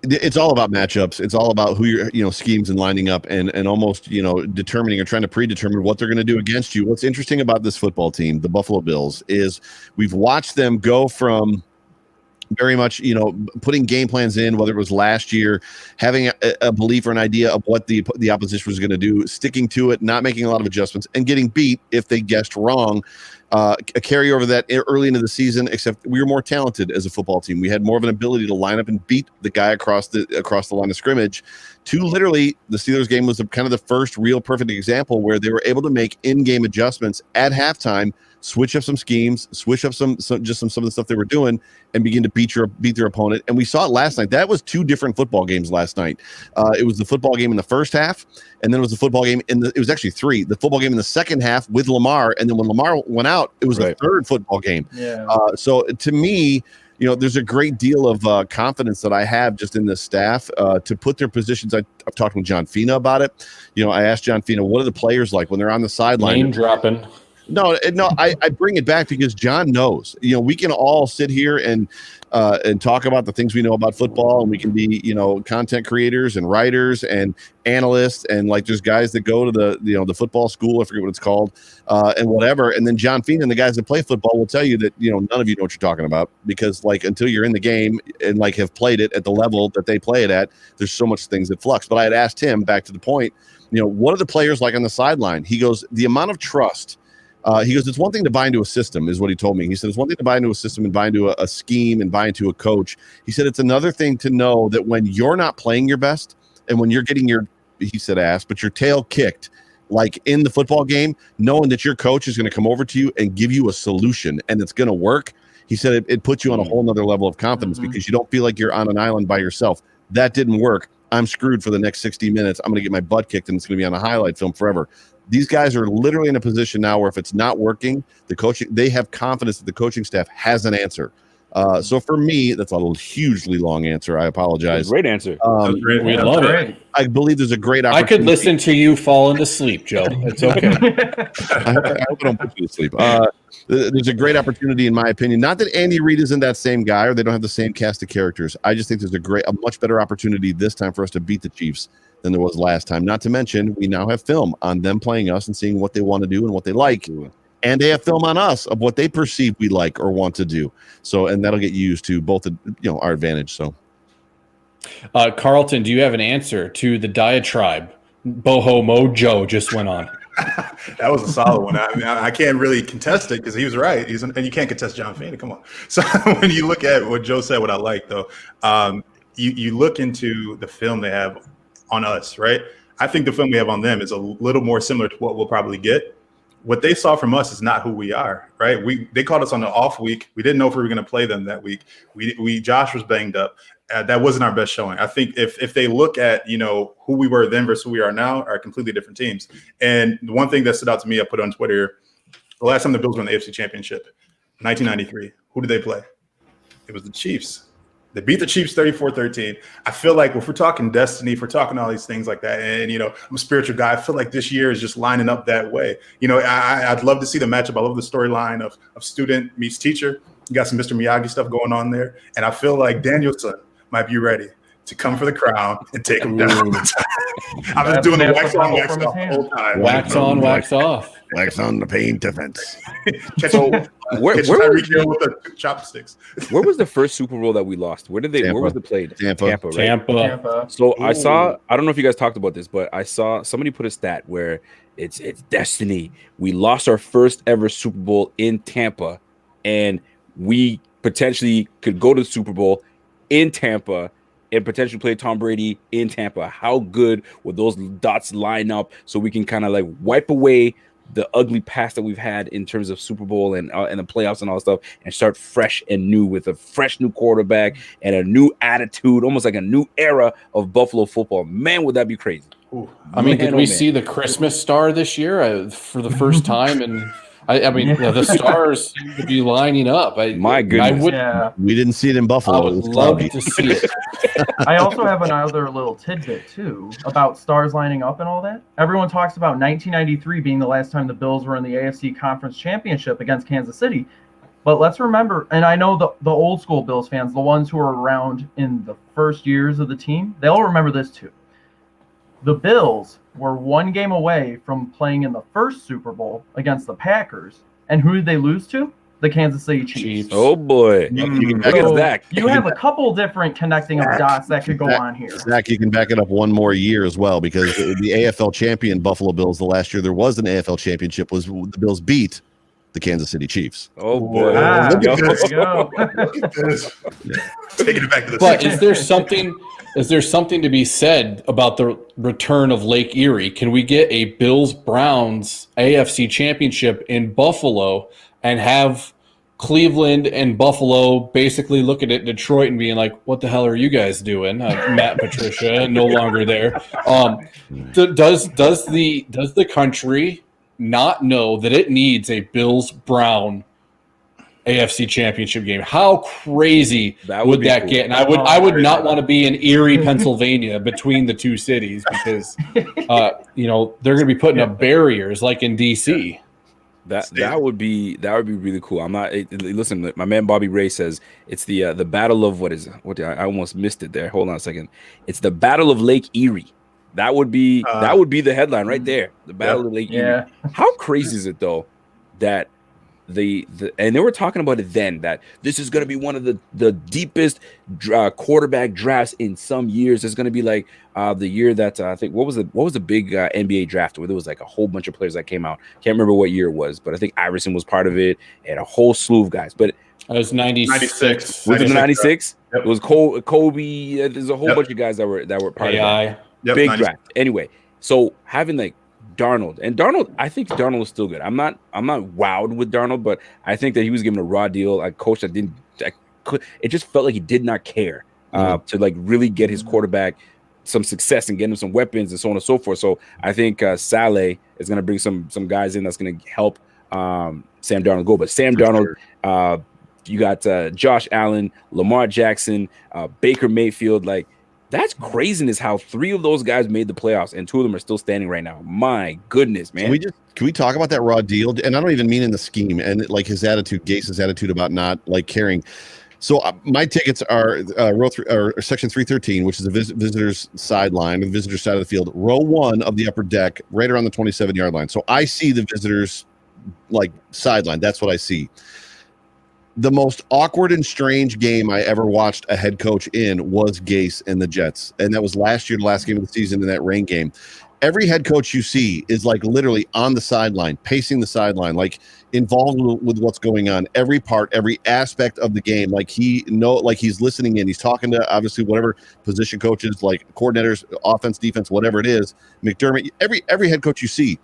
It's all about matchups. It's all about who your schemes and lining up and almost determining or trying to predetermine what they're going to do against you. What's interesting about this football team, the Buffalo Bills, is we've watched them go from very much putting game plans in, whether it was last year, having a belief or an idea of what the opposition was going to do, sticking to it, not making a lot of adjustments, and getting beat if they guessed wrong. A carryover that early into the season, except we were more talented as a football team. We had more of an ability to line up and beat the guy across the line of scrimmage. Literally, the Steelers game was kind of the first real perfect example where they were able to make in-game adjustments at halftime, switch up some schemes, switch up some of the stuff they were doing, and begin to beat their opponent. And we saw it last night. That was 2 different football games last night. It was the football game in the first half, and then it was the football game it was actually 3. The football game in the second half with Lamar, and then when Lamar went out, it was the third football game. Yeah. So to me, there's a great deal of confidence that I have just in the staff to put their positions. I've talked with John Fina about it. I asked John Fina, what are the players like when they're on the sideline? Name dropping. No, I bring it back because John knows. We can all sit here and talk about the things we know about football, and we can be, content creators and writers and analysts, and like there's guys that go to the football school, I forget what it's called, and whatever. And then John Fina and the guys that play football will tell you that none of you know what you're talking about, because like until you're in the game and like have played it at the level that they play it at, there's so much things that flux. But I had asked him, back to the point, what are the players like on the sideline? He goes, the amount of trust. He goes, it's one thing to buy into a system, is what he told me. He said, it's one thing to buy into a system and buy into a scheme and buy into a coach. He said, it's another thing to know that when you're not playing your best and when you're getting your tail kicked, like in the football game, knowing that your coach is going to come over to you and give you a solution and it's going to work. He said, it puts you on a whole nother level of confidence because you don't feel like you're on an island by yourself. That didn't work. I'm screwed for the next 60 minutes. I'm going to get my butt kicked and it's going to be on a highlight film forever. These guys are literally in a position now where if it's not working, they have confidence that the coaching staff has an answer. So for me, that's a hugely long answer. I apologize. Great answer. We love it. I believe there's a great opportunity. I could listen to you fall into sleep, Joe. It's okay. I hope I don't put you to sleep. There's a great opportunity, in my opinion. Not that Andy Reid isn't that same guy or they don't have the same cast of characters. I just think there's a much better opportunity this time for us to beat the Chiefs than there was last time. Not to mention, we now have film on them playing us and seeing what they want to do and what they like. And they have film on us of what they perceive we like or want to do. So, and that'll get used to both, our advantage. So, Carlton, do you have an answer to the diatribe Boho Mojo just went on? That was a solid one. I mean, I can't really contest it because he was right. And you can't contest John Fina. Come on. So when you look at what Joe said, what I like though, you look into the film they have on us, right? I think the film we have on them is a little more similar to what we'll probably get. What they saw from us is not who we are, right? They called us on the off week. We didn't know if we were going to play them that week. Josh was banged up. That wasn't our best showing. I think if they look at, who we were then versus who we are now, are completely different teams. And the one thing that stood out to me, I put on Twitter, the last time the Bills won the AFC Championship, 1993, who did they play? It was the Chiefs. They beat the Chiefs 34-13. I feel like if we're talking destiny, if we're talking all these things like that, and, I'm a spiritual guy, I feel like this year is just lining up that way. I'd love to see the matchup. I love the storyline of student meets teacher. You got some Mr. Miyagi stuff going on there. And I feel like Danielson might be ready to come for the crown and take him down. I've been doing the wax on, wax off the whole time. Wax on, wax off. Wax on the paint defense. Where was the chopsticks? Where was the first Super Bowl that we lost? Where was the played? Tampa, right? Tampa. So I don't know if you guys talked about this, but I saw somebody put a stat where it's destiny. We lost our first ever Super Bowl in Tampa, and we potentially could go to the Super Bowl in Tampa and potentially play Tom Brady in Tampa. How good would those dots line up so we can kind of like wipe away the ugly past that we've had in terms of Super Bowl and the playoffs and all that stuff, and start fresh and new with a fresh new quarterback and a new attitude, almost like a new era of Buffalo football? Man, would that be crazy? Ooh. I mean, did we see the Christmas star this year for the first time? And I mean, the stars seem to be lining up. My goodness. We didn't see it in Buffalo. I would love to see it. I also have another little tidbit, too, about stars lining up and all that. Everyone talks about 1993 being the last time the Bills were in the AFC Conference Championship against Kansas City. But let's remember, and I know the old school Bills fans, the ones who were around in the first years of the team, they'll remember this, too. The Bills were one game away from playing in the first Super Bowl against the Packers. And who did they lose to? The Kansas City Chiefs. Oh, boy. You have a couple different connecting of dots that could go on here. Zach, you can back it up one more year as well, because the AFL champion Buffalo Bills, the last year there was an AFL championship, was the Bills beat the Kansas City Chiefs. Oh, boy. Look at this. Taking it back to the But is there something to be said about the return of Lake Erie? Can we get a Bills-Browns AFC championship in Buffalo and have Cleveland and Buffalo basically looking at Detroit and being like, what the hell are you guys doing? Matt Patricia, no longer there. Does the country not know that it needs a Bills-Brown AFC Championship game. How crazy would be that cool. get? And I would not want to be in Erie, Pennsylvania, between the two cities because they're going to be putting up barriers like in DC. That would be really cool. I'm not listen. My man Bobby Ray says it's the battle of what is it? I almost missed it there. Hold on a second. It's the Battle of Lake Erie. That would be the headline right there. The Battle of Lake Erie. How crazy is it though that and they were talking about it then that this is going to be one of the deepest quarterback drafts in some years. It's going to be like the year that I think what was the big NBA draft where there was like a whole bunch of players that came out. Can't remember what year it was, but I think Iverson was part of it and a whole slew of guys. But it was 96. Was it 96? Yep. It was Kobe. There's a whole bunch of guys that were part of it. Big 96. Draft. Anyway, so having like Darnold, I think Darnold is still good. I'm not wowed with Darnold, but I think that he was given a raw deal. A coach that it just felt like he did not care to like really get his quarterback some success and get him some weapons and so on and so forth. So I think Saleh is going to bring some guys in that's going to help Sam Darnold go. But Sam Darnold, you got Josh Allen, Lamar Jackson, Baker Mayfield, like. That's craziness how 3 of those guys made the playoffs and 2 of them are still standing right now. My goodness, man. Can we talk about that raw deal? And I don't even mean in the scheme and like his attitude, Gase's attitude about not like caring. So my tickets are section 313, which is the visitor's sideline, the visitor's side of the field, row 1 of the upper deck, right around the 27-yard line. So I see the visitors like sideline. That's what I see. The most awkward and strange game I ever watched a head coach in was Gase and the Jets. And that was last year, the last game of the season in that rain game. Every head coach you see is like literally on the sideline, pacing the sideline, like involved with what's going on. Every part, every aspect of the game. Like he's listening in. He's talking to obviously whatever position coaches, like coordinators, offense, defense, whatever it is. McDermott, every head coach you see.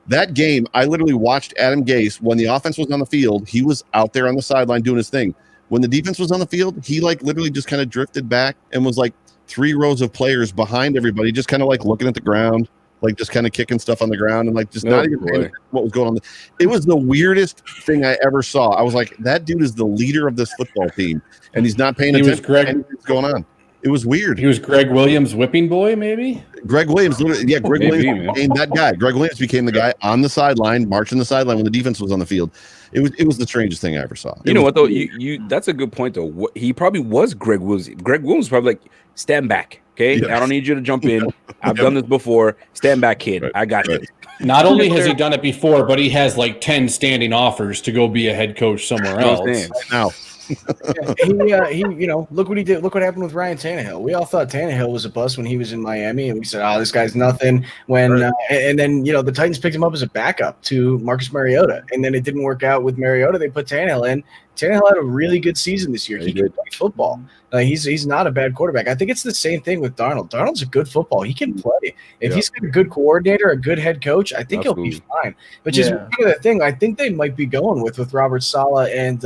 That game, I literally watched Adam Gase when the offense was on the field. He was out there on the sideline doing his thing. When the defense was on the field, he like literally just kind of drifted back and was like 3 rows of players behind everybody, just kind of like looking at the ground, like just kind of kicking stuff on the ground and like just not even paying attention to what was going on. It was the weirdest thing I ever saw. I was like, that dude is the leader of this football team, and he's not paying attention to anything's going on. It was weird. He was Greg Williams' whipping boy, maybe? Greg Williams, Greg Williams became that guy. Greg Williams became the guy on the sideline, marching the sideline when the defense was on the field. It was the strangest thing I ever saw. You know what though? You that's a good point though. He probably was Greg Williams. Greg Williams was probably like, stand back, okay? Yes. I don't need you to jump in. I've done this before. Stand back, kid. Right. I got you. Not only has he done it before, but he has like 10 standing offers to go be a head coach somewhere else. Now. He look what he did. Look what happened with Ryan Tannehill. We all thought Tannehill was a bust when he was in Miami, and we said, "Oh, this guy's nothing." And then the Titans picked him up as a backup to Marcus Mariota, and then it didn't work out with Mariota. They put Tannehill in. Tannehill had a really good season this year. He can play football. He's not a bad quarterback. I think it's the same thing with Darnold. Darnold's a good football. He can play. If he's got a good coordinator, a good head coach, I think he'll be fine. But just the thing I think they might be going with Robert Saleh and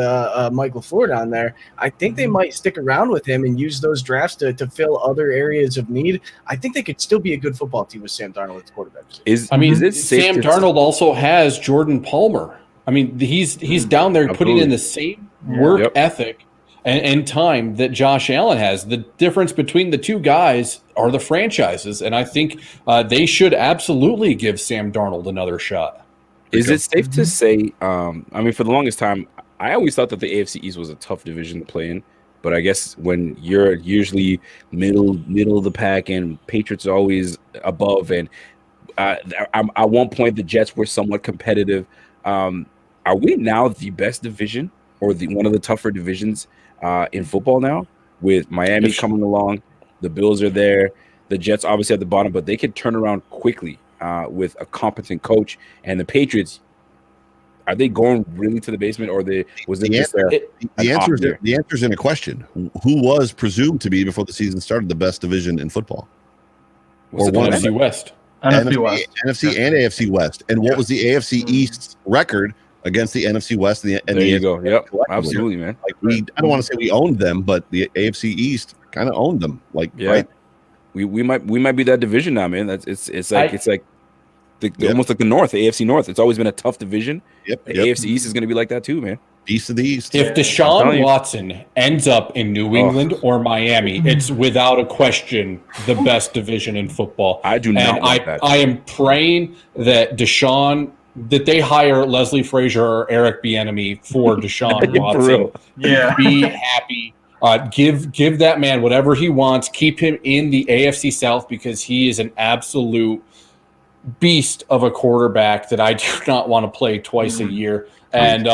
Mike LaFleur down there. I think they might stick around with him and use those drafts to fill other areas of need. I think they could still be a good football team with Sam Darnold as quarterback. Sam Darnold also has Jordan Palmer. I mean, he's down there putting in the same work ethic and time that Josh Allen has. The difference between the two guys are the franchises, and I think they should absolutely give Sam Darnold another shot. Is it safe to say, for the longest time, I always thought that the AFC East was a tough division to play in, but I guess when you're usually middle of the pack and Patriots are always above, and at one point the Jets were somewhat competitive. Are we now the best division or one of the tougher divisions in football now, with Miami coming along? The Bills are there. The Jets obviously at the bottom, but they can turn around quickly with a competent coach. And the Patriots, are they going really to the basement, or the answer is in a question. Who was presumed to be before the season started the best division in football? Or one NFC West. NFC and AFC West. And what was the AFC East's record against the NFC West and the there you go. Yep, absolutely, man. Like I don't want to say we owned them, but the AFC East kind of owned them. Right? We might be that division now, man. It's like almost like the North, the AFC North. It's always been a tough division. The AFC East is going to be like that too, man. East of the East. If Deshaun Watson ends up in New England or Miami, it's without a question the best division in football. I do not want that. I am praying that that they hire Leslie Frazier or Eric Bieniemy for Deshaun Watson. For real. Yeah. Be happy. Give that man whatever he wants. Keep him in the AFC South because he is an absolute beast of a quarterback that I do not want to play twice a year. And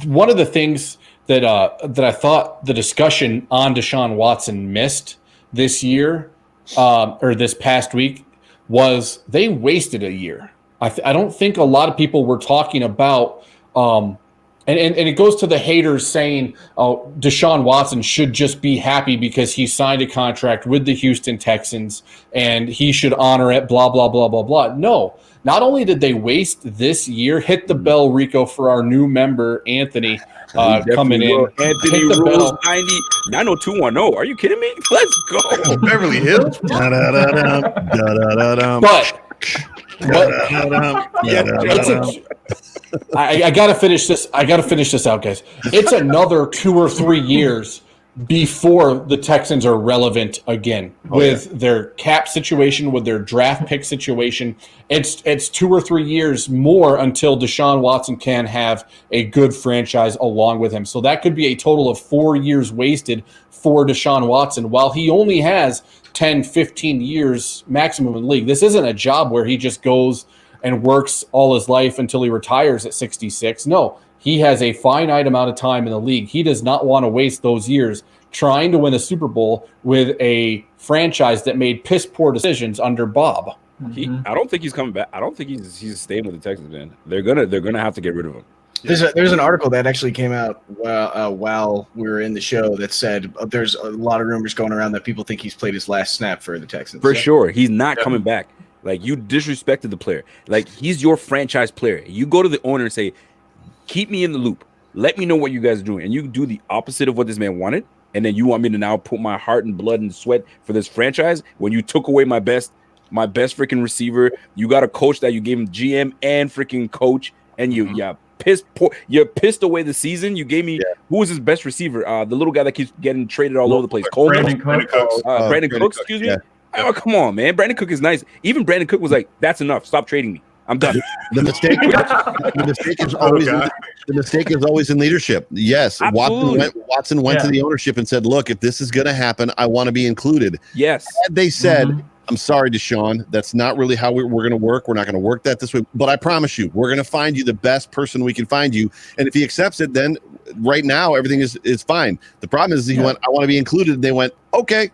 one of the things that I thought the discussion on Deshaun Watson missed this year or this past week was they wasted a year. I don't think a lot of people were talking about and it goes to the haters saying, oh, Deshaun Watson should just be happy because he signed a contract with the Houston Texans and he should honor it, blah, blah, blah, blah, blah. No, not only did they waste this year, hit the bell, Rico, for our new member, Anthony, coming in. Anthony rules 90210. Are you kidding me? Let's go. Beverly Hills. I gotta finish this. I gotta finish this out, guys. It's another 2 or 3 years before the Texans are relevant again with their cap situation, with their draft pick situation. It's 2 or 3 years more until Deshaun Watson can have a good franchise along with him. So that could be a total of 4 years wasted for Deshaun Watson while he only has 10, 15 years maximum in the league. This isn't a job where he just goes and works all his life until he retires at 66. No, he has a finite amount of time in the league. He does not want to waste those years trying to win a Super Bowl with a franchise that made piss poor decisions under Bob. I don't think he's coming back. I don't think he's staying with the Texans, man. They're gonna have to get rid of him. There's an article that actually came out while we were in the show that said there's a lot of rumors going around that people think he's played his last snap for the Texans. For sure. He's not coming back. Like, you disrespected the player. Like, he's your franchise player. You go to the owner and say, keep me in the loop. Let me know what you guys are doing. And you do the opposite of what this man wanted. And then you want me to now put my heart and blood and sweat for this franchise when you took away my best freaking receiver. You got a coach that you gave him GM and freaking coach. And you pissed away the season. You gave me who was his best receiver? The little guy that keeps getting traded all over the place. Brandon Cooks. Brandon Cooks, excuse me. Oh, come on, man. Brandon Cook is nice. Even Brandon Cook was like, that's enough. Stop trading me. I'm done. The mistake is always in leadership. Yes. Watson went to the ownership and said, look, if this is going to happen, I want to be included. Yes. Had they said, I'm sorry, Deshaun, that's not really how we're going to work. We're not going to work that this way. But I promise you, we're going to find you the best person we can find you. And if he accepts it, then right now everything is fine. The problem is he went, I want to be included. They went, okay.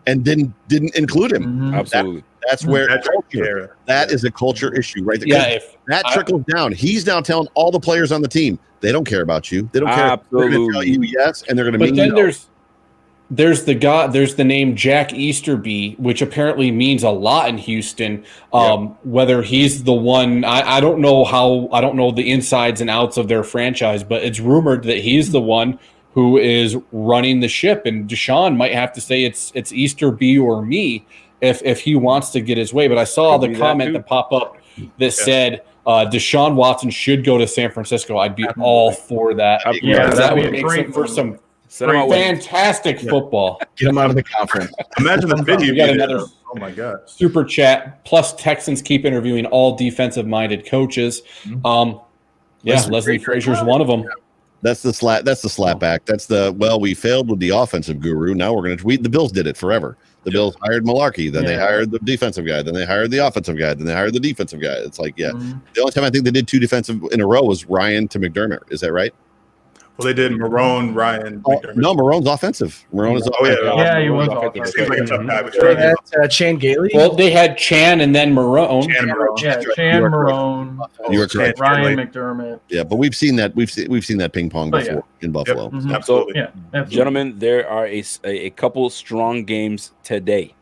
And didn't include him. Absolutely. That's where that is a culture issue, right? If that trickles down. He's now telling all the players on the team, they don't care about you. They don't care. Absolutely. They're going to tell you yes, and they're going to mean then no. there's the name Jack Easterby, which apparently means a lot in Houston. Whether he's the one, I don't know the insides and outs of their franchise, but it's rumored that he's the one who is running the ship, and Deshaun might have to say it's Easterby or me if he wants to get his way. But I saw the comment that pop up that said Deshaun Watson should go to San Francisco. I'd be all for that. That would make sense for some fantastic football. Get him out of the conference. Imagine the video. We got another oh my god! Super chat. Plus, Texans keep interviewing all defensive-minded coaches. Leslie Frazier's one of them. That's the slap. That's the slap back. That's we failed with the offensive guru. Now we're going to tweet. The Bills did it forever. The Bills hired Malarkey. Then they hired the defensive guy. Then they hired the offensive guy. Then they hired the defensive guy. It's like, the only time I think they did two defensive in a row was Ryan to McDermott. Is that right? Well, they did Marone, Ryan. No, Marone's offensive. Marone is. He was offensive. Seems like a tough guy. They had Chan Gailey. Well, they had Chan and then Marone. Chan Marone. You were correct. Ryan McDermott. Yeah, but we've seen that. We've seen that ping pong before in Buffalo. Absolutely. Gentlemen, there are a couple strong games today.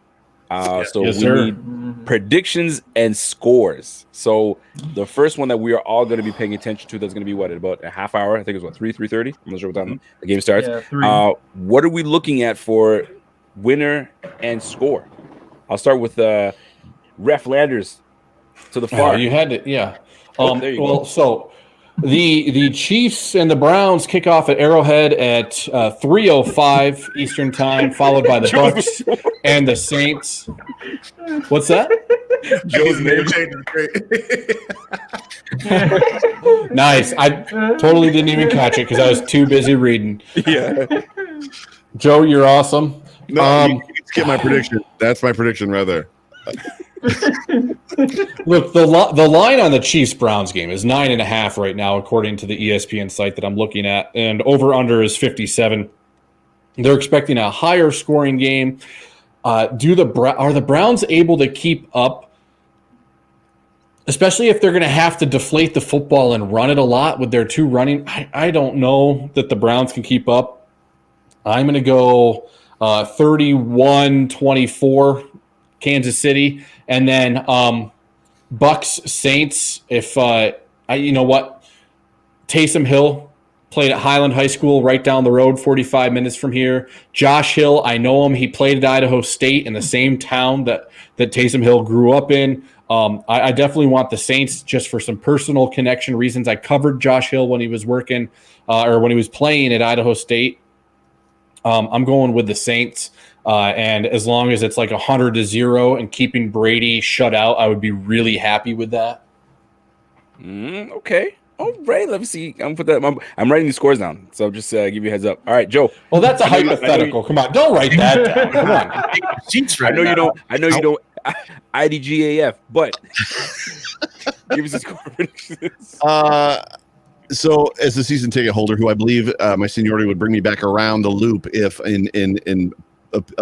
So we need predictions and scores. So the first one that we are all going to be paying attention to, that's going to be about a half hour. I think it's 3:30. I'm not sure what time the game starts. What are we looking at for winner and score? I'll start with Ref Landers to the far. You had it, yeah. There you go. So The Chiefs and the Browns kick off at Arrowhead at 3:05 Eastern Time, followed by the Bucks and the Saints. What's that? Joe's name change is great. Nice. I totally didn't even catch it because I was too busy reading. Yeah. Joe, you're awesome. No, you can skip my prediction. That's my prediction right there. Look, the line on the Chiefs-Browns game is 9.5 right now, according to the ESPN site that I'm looking at, and over/under is 57. They're expecting a higher scoring game. Are the Browns able to keep up, especially if they're going to have to deflate the football and run it a lot with their two running? I don't know that the Browns can keep up. I'm going to go 31-24 Kansas City, and then Bucks Saints. If you know what, Taysom Hill played at Highland High School right down the road, 45 minutes from here. Josh Hill, I know him. He played at Idaho State in the same town that Taysom Hill grew up in. I definitely want the Saints just for some personal connection reasons. I covered Josh Hill when he was working or when he was playing at Idaho State. I'm going with the Saints. And as long as it's like 100-0 and keeping Brady shut out, I would be really happy with that. Okay. All right. Let me see. I'm writing these scores down. So just give you a heads up. All right, Joe. Well, that's a hypothetical. Come on, don't write that down. Come on. I know you don't. IDGAF, but give us a score predictions. So, as a season ticket holder, who I believe my seniority would bring me back around the loop if in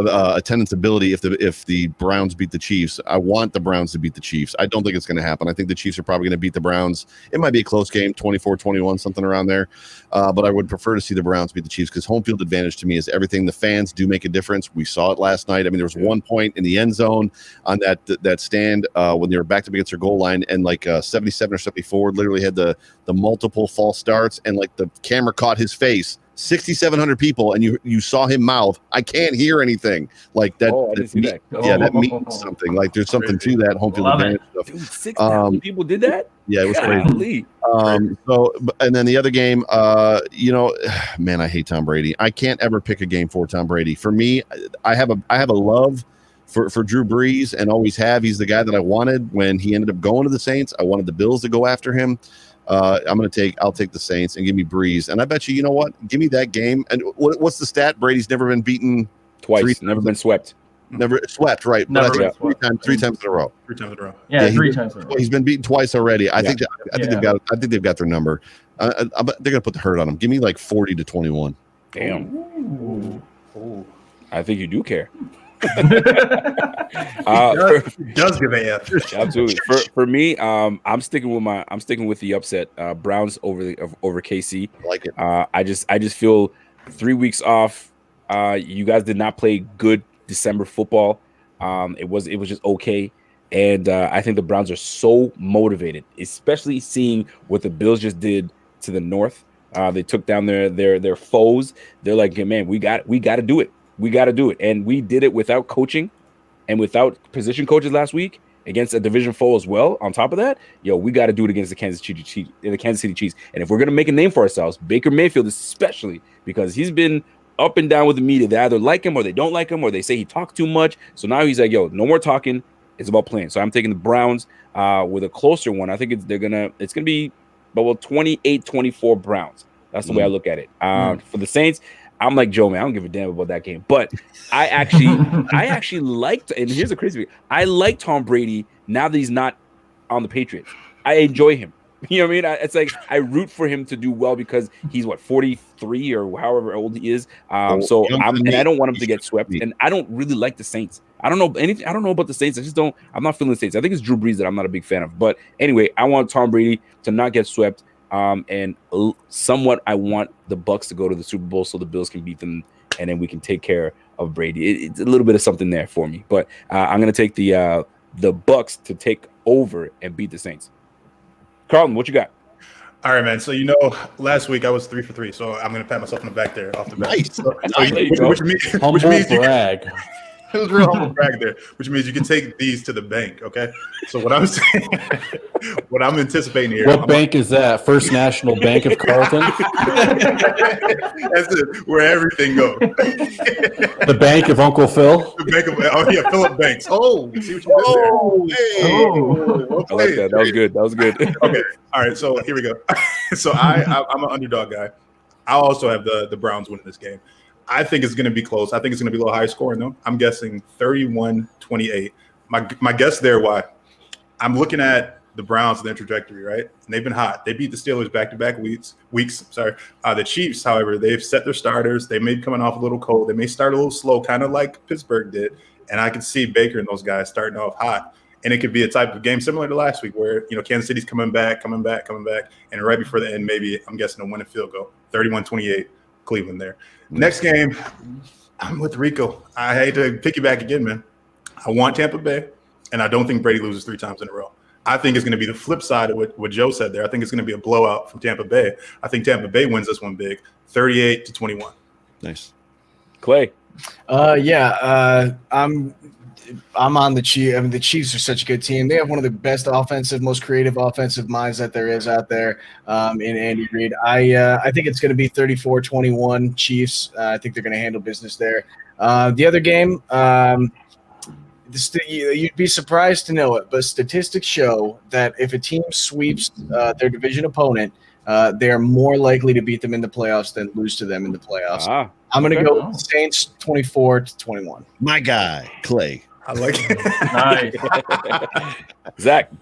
attendance ability if the Browns beat the Chiefs. I want the Browns to beat the Chiefs. I don't think it's going to happen. I think the Chiefs are probably going to beat the Browns. It might be a close game, 24-21, something around there. But I would prefer to see the Browns beat the Chiefs because home field advantage to me is everything. The fans do make a difference. We saw it last night. I mean, there was one point in the end zone on that stand when they were backed up against their goal line, and like 77 or 74 literally had the multiple false starts, and like the camera caught his face. 6,700 people, and you saw him mouth, "I can't hear anything." Like that. I didn't see that. Yeah, that means something. Like there's something to that home field advantage stuff. Dude, 6,000 people did that. Yeah, it was crazy. So, and then the other game, man, I hate Tom Brady. I can't ever pick a game for Tom Brady. For me, I have a love for Drew Brees, and always have. He's the guy that I wanted when he ended up going to the Saints. I wanted the Bills to go after him. I'll take the Saints and give me Breeze. And I bet you know what? Give me that game. And what's the stat? Brady's never been beaten twice. Never been swept. Never swept, right? Never but I think three times in a row. 3 times in a row. Yeah, three times in a row. He's been beaten twice already. I think they've got their number. They're gonna put the hurt on him. Give me like 40-21. Damn. Ooh. I think you do care. Does give AF. Absolutely. For me, I'm sticking with the upset. Browns over KC. I like it. I just feel 3 weeks off. You guys did not play good December football. It was just okay. And I think the Browns are so motivated, especially seeing what the Bills just did to the North. They took down their foes. They're like, man, we got to do it. We got to do it. And we did it without coaching and without position coaches last week against a division foe as well. On top of that, we got to do it against the Kansas City Chiefs. And if we're going to make a name for ourselves, Baker Mayfield especially, because he's been up and down with the media. They either like him or they don't like him, or they say he talks too much. So now he's like, no more talking. It's about playing. So I'm taking the Browns with a closer one. I think it's going to be about 28-24 Browns. That's the way I look at it. For the Saints, I'm like Joe, man. I don't give a damn about that game. But I actually liked, and here's the crazy thing. I like Tom Brady now that he's not on the Patriots. I enjoy him. You know what I mean? It's like I root for him to do well because he's 43 or however old he is. So I don't want him to get swept. And I don't really like the Saints. I don't know anything. I don't know about the Saints. I'm not feeling the Saints. I think it's Drew Brees that I'm not a big fan of. But anyway, I want Tom Brady to not get swept. And somewhat I want the Bucks to go to the Super Bowl so the Bills can beat them, and then we can take care of Brady. It's a little bit of something there for me, but I'm going to take the Bucks to take over and beat the Saints. Carlton, what you got? All right, man. So last week I was 3 for 3, so I'm going to pat myself on the back there off the bat. Nice. Which means brag. It was real humble brag there, which means you can take these to the bank. Okay, so what I'm saying, what I'm anticipating here. What bank is that? First National Bank of Carlton? That's it, where everything goes. The bank of Uncle Phil? The bank of Philip Banks. Oh, see what you did there. I like that. That was good. That was good. Okay, all right. So here we go. So I'm an underdog guy. I also have the Browns winning this game. I think it's going to be close. I think it's going to be a little high scoring, though. I'm guessing 31-28. My guess there, why? I'm looking at the Browns and their trajectory, right? And they've been hot. They beat the Steelers back-to-back weeks. Sorry. The Chiefs, however, they've set their starters. They may be coming off a little cold. They may start a little slow, kind of like Pittsburgh did. And I can see Baker and those guys starting off hot. And it could be a type of game similar to last week where, Kansas City's coming back. And right before the end, maybe, I'm guessing, a winning field goal. 31-28, Cleveland there. Next game, I'm with Rico. I hate to piggyback again, man. I want Tampa Bay, and I don't think Brady loses 3 times in a row. I think it's going to be the flip side of what Joe said there. I think it's going to be a blowout from Tampa Bay. I think Tampa Bay wins this one big, 38-21. Nice. Clay. I'm on the Chiefs. I mean, the Chiefs are such a good team. They have one of the best most creative offensive minds that there is out there in Andy Reid. I think it's going to be 34-21 Chiefs. I think they're going to handle business there. The other game, you'd be surprised to know it, but statistics show that if a team sweeps their division opponent, they are more likely to beat them in the playoffs than lose to them in the playoffs. I'm going to go Saints 24-21. My guy, Clay. I like it. Nice. Zach.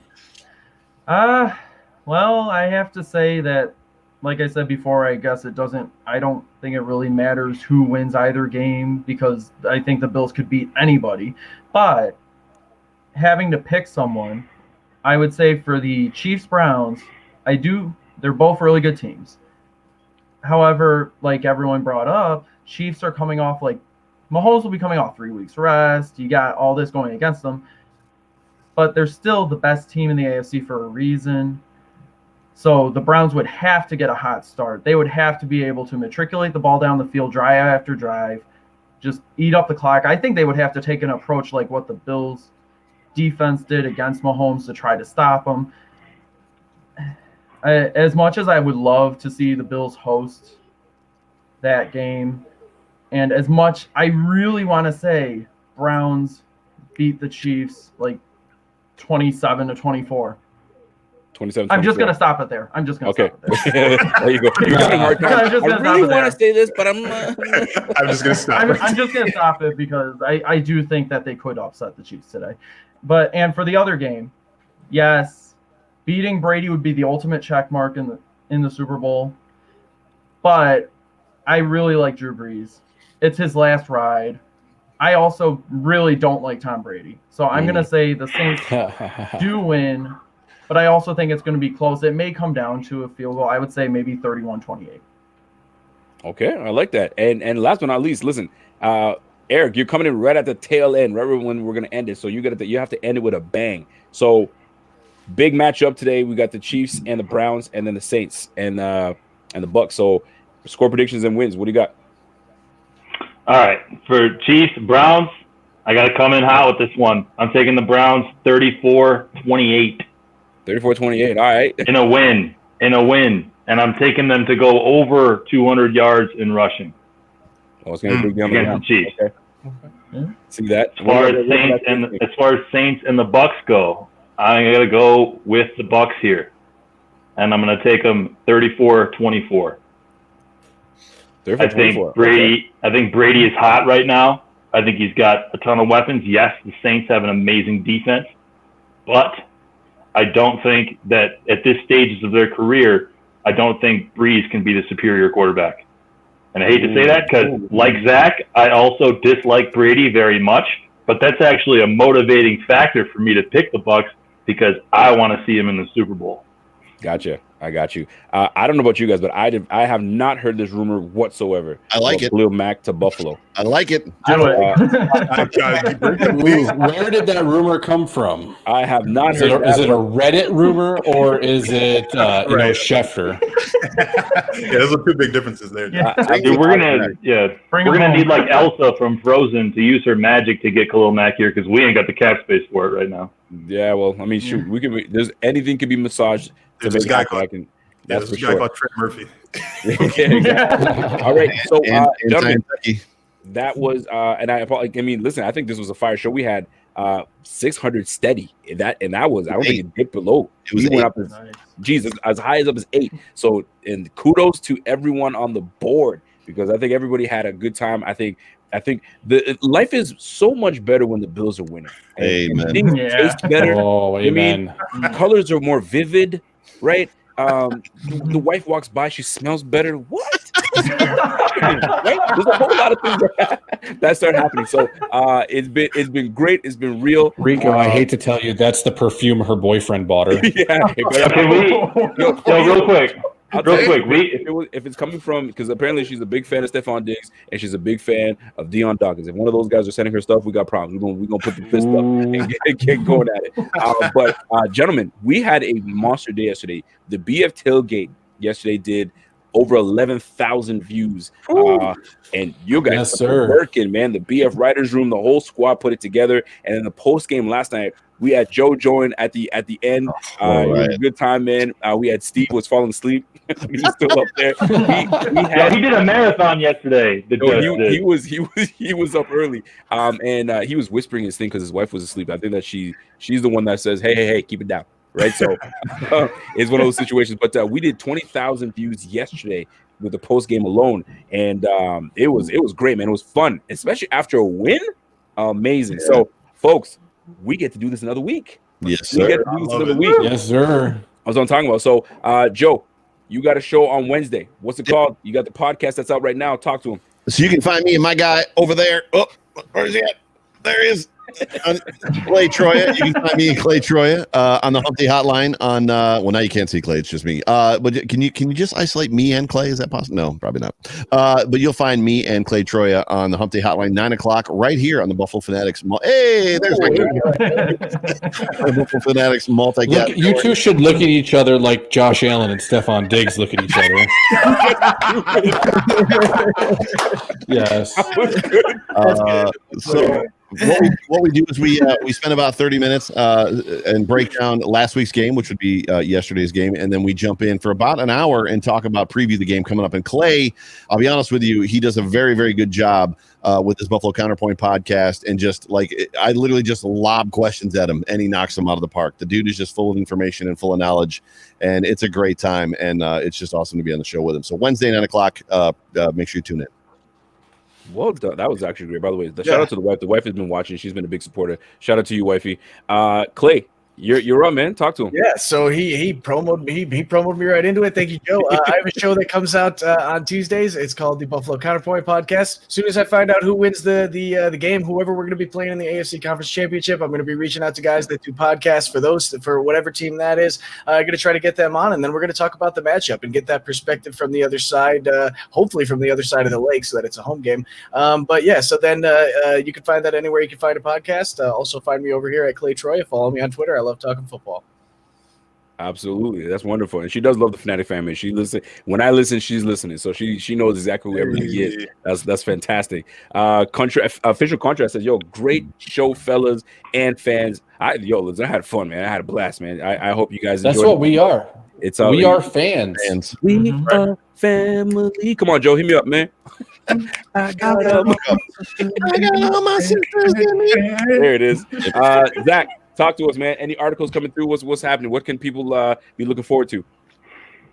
Well, I have to say that, like I said before, I don't think it really matters who wins either game because I think the Bills could beat anybody. But having to pick someone, I would say for the Chiefs-Browns, they're both really good teams. However, like everyone brought up, Chiefs are coming off Mahomes will be coming off 3 weeks rest. You got all this going against them. But they're still the best team in the AFC for a reason. So the Browns would have to get a hot start. They would have to be able to matriculate the ball down the field drive after drive, just eat up the clock. I think they would have to take an approach like what the Bills defense did against Mahomes to try to stop him. As much as I would love to see the Bills host that game, and as much I really want to say Browns beat the Chiefs 27-24. 27. I'm just gonna stop it there. I'm just gonna stop it there. There you go. You're having a hard time. I really want to say this, but I'm just gonna stop. I'm just gonna stop it because I do think that they could upset the Chiefs today. And for the other game, yes, beating Brady would be the ultimate check mark in the Super Bowl. But I really like Drew Brees. It's his last ride. I also really don't like Tom Brady. So I'm going to say the Saints do win, but I also think it's going to be close. It may come down to a field goal. I would say maybe 31-28. Okay, I like that. And last but not least, listen, Eric, you're coming in right at the tail end, right when we're going to end it. So you have to end it with a bang. So big matchup today. We got the Chiefs and the Browns, and then the Saints and the Bucs. So score predictions and wins. What do you got? All right, for Chiefs, Browns, I got to come in hot with this one. I'm taking the Browns 34-28. 34-28, all right. In a win, and I'm taking them to go over 200 yards in rushing. Oh, it's going to be against the Chiefs. Okay. Yeah. See that? As far as Saints and the Bucs go, I'm going to go with the Bucs here, and I'm going to take them 34-24. I think Brady is hot right now. I think he's got a ton of weapons. Yes, the Saints have an amazing defense, but I don't think that at this stages of their career, I don't think Breeze can be the superior quarterback. And I hate to say that because, like Zach, I also dislike Brady very much, but that's actually a motivating factor for me to pick the Bucs because I want to see him in the Super Bowl. Gotcha. I got you. I don't know about you guys, but I have not heard this rumor whatsoever. I like it. Khalil Mack to Buffalo. I like it. Where did that rumor come from? I have not heard. Is it a Reddit rumor or is it Schefter? Yeah, those are two big differences there. Dude, we're gonna need like Elsa from Frozen to use her magic to get Khalil Mack here because we ain't got the cap space for it right now. Yeah, well, I mean, shoot, we can. There's anything can be massaged. There's this guy called Trent Murphy. All right, so gentlemen, Kentucky. that was and I mean, listen, I think this was a fire show. We had 600 steady. And that was I don't think it dipped below. It was went up as high up as 8. So and kudos to everyone on the board because I think everybody had a good time. I think the life is so much better when the Bills are winning. Amen. Things taste better. Oh, amen. I mean, colors are more vivid, right? The wife walks by, she smells better. What? Right? There's a whole lot of things that start happening. So it's been great. It's been real. Rico, I hate to tell you, that's the perfume her boyfriend bought her. Yeah. Real quick. If it's coming from, because apparently she's a big fan of Stephon Diggs and she's a big fan of Deion Dawkins. If one of those guys are sending her stuff, we got problems. We're gonna put the fist up and get going at it. But gentlemen, we had a monster day yesterday. The BF tailgate yesterday did over 11,000 views. And you guys are working, man. The BF writers room, the whole squad put it together. And then the post game last night, we had Joe join at the end. It was a good time, man. We had Steve was falling asleep. He's still up there. He did a marathon yesterday. He was up early. And he was whispering his thing because his wife was asleep. I think that she's the one that says, hey, keep it down. Right. So it's one of those situations. But we did 20,000 views yesterday with the post game alone. And it was great, man. It was fun, especially after a win. Amazing. Yeah. So, folks, we get to do this another week. Yes, sir. We get to do this another week. Yes, sir. That's what I'm talking about. So, Joe, you got a show on Wednesday. What's it called? You got the podcast that's out right now. Talk to him. So you can find me and my guy over there. Oh, where's he at? There he is. Clay Troya. You can find me and Clay Troya on the Humpty Hotline on well, now you can't see Clay, it's just me. But can you just isolate me and Clay? Is that possible? No, probably not. But you'll find me and Clay Troya on the Humpty Hotline 9:00 right here on the Buffalo Fanatics. Hey, there's the Buffalo Fanatics multi. You two should look at each other like Josh Allen and Stephon Diggs look at each other. Yes. So what we do is we spend about 30 minutes and break down last week's game, which would be yesterday's game, and then we jump in for about an hour and talk about preview the game coming up. And Clay, I'll be honest with you, he does a very, very good job with his Buffalo Counterpoint podcast, and just like I literally just lob questions at him and he knocks them out of the park. The dude is just full of information and full of knowledge, and it's a great time, and it's just awesome to be on the show with him. So Wednesday 9:00, make sure you tune in. Well done. That was actually great. By the way, shout out to the wife. The wife has been watching. She's been a big supporter. Shout out to you, wifey. Clay, you're up, man. Talk to him. Yeah. So he promoted me. He promoted me right into it. Thank you, Joe. I have a show that comes out on Tuesdays. It's called the Buffalo Counterpoint Podcast. As soon as I find out who wins the game, whoever we're going to be playing in the AFC Conference Championship, I'm going to be reaching out to guys that do podcasts for whatever team that is. I'm going to try to get them on, and then we're going to talk about the matchup and get that perspective from the other side. Hopefully from the other side of the lake, so that it's a home game. But yeah, so then you can find that anywhere you can find a podcast. Also find me over here at Clay Troya. Follow me on Twitter. I love talking football. Absolutely, that's wonderful, and she does love the Fanatic family. She listen when I listen, she's listening, so she knows exactly who everybody is. That's fantastic. Official contract says, "Yo, great show, fellas and fans." I had fun, man. I had a blast, man. I hope you guys. That's what we are. We are fans. We are family. Come on, Joe, hit me up, man. I got all my sisters. There it is. Zach, talk to us, man. Any articles coming through? What's happening? What can people be looking forward to?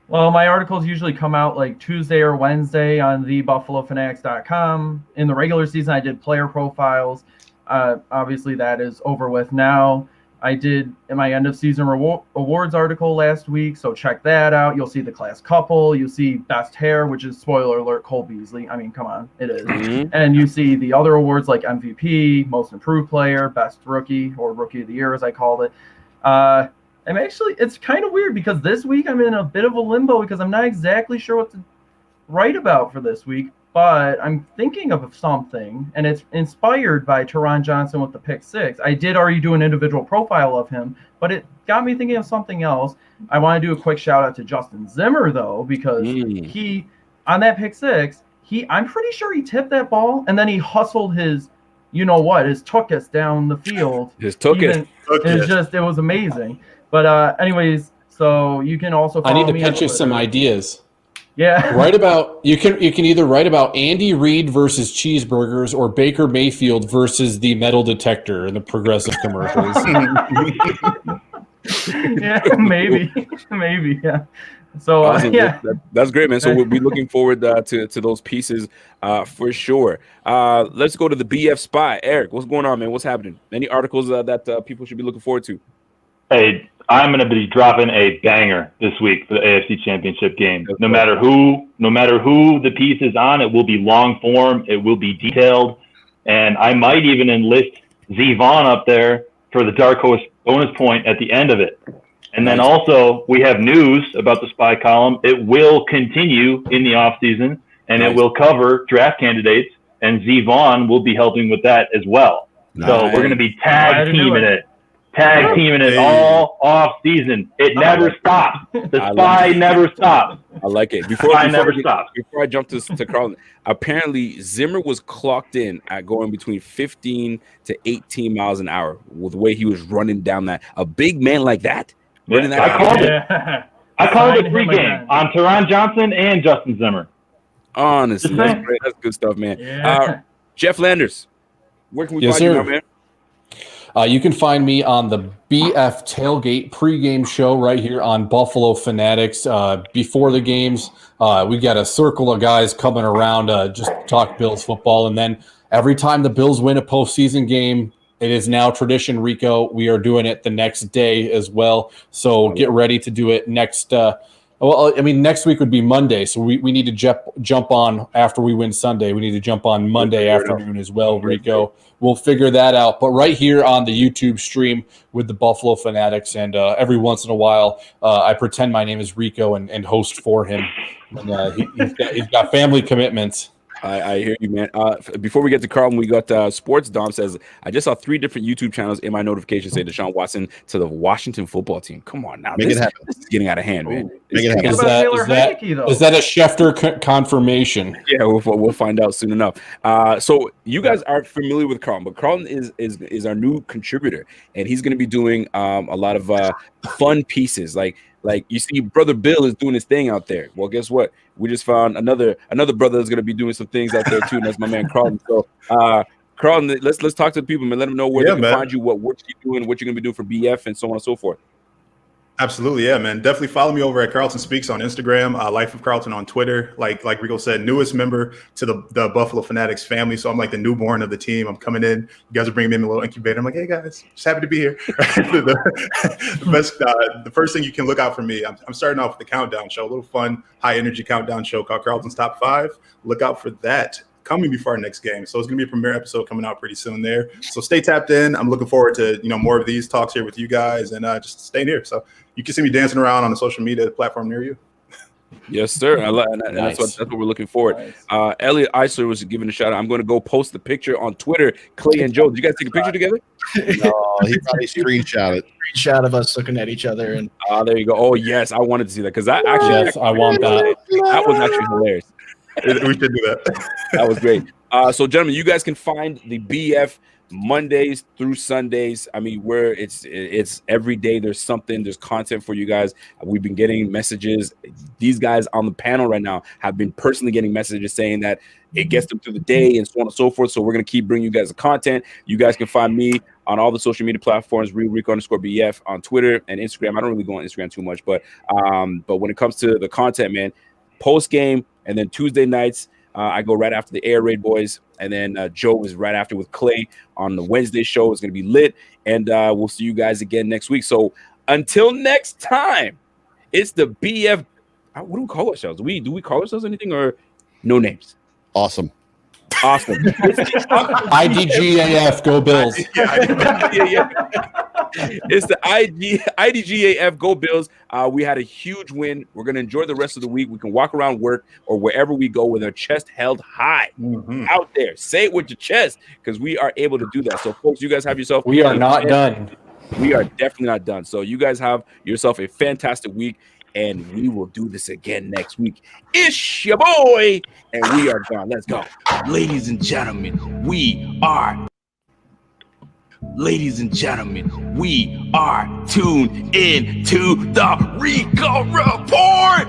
Well, my articles usually come out like Tuesday or Wednesday on thebuffalofanatics.com. In the regular season, I did player profiles. Obviously, that is over with now. I did my end of season awards article last week, so check that out. You'll see the class couple. You'll see best hair, which is, spoiler alert, Cole Beasley. I mean, come on, it is. Mm-hmm. And you see the other awards like MVP, most improved player, best rookie, or rookie of the year, as I called it. it's kind of weird because this week I'm in a bit of a limbo because I'm not exactly sure what to write about for this week, but I'm thinking of something, and it's inspired by Teron Johnson with the pick 6. I did already do an individual profile of him, but it got me thinking of something else. I want to do a quick shout out to Justin Zimmer though, because he on that pick 6, I'm pretty sure he tipped that ball and then he hustled his toughness down the field. His toughness. It was amazing. But anyways, so you can also follow I need to me pitch you some ideas. Yeah. You can either write about Andy Reid versus cheeseburgers or Baker Mayfield versus the metal detector in the Progressive commercials. Yeah, maybe, yeah. So awesome. yeah, that's great, man. So we'll be looking forward to those pieces for sure. Let's go to the BF spot. Eric, what's going on, man? What's happening? Any articles that people should be looking forward to? Hey, I'm going to be dropping a banger this week for the AFC Championship game. No matter who the piece is on, it will be long form, it will be detailed, and I might even enlist Z Vaughn up there for the dark horse bonus point at the end of it. And then also, we have news about the spy column. It will continue in the offseason, and it will cover draft candidates, and Z Vaughn will be helping with that as well. So we're going to be tag teaming it all off season. It never stops. The spy never stops. I like it. Before I jump to Carlton, apparently Zimmer was clocked in at going between 15 to 18 miles an hour with the way he was running down that. A big man like that. I called it pregame on Teron Johnson and Justin Zimmer. Honestly, that's great. That's good stuff, man. Yeah. Jeff Landers, where can we find you, my man? You can find me on the BF Tailgate pregame show right here on Buffalo Fanatics. Before the games, we got a circle of guys coming around just to talk Bills football. And then every time the Bills win a postseason game, it is now tradition, Rico. We are doing it the next day as well. So get ready to do it next next week would be Monday. So we need to jump on after we win Sunday. We need to jump on Monday afternoon as well, Rico. We'll figure that out. But right here on the YouTube stream with the Buffalo Fanatics, and every once in a while, I pretend my name is Rico and host for him. And, he's got family commitments. I hear you, man. Before we get to Carlton, we got Sports Dom says, I just saw 3 different YouTube channels in my notification say Deshaun Watson to the Washington football team. Come on now. This is getting out of hand, man. Is that a Schefter confirmation? Yeah, we'll find out soon enough. So you guys are familiar with Carlton, but Carlton is our new contributor, and he's going to be doing a lot of fun pieces. Like you see, Brother Bill is doing his thing out there. Well, guess what? We just found another brother that's going to be doing some things out there too, and that's my man Carlton. So, Carlton, let's talk to the people, man. Let them know where they can find you, what work you're doing, what you're going to be doing for BF, and so on and so forth. Absolutely, yeah, man. Definitely follow me over at Carlton Speaks on Instagram, Life of Carlton on Twitter. Like Rico said, newest member to the Buffalo Fanatics family. So I'm like the newborn of the team. I'm coming in. You guys are bringing me in a little incubator. I'm like, hey guys, just happy to be here. The first thing you can look out for me, I'm starting off with the countdown show, a little fun, high energy countdown show called Carlton's Top 5. Look out for that coming before our next game. So it's going to be a premiere episode coming out pretty soon there. So stay tapped in. I'm looking forward to, more of these talks here with you guys and just staying here. So you can see me dancing around on a social media platform near you. Yes, sir. That's what we're looking forward. Nice. Elliot Eisler was giving a shout out. I'm going to go post the picture on Twitter. Clay and Joe, did you guys take a picture together? No, he probably screenshot it. Screenshot of us looking at each other. And there you go. Oh, yes. I wanted to see that because I want that. That was actually hilarious. We should do that. That was great. So, gentlemen, you guys can find the BF Mondays through Sundays. I mean, where it's every day. There's content for you guys. We've been getting messages. These guys on the panel right now have been personally getting messages saying that it gets them through the day and so on and so forth. So we're going to keep bringing you guys the content. You guys can find me on all the social media platforms, Rico_BF on Twitter and Instagram. I don't really go on Instagram too much, but when it comes to the content, man, post game and then Tuesday nights, I go right after the Air Raid boys, and then Joe is right after with Clay on the Wednesday show. It's going to be lit, and we'll see you guys again next week. So until next time, it's the BF. What do we call ourselves? Do we call ourselves anything or no names? Awesome. IDGAF, go Bills. Yeah. It's the IDGAF Go Bills. We had a huge win. We're going to enjoy the rest of the week. We can walk around work or wherever we go with our chest held high out there. Say it with your chest because we are able to do that. So, folks, you guys have yourself. We are not done. We are definitely not done. So, you guys have yourself a fantastic week, and we will do this again next week. It's your boy, and we are gone. Let's go. Ladies and gentlemen, we are tuned in to the Rico Report.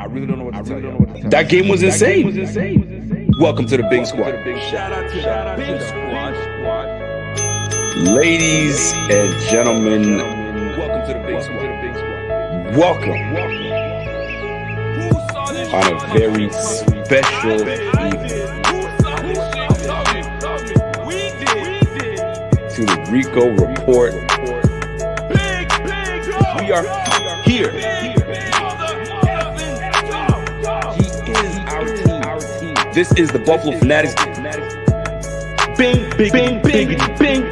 I really don't know what to tell you. That game was insane. Welcome to the Big Squad. Shout out to the Big Squad. Ladies and gentlemen, welcome to the Big Squad. Welcome on a very special evening to the Rico Report. We are here. He is our team. This is the Buffalo Fanatics. Bing, bing, bing, bing, bing.